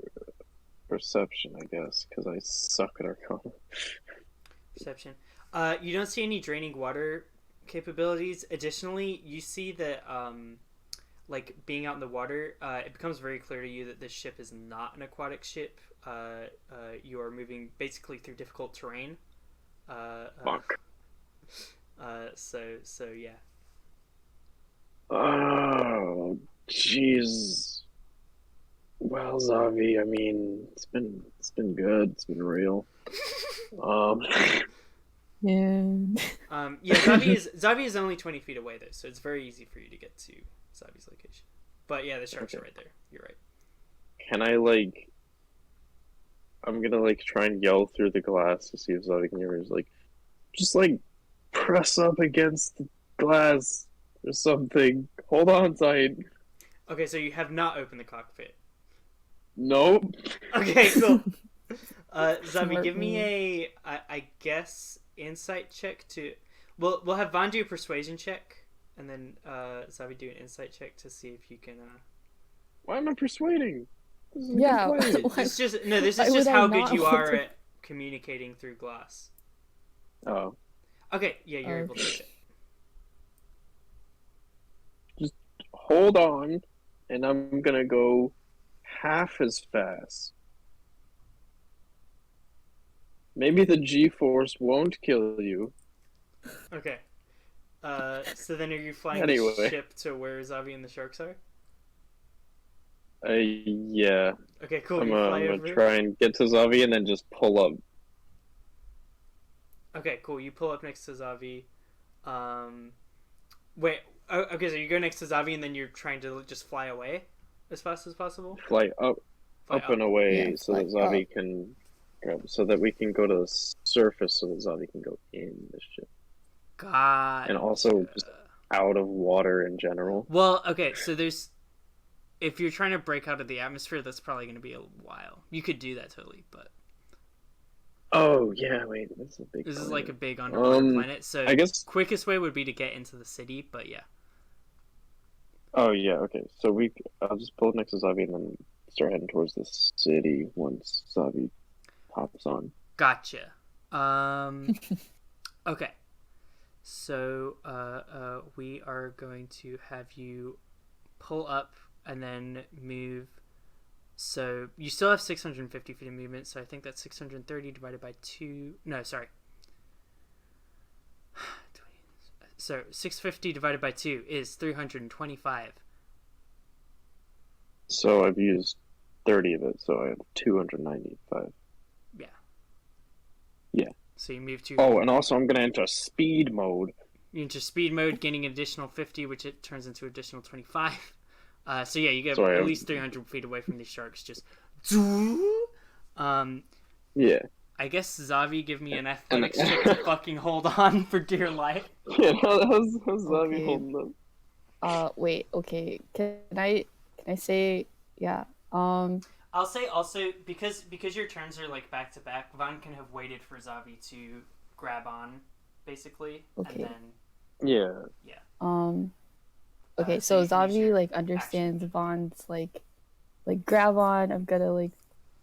perception, I guess, because I suck at Arcana. perception. You don't see any draining water capabilities. Additionally, you see that like being out in the water, it becomes very clear to you that this ship is not an aquatic ship. You are moving basically through difficult terrain. Fuck. So yeah. Oh, jeez. Well, Zavi, I mean, it's been good. It's been real. Um, And Yeah, Zavi is only 20 feet away though, so it's very easy for you to get to Zavi's location. But yeah, the sharks are right there. You're right. can I like? I'm gonna like try and yell through the glass to see if Zavi can hear me. Just like press up against the glass or something. Hold on tight. Okay, so you have not opened the cockpit. Nope. Okay, cool. Zavi, Smart give me move. I guess insight check to. We'll have Vahn do a persuasion check, and then Zavi do an insight check to see if you can. Why am I persuading? This is a Yeah, good play. why- This is this Why is just would I how good not you want are to- at communicating through glass. Oh, Okay, yeah, you're Oh. able to do it. hold on, and I'm gonna go half as fast. Maybe the G-force won't kill you. Okay. So then are you flying Anyway. the ship to where Zavi and the sharks are? Yeah. Okay, cool. I'm You fly gonna over. try and get to Zavi and then just pull up. Okay, cool. You pull up next to Zavi. Wait. Oh, okay, so you go next to Zavi and then you're trying to just fly away as fast as possible. Fly up, Fly up and away, Yeah, so that fly Zavi up. can grab, so that we can go to the surface, so that Zavi can go in the ship God. and also just out of water in general. Well, okay. So there's, if you're trying to break out of the atmosphere, that's probably going to be a while. You could do that totally, but Oh yeah, wait, that's a big. this is planet. like a big underwater planet. So I guess. quickest way would be to get into the city, but yeah. Oh yeah, okay. So I'll just pull up next to Zavi and then start heading towards the city once Zavi pops on. Gotcha. Okay. So, we are going to have you pull up and then move. So you still have 650 feet of movement. So I think that's 630 divided by 2. No, sorry. So 650 divided by 2 is 325. So I've used 30 of it, so I have 295. Yeah. Yeah. So you move to. Oh, and also I'm gonna enter speed mode. You enter speed mode, gaining an additional 50, which it turns into additional 25. So yeah, you get So I at have- least 300 feet away from these sharks. Just, Yeah. I guess Zavi, give me an athletics check to fucking hold on for dear life. Yeah, how's Zavi Okay. holding up? wait, okay. Can I say yeah? I'll say also because your turns are like back to back. Vahn can have waited for Zavi to grab on, basically, Okay. and then Yeah. Okay, so so you can use Zavi your like understands Vaughn's like grab on, I'm gonna like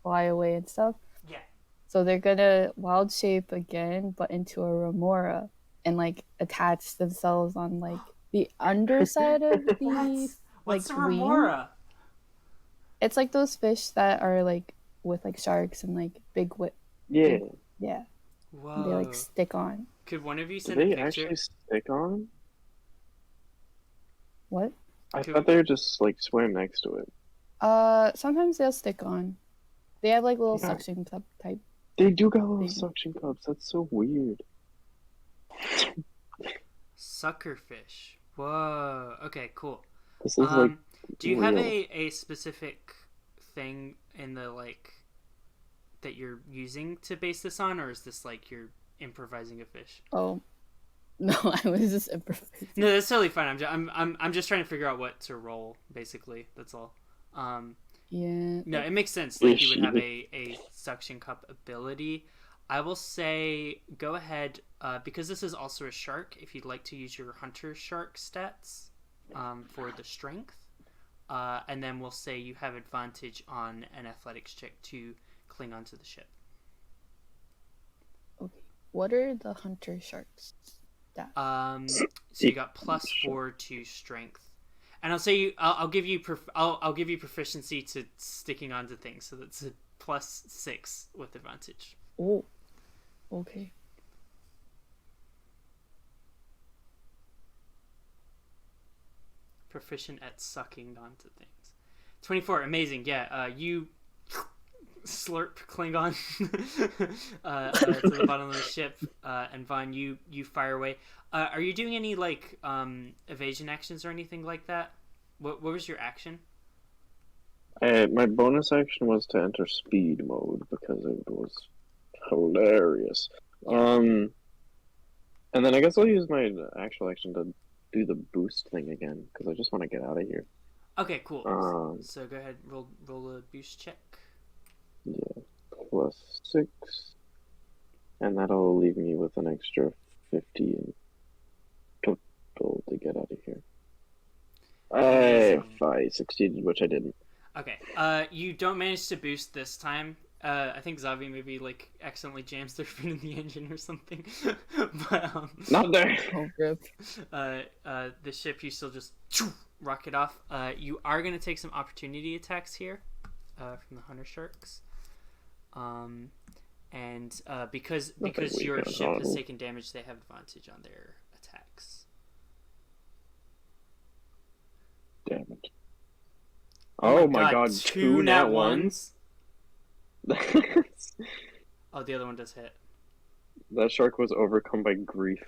fly away and stuff. yeah. So they're gonna wild shape again, but into a remora and like attach themselves on like the underside of the What's like, a wing? remora? It's like those fish that are like with like sharks and like big whip. Yeah. Yeah, Whoa. they like stick on. Could one of you Do send a they picture? actually stick on? What? I Could- thought they just like swam next to it. Sometimes they'll stick on. They have like little Yeah. suction cup type. They do got little They- suction cups. That's so weird. Suckerfish. Whoa. Okay, cool. This is like Do you have real. a specific thing in the like that you're using to base this on, or is this like you're improvising a fish? Oh, no, I was just improvising. No, that's totally fine. I'm just trying to figure out what to roll. Basically, that's all. Yeah. No, it makes sense. Like you would have Fishy. a suction cup ability. I will say go ahead because this is also a shark. If you'd like to use your hunter shark stats for the strength, and then we'll say you have advantage on an athletics check to cling onto the ship. Okay. What are the hunter sharks? So you got +4 to strength, and I'll say I'll give you I'll give you proficiency to sticking onto things, so that's a +6 with advantage. Oh. Okay. Proficient at sucking onto things. 24, amazing. Yeah, you slurp Klingon to the bottom of the ship, and Vahn, you fire away. Are you doing any like evasion actions or anything like that? What was your action? My bonus action was to enter speed mode because it was hilarious. And then I guess I'll use my actual action to do the boost thing again because I just want to get out of here. Okay, cool. So go ahead, roll a boost check. Yeah, +6, and that'll leave me with an extra 50 in total to get out of here. If I succeeded, which I didn't. Okay. You don't manage to boost this time. I think Zavi maybe like accidentally jams their foot in the engine or something. But Not there. Oh, rip. the ship you still just rocket off. You are gonna take some opportunity attacks here, from the hunter sharks. And because your ship has taken damage, they have advantage on their attacks. Damn it. Oh my god, two nat ones. Oh, the other one does hit. That shark was overcome by grief.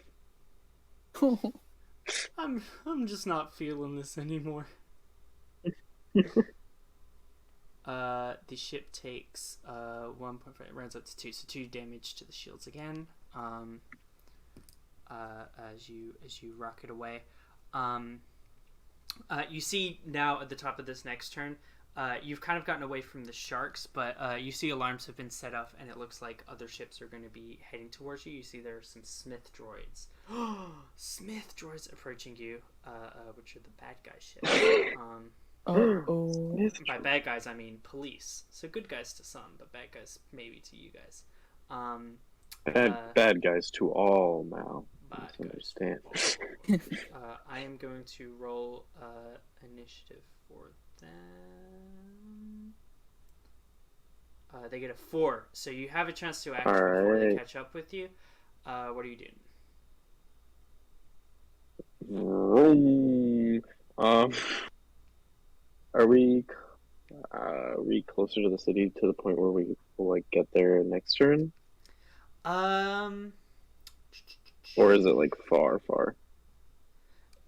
I'm just not feeling this anymore. The ship takes 1.5. It rounds up to 2, so 2 damage to the shields again. As you rocket away. You see now at the top of this next turn, you've kind of gotten away from the sharks, but you see alarms have been set off, and it looks like other ships are going to be heading towards you. You see there are some Smith droids. Smith droids approaching you, which are the bad guy ships. By bad guys, I mean police. So good guys to some, but bad guys maybe to you guys. Bad guys to all, Mal. Bad I understand. I am going to roll initiative for them. They get a 4, so you have a chance to act before they catch up with you. What are you doing? Are we closer to the city to the point where we will like get there next turn? Or is it like far?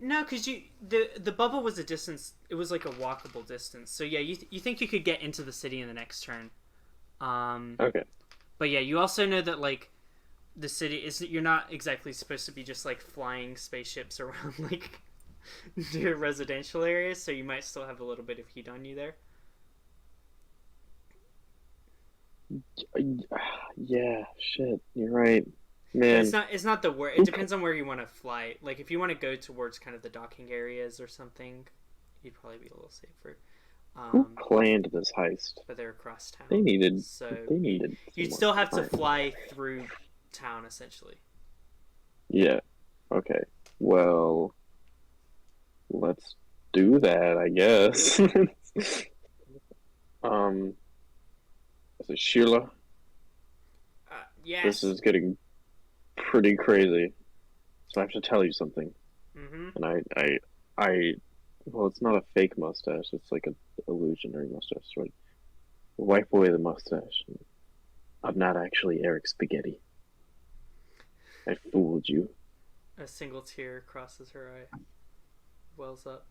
No, because the bubble was a distance. It was like a walkable distance. So yeah, you think you could get into the city in the next turn. Okay. But yeah, you also know that like the city is. You're not exactly supposed to be just like flying spaceships around like near residential areas. So you might still have a little bit of heat on you there. Yeah, shit. You're right. Man. It's not the word. It depends on where you want to fly. Like if you want to go towards kind of the docking areas or something, you'd probably be a little safer. Who planned this heist? But they're across town. They needed. You'd still have to fly through town essentially. Yeah. Okay. Well, let's do that, I guess. Is it Sheila? Yes. This is getting pretty crazy. So I have to tell you something. Mm-hmm. And I well, it's not a fake mustache. It's like an illusionary mustache. Right? Wipe away the mustache. I'm not actually Eric Spaghetti. I fooled you. A single tear crosses her eye. Wells up.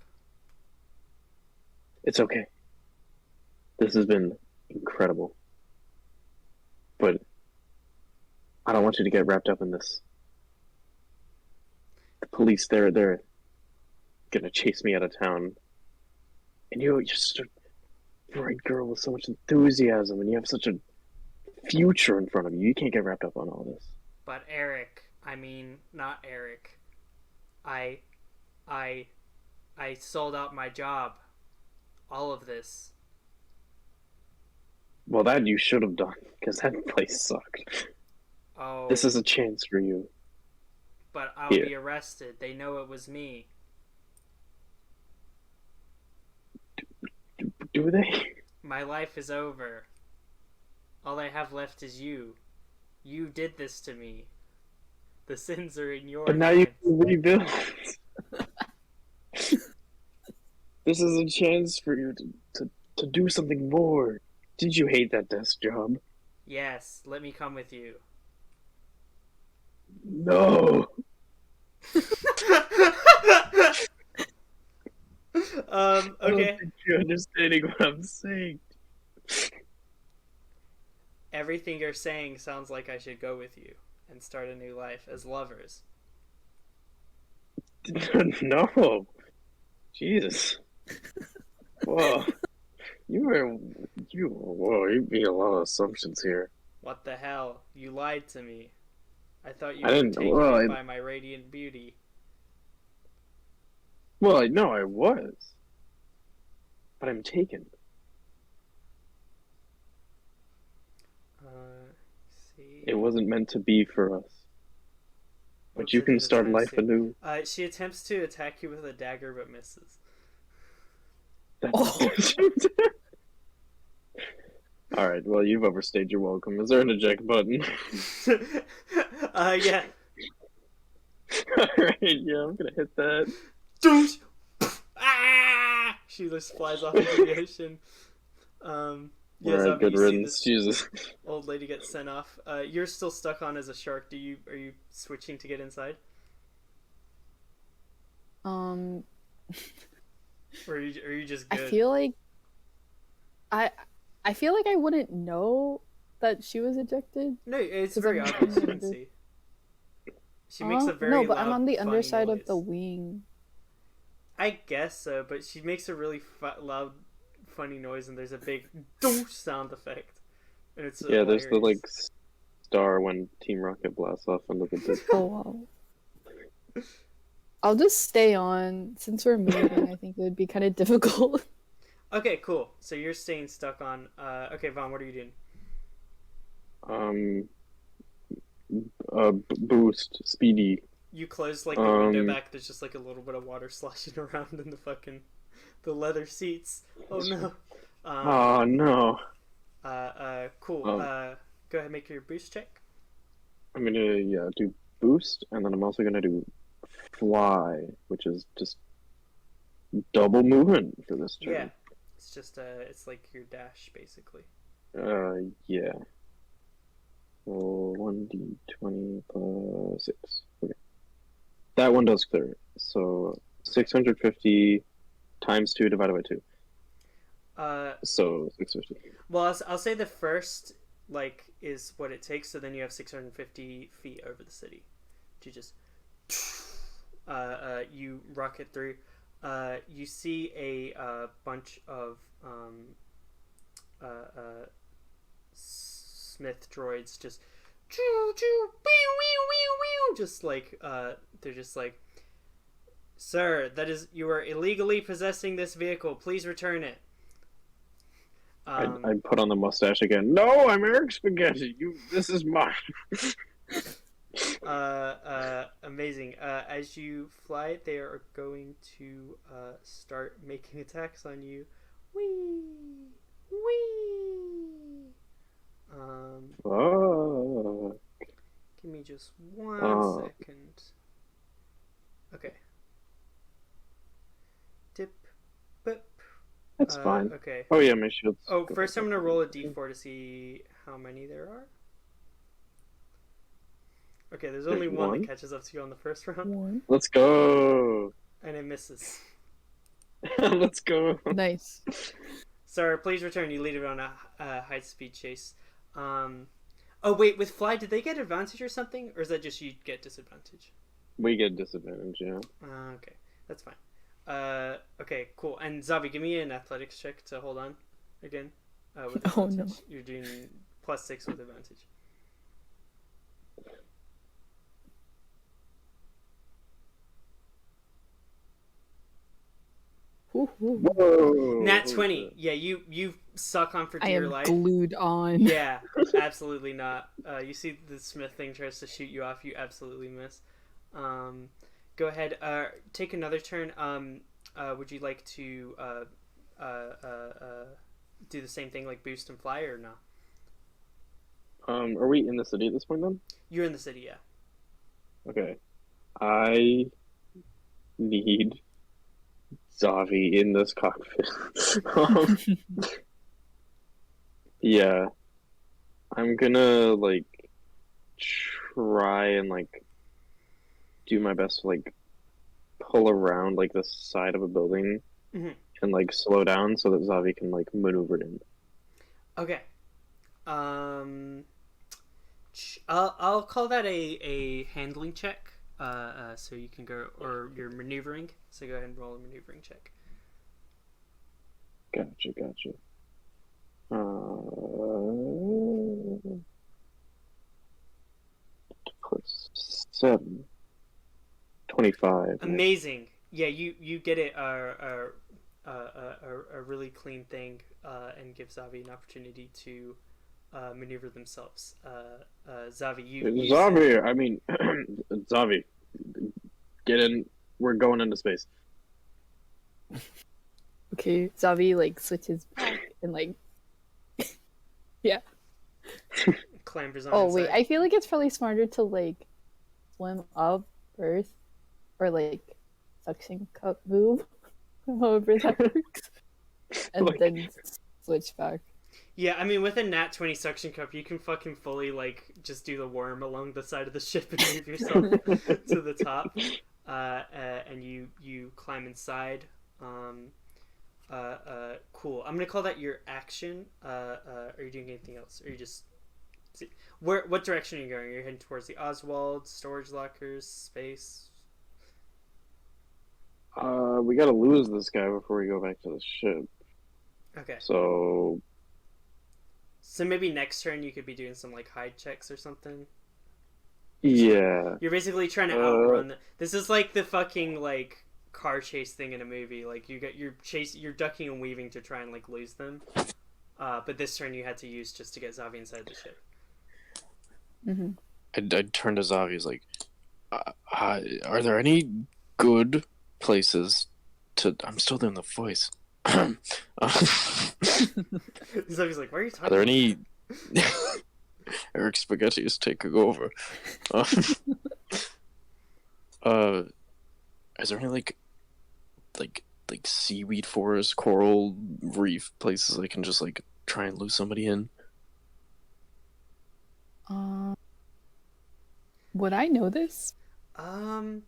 It's okay. This has been incredible. but I don't want you to get wrapped up in this. The police, they're gonna chase me out of town. And you're just a bright girl with so much enthusiasm, and you have such a future in front of you. You can't get wrapped up on all this. But Eric, I mean, not Eric. I sold out my job. All of this. Well, that you should have done, because that place sucked. Oh. This is a chance for you. But I'll Here. be arrested. They know it was me. Do they? My life is over. All I have left is you. You did this to me. The sins are in your But now you hands. can rebuild. This is a chance for you to do something more. Did you hate that desk job? Yes, let me come with you. No. I don't Okay. think you're understanding what I'm saying. Everything you're saying sounds like I should go with you and start a new life as lovers. No. Jesus. Whoa. You made a lot of assumptions here. What the hell? You lied to me. I thought you I were didn't- taken well, by my radiant beauty. Well, no, I was. But I'm taken. See. It wasn't meant to be for us. But Looks you like can it start attempts life to. anew. She attempts to attack you with a dagger but misses. That's Alright, well, you've overstayed your welcome. Is there an eject button? Yeah. Alright, yeah, I'm gonna hit that. Douche! Ah! She just flies off into the ocean. Yeah, Alright, Zavi, good you see riddance. this Jesus. old lady get sent off. You're still stuck on as a shark. Are you switching to get inside? Um, Or are you just I good? feel like I feel like I wouldn't know that she was ejected. No, it's 'Cause very I'm obvious. You can under- see. She makes a very no, but loud, I'm on the funny underside noise. of the wing. I guess so, but she makes a really loud, funny noise, and there's a big doosh sound effect. And it's Yeah, there's the, hilarious. like, star when Team Rocket blasts off into the dip. Oh wow. I'll just stay on since we're moving. I think it would be kind of difficult. Okay, cool. So you're staying stuck on. Okay, Vaughn, what are you doing? Boost, speedy. You close like the window Um, back. There's just like a little bit of water sloshing around in the leather seats. Oh no. Oh, no. Cool. Um, Go ahead, make your boost check. I'm gonna, do boost, and then I'm also gonna do fly, which is just double movement for this Yeah, turn. it's just it's like your dash basically. Yeah. So 1d20 plus 6. Okay. That one does clear it. So 650 times 2 divided by 2. So 650. Well, I'll say the first like is what it takes. So then you have 650 feet over the city. To just you rocket through. You see a bunch of Smith droids just choo choo just like they're just like, sir, that is, you are illegally possessing this vehicle. Please return it. I put on the mustache again. No, I'm Eric Spaghetti. This is mine. Amazing. As you fly, they are going to start making attacks on you. Whee! Whee! Oh. Give me just 1 Oh. second. Okay. Dip, bip. That's fine. Okay. Oh yeah, my shield's. Oh, good. first I'm gonna roll a d4 to see how many there are. Okay, there's only There's one one? that catches up to you on the first round, One. Let's go. and it misses. Let's go. Nice. Sir, please return. You lead it on a high-speed chase. Oh wait, with fly, did they get advantage or something, or is that just you get disadvantage? We get disadvantage, yeah. Okay, that's fine. Okay, cool. And Zavi, give me an athletics check to hold on again. With Oh, advantage. no. You're doing +6 with advantage. Whoa! Nat 20. Yeah, you suck on for I dear am life. glued on. Yeah, absolutely not. You see the Smith thing tries to shoot you off. You absolutely miss. Go ahead. Take another turn. Would you like to do the same thing like boost and fly or no? Are we in the city at this point then? You're in the city, yeah. Okay. I need Zavi in this cockpit. um, yeah. I'm gonna like try and like do my best to like pull around like the side of a building Mhm. and like slow down so that Zavi can like maneuver in. Okay. Um, I'll call that a handling check. So you can go, or you're maneuvering. So go ahead and roll a maneuvering check. Gotcha. Plus 7. 25. Amazing. Yeah, you get it. A really clean thing, and give Zavi an opportunity to maneuver themselves. Zavi, you Zavi, I mean, Zavi, get in. We're going into space. Okay, Zavi like switches back and like clambers on oh inside. wait, I feel like it's probably smarter to like swim up Earth or like suction cup move, however that works, and Like- then switch back. Yeah, I mean, with a nat 20 suction cup, you can fucking fully like just do the worm along the side of the ship and move yourself to the top, and you climb inside. Cool. I'm gonna call that your action. Are you doing anything else? Or are you just what direction are you going? You're heading towards the Oswald, storage lockers, space. We gotta lose this guy before we go back to the ship. Okay. So So maybe next turn you could be doing some like hide checks or something. yeah, You're basically trying to outrun this is like the fucking like car chase thing in a movie. Like you're ducking and weaving to try and like lose them. But this turn you had to use just to get Zavi inside the ship. Mm-hmm. I'd turn to Zavi. He's like, are there any good places to? I'm still doing the voice. Zavi's like, why are you talking? Are there any? Eric Spaghetti is taking over. Is there any like seaweed forest, coral reef places I can just like try and lose somebody in? Would I know this? In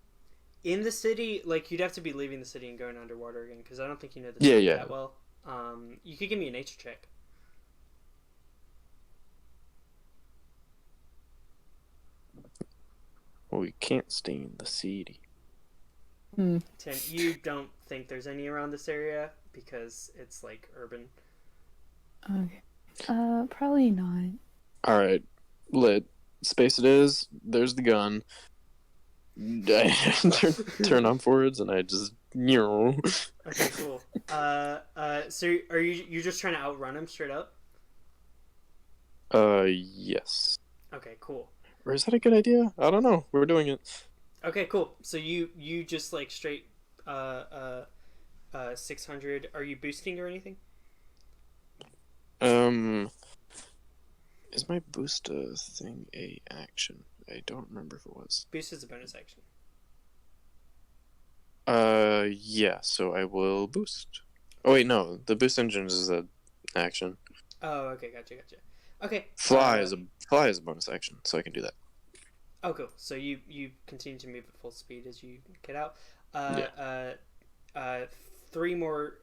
the city, like you'd have to be leaving the city and going underwater again because I don't think you know the Yeah, city yeah. that well. You could give me a nature check. Well, we can't stay in the city. 10. You don't think there's any around this area because it's like urban. Okay. Probably not. All right, lit. Space it is. There's the gun. I turn on forwards and I just Okay, cool. So are you just trying to outrun him straight up? Yes. Okay, cool. Or is that a good idea? I don't know. We're doing it. Okay, cool. So you just like straight 600. Are you boosting or anything? Is my boost thing a action? I don't remember if it was. Boost is a bonus action. Yeah, so I will boost. Oh wait, no, the boost engine is a action. Oh, okay, gotcha. Okay. Fly is a bonus action, so I can do that. Oh, cool. So you continue to move at full speed as you get out. 3 more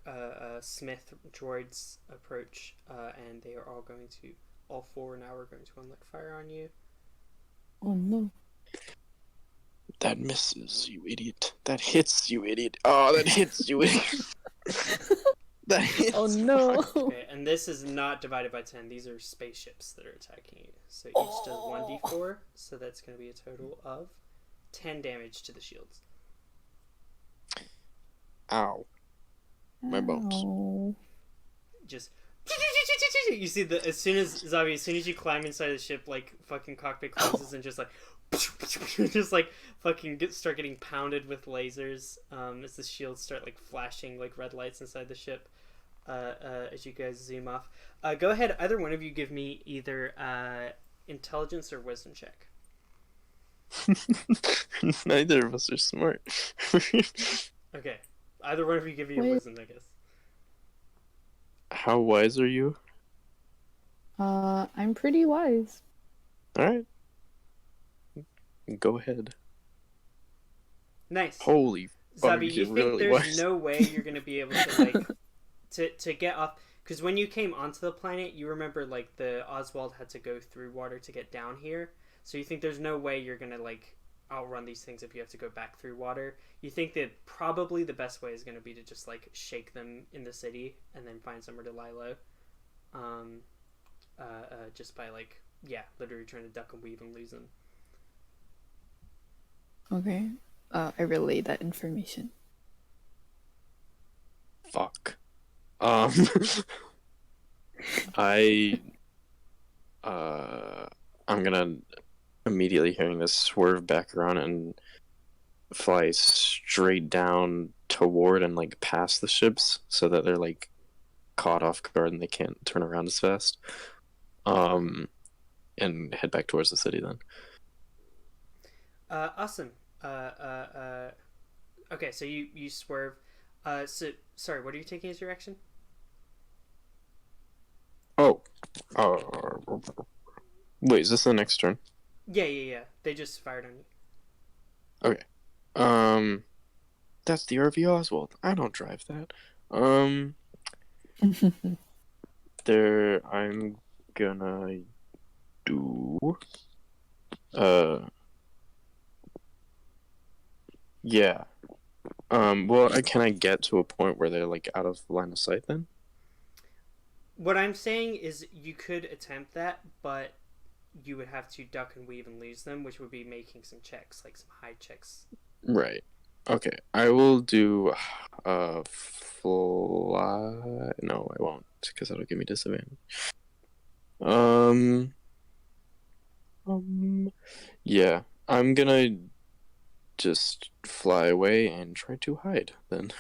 Smith droids approach, and they are all going to all 4 now are going to unlock fire on you. Oh no. That misses, you idiot. That hits, you idiot. Oh, that hits, you idiot. That hits. Oh no. Okay, and this is not divided by 10. These are spaceships that are attacking you. So each does 1d4, so that's going to be a total of 10 damage to the shields. Ow. My bones. Ow. Just you see as soon as Zavi, as soon as you climb inside the ship, like fucking cockpit closes and just like just like fucking start getting pounded with lasers as the shields start like flashing like red lights inside the ship as you guys zoom off. Go ahead, either one of you give me either intelligence or wisdom check. Neither of us are smart. Okay, either one of you give me a Wait. wisdom, I guess. How wise are you? I'm pretty wise. Alright. Go ahead. Nice. Holy fuck, Zavi, you you're think really there's wise. no way you're gonna be able to like to get off? Because when you came onto the planet, you remember like the Oswald had to go through water to get down here. So you think there's no way you're gonna like outrun these things if you have to go back through water. You think that probably the best way is gonna be to just like shake them in the city and then find somewhere to lie low. Just by like literally trying to duck and weave and lose them. Okay. I relay that information. Fuck. I I'm gonna immediately hearing this swerve back around and fly straight down toward and like past the ships so that they're like caught off guard and they can't turn around as fast. And head back towards the city then. Awesome. Okay, so you swerve. So sorry, what are you taking as your action? Oh. Wait, is this the next turn? Yeah. They just fired on you. Okay. That's the RV Oswald. I don't drive that. There, I'm gonna do. Yeah. Well, can I get to a point where they're like out of line of sight then? What I'm saying is you could attempt that, but you would have to duck and weave and lose them, which would be making some checks, like some high checks. Right. Okay. I will do fly. No, I won't, because that'll give me disadvantage. Yeah. I'm gonna just fly away and try to hide then.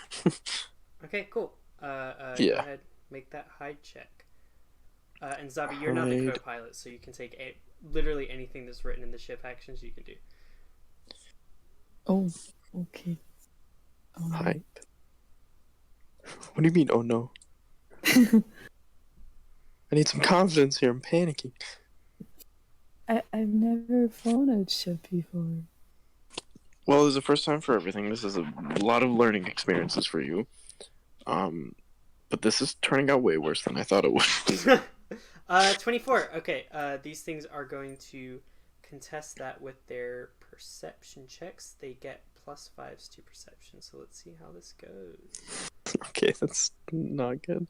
Okay, cool. Go Yeah. ahead, make that hide check. And Zavi, you're not the Hide. co-pilot, so you can take literally anything that's written in the ship actions you can do. Oh, okay. Hide. What do you mean, oh no? I need some confidence here. I'm panicking. I've never flown a ship before. Well, it's the first time for everything. This is a lot of learning experiences for you. But this is turning out way worse than I thought it would. 24. Okay, these things are going to contest that with their perception checks. They get +5s to perception, so let's see how this goes. Okay, that's not good.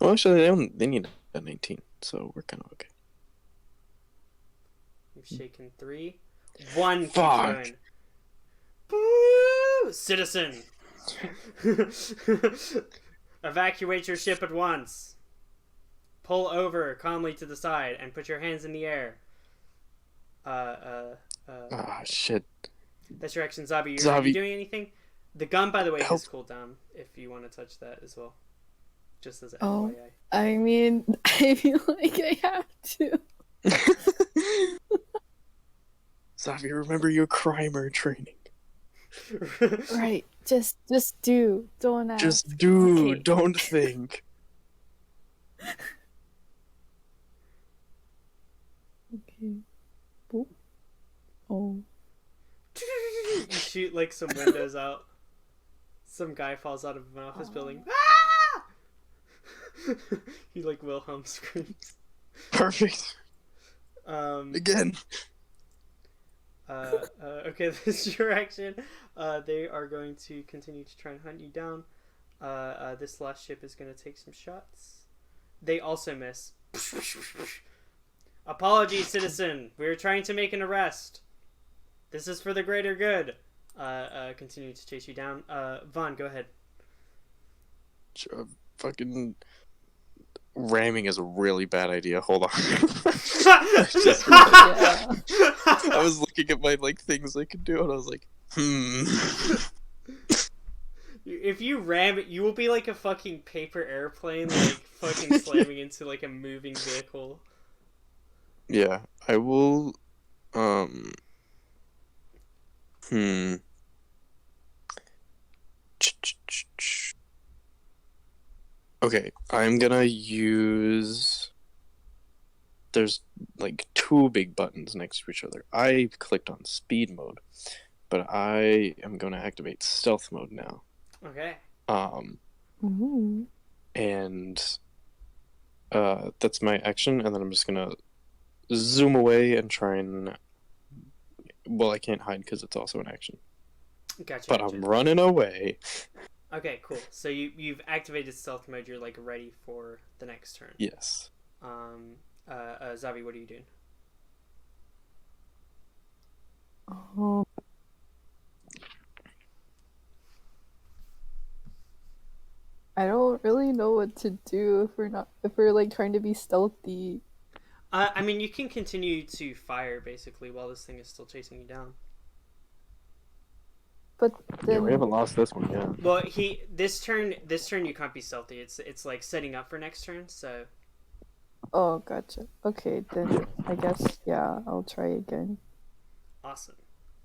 Well, actually, they need a 19, so we're kind of okay. You've shaken 3. 1 keeps Fuck. going. Boo! Citizen! Evacuate your ship at once. Pull over calmly to the side and put your hands in the air. Ah, shit. That's your action, Zavi. Are Zavi. you doing anything? The gun, by the way, Help. has cooldown if you want to touch that as well. Just as an Oh. FYI. I mean, I feel like I have to. Zavi, remember your crimer training. Right. Just do. Don't ask. Just do, Okay. don't think. Okay. Boop. Oh. You shoot like some windows out. Some guy falls out of an office building. Ah! He like Wilhelm screams. Perfect. Again. Okay, this is your action. They are going to continue to try and hunt you down. This last ship is going to take some shots. They also miss. Apologies, citizen. We were trying to make an arrest. This is for the greater good. Continue to chase you down. Vahn, go ahead. Fucking ramming is a really bad idea. Hold on. I was looking at my things I could do, and I was like, If you ram it, you will be like a fucking paper airplane, fucking slamming into a moving vehicle. Yeah, I will. Okay, I'm gonna use. There's two big buttons next to each other. I clicked on speed mode, but I am gonna activate stealth mode now. Okay. Ooh. And that's my action, and then I'm just gonna zoom away and try and. Well, I can't hide because it's also an action. Gotcha. But I'm running away. Okay, cool. So you've activated stealth mode. You're ready for the next turn. Yes. Zavi, what are you doing? I don't really know what to do if we're trying to be stealthy. I mean, you can continue to fire basically while this thing is still chasing you down. But then... Yeah, we haven't lost this one yet. Well, this turn you can't be stealthy. It's setting up for next turn. So. Oh, gotcha. Okay, then I guess I'll try again. Awesome.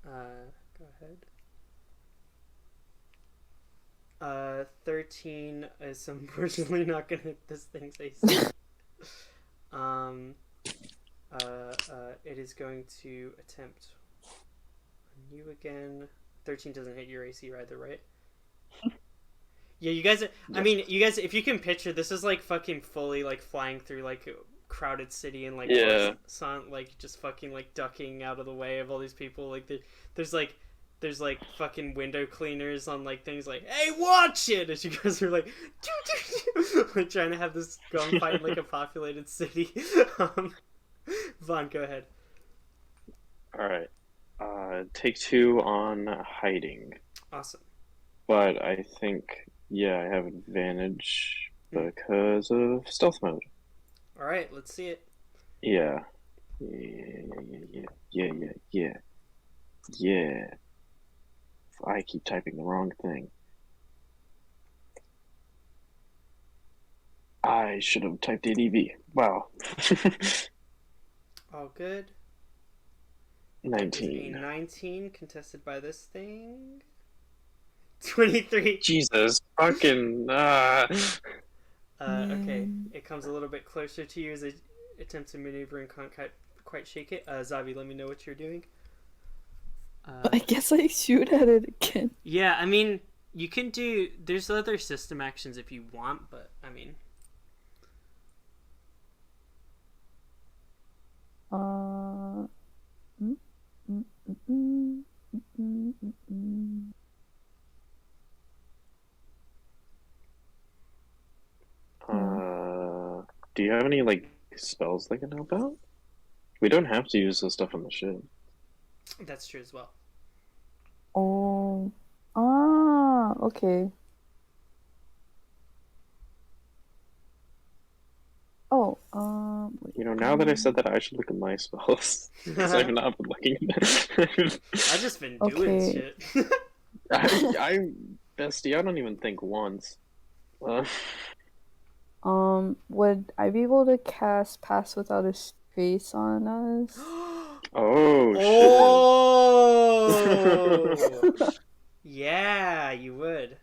Go ahead. 13 is unfortunately not gonna hit this thing's AC. It is going to attempt on you again. 13 doesn't hit your AC either, right? Yeah, you guys. I mean, you guys. If you can picture, this is fucking fully flying through a crowded city and just fucking ducking out of the way of all these people. There's fucking window cleaners on things hey, watch it, as you guys are trying to have this gunfight in a populated city. Vahn, go ahead. All right. Take 2 on hiding. Awesome. But I think, I have advantage because of stealth mode. All right, let's see it. Yeah. I keep typing the wrong thing. I should have typed ADV. Wow. All good. 19. 19 contested by this thing. 23. Jesus fucking. Okay, it comes a little bit closer to you as it attempts to maneuver and can't quite shake it. Zavi, let me know what you're doing. I guess I shoot at it again. Yeah, I mean, you can do. There's other system actions if you want, but I mean. Do you have any spells that can help out? We don't have to use this stuff on the ship. That's true as well. Oh. Okay. Oh, now that I said that, I should look at my spells. Because I've not been looking at them. I've just been doing shit. Bestie, I don't even think once. would I be able to cast Pass Without a Trace on us? Oh, shit. Oh! Yeah, you would.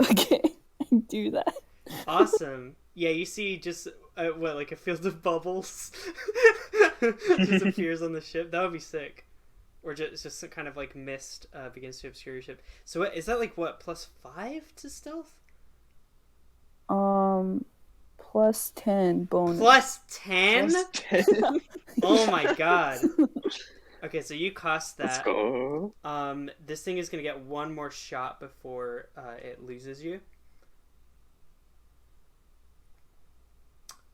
Okay, I do that. Awesome. Yeah, you see just, a field of bubbles just appears on the ship. That would be sick. Or just some kind of mist begins to obscure your ship. So is that +5 to stealth? plus 10 bonus. Plus 10? Plus 10. Oh my god. Okay, so you cost Let's that. go. This thing is gonna get one more shot before it loses you.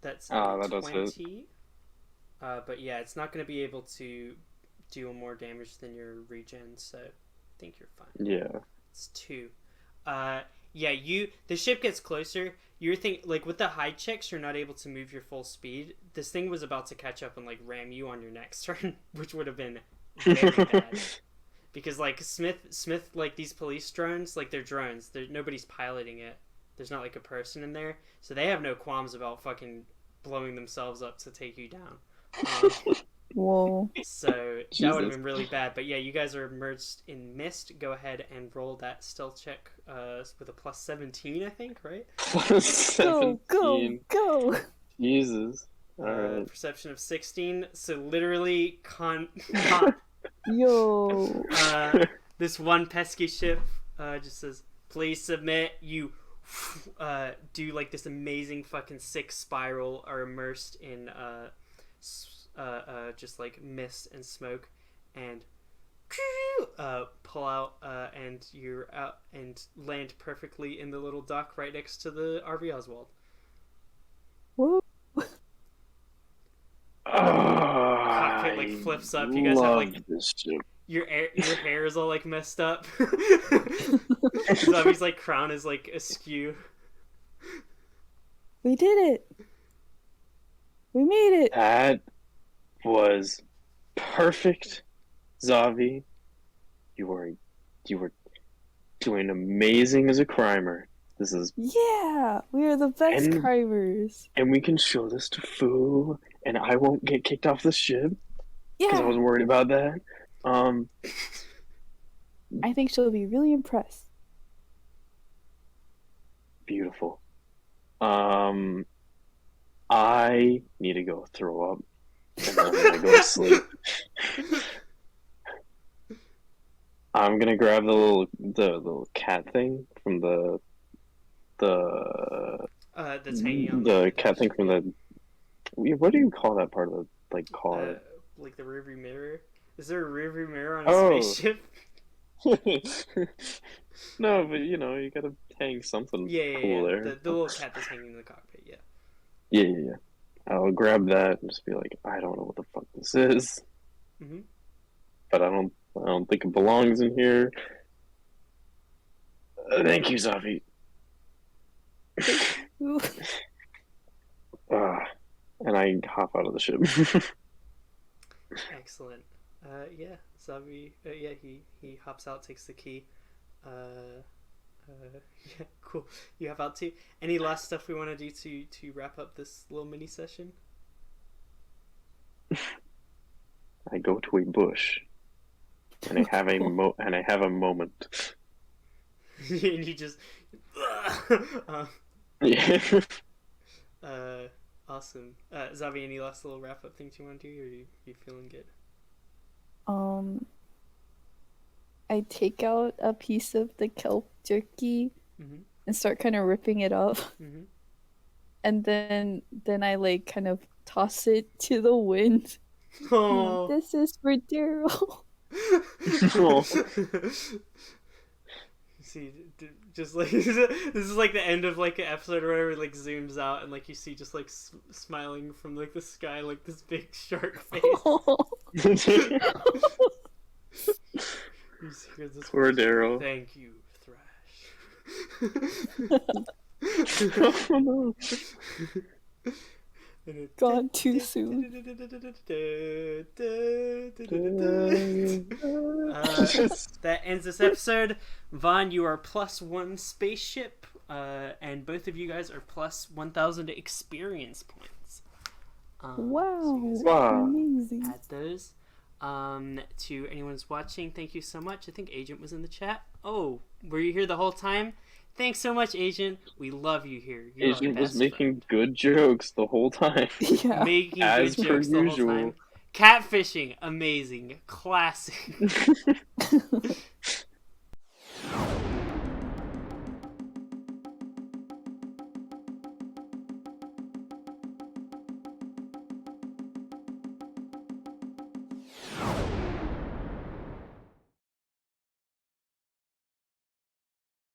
That's that does hit. 20. But yeah, it's not gonna be able to deal more damage than your regen, so I think you're fine. Yeah. It's 2. Yeah, the ship gets closer. You're like with the high checks, you're not able to move your full speed. This thing was about to catch up and like ram you on your next turn, which would have been very bad. Because like Smith, like these police drones, like they're drones. Nobody's piloting it. There's not like a person in there, so they have no qualms about fucking blowing themselves up to take you down. Whoa. So that would Jesus. have been really bad. But yeah, you guys are immersed in mist. Go ahead and roll that stealth check with a plus 17, I think, right? Plus Go, 17. go, go. Jesus. Alright. Perception of 16. So literally, Yo. this one pesky ship just says, "Please submit." You do like this amazing fucking sick spiral, are immersed in just like mist and smoke, and pull out, and you're out and land perfectly in the little dock right next to the RV Oswald. Woo. Cockpit like flips up. You guys have like this ship. your hair is all like messed up. Zavi's like crown is like askew. We did it. We made it. That was perfect, Zavi. You were doing amazing as a crimer. This is, Yeah, we are the best And- crimers. and we can show this to Fu, and I won't get kicked off the ship because I Yeah, was worried about that. I think she'll be really impressed. Beautiful. I need to go throw up, and then I'm gonna go to sleep. I'm gonna grab the little cat thing from the That's hanging on the cat thing from the. What do you call that part of the car? like the rearview mirror. Is there a rearview mirror on a Oh. spaceship? No, but you gotta hang something Yeah. cool there. The little cat that's hanging in the cockpit. Yeah. Yeah. I'll grab that and just be like, I don't know what the fuck this is, Mhm. but I don't think it belongs in here. Thank you, Zavi. And I hop out of the ship. Excellent. Yeah, Zavi. Yeah, he hops out, takes the key. Yeah, cool. You have out too. Any last stuff we want to do to wrap up this little mini session? I go to a bush, and I have a moment. And you just. Yeah. Awesome. Zavi, any last little wrap up things you want to do, or you feeling good? I take out a piece of the kelp jerky Mhm. and start kind of ripping it up, Mhm. and then I like kind of toss it to the wind. Oh. This is for Daryl. See, just like this is like the end of like an episode or whatever. It, like zooms out and like you see just like smiling from like the sky, like this big shark face. You just hear this Poor voice, Daryl. Thank you, Thrash. Oh, no. And it- Gone too soon. That ends this episode. Vahn, you are +1 spaceship, and both of you guys are +1,000 experience points. So Wow, you guys Wow. amazing. add those. To anyone who's watching, thank you so much. I think Agent was in the chat. Oh, were you here the whole time? Thanks so much, Agent. We love you here. You're our Agent was best making friend. good jokes the whole time. Yeah. Making As good per jokes the whole usual. time. Catfishing, amazing, classic.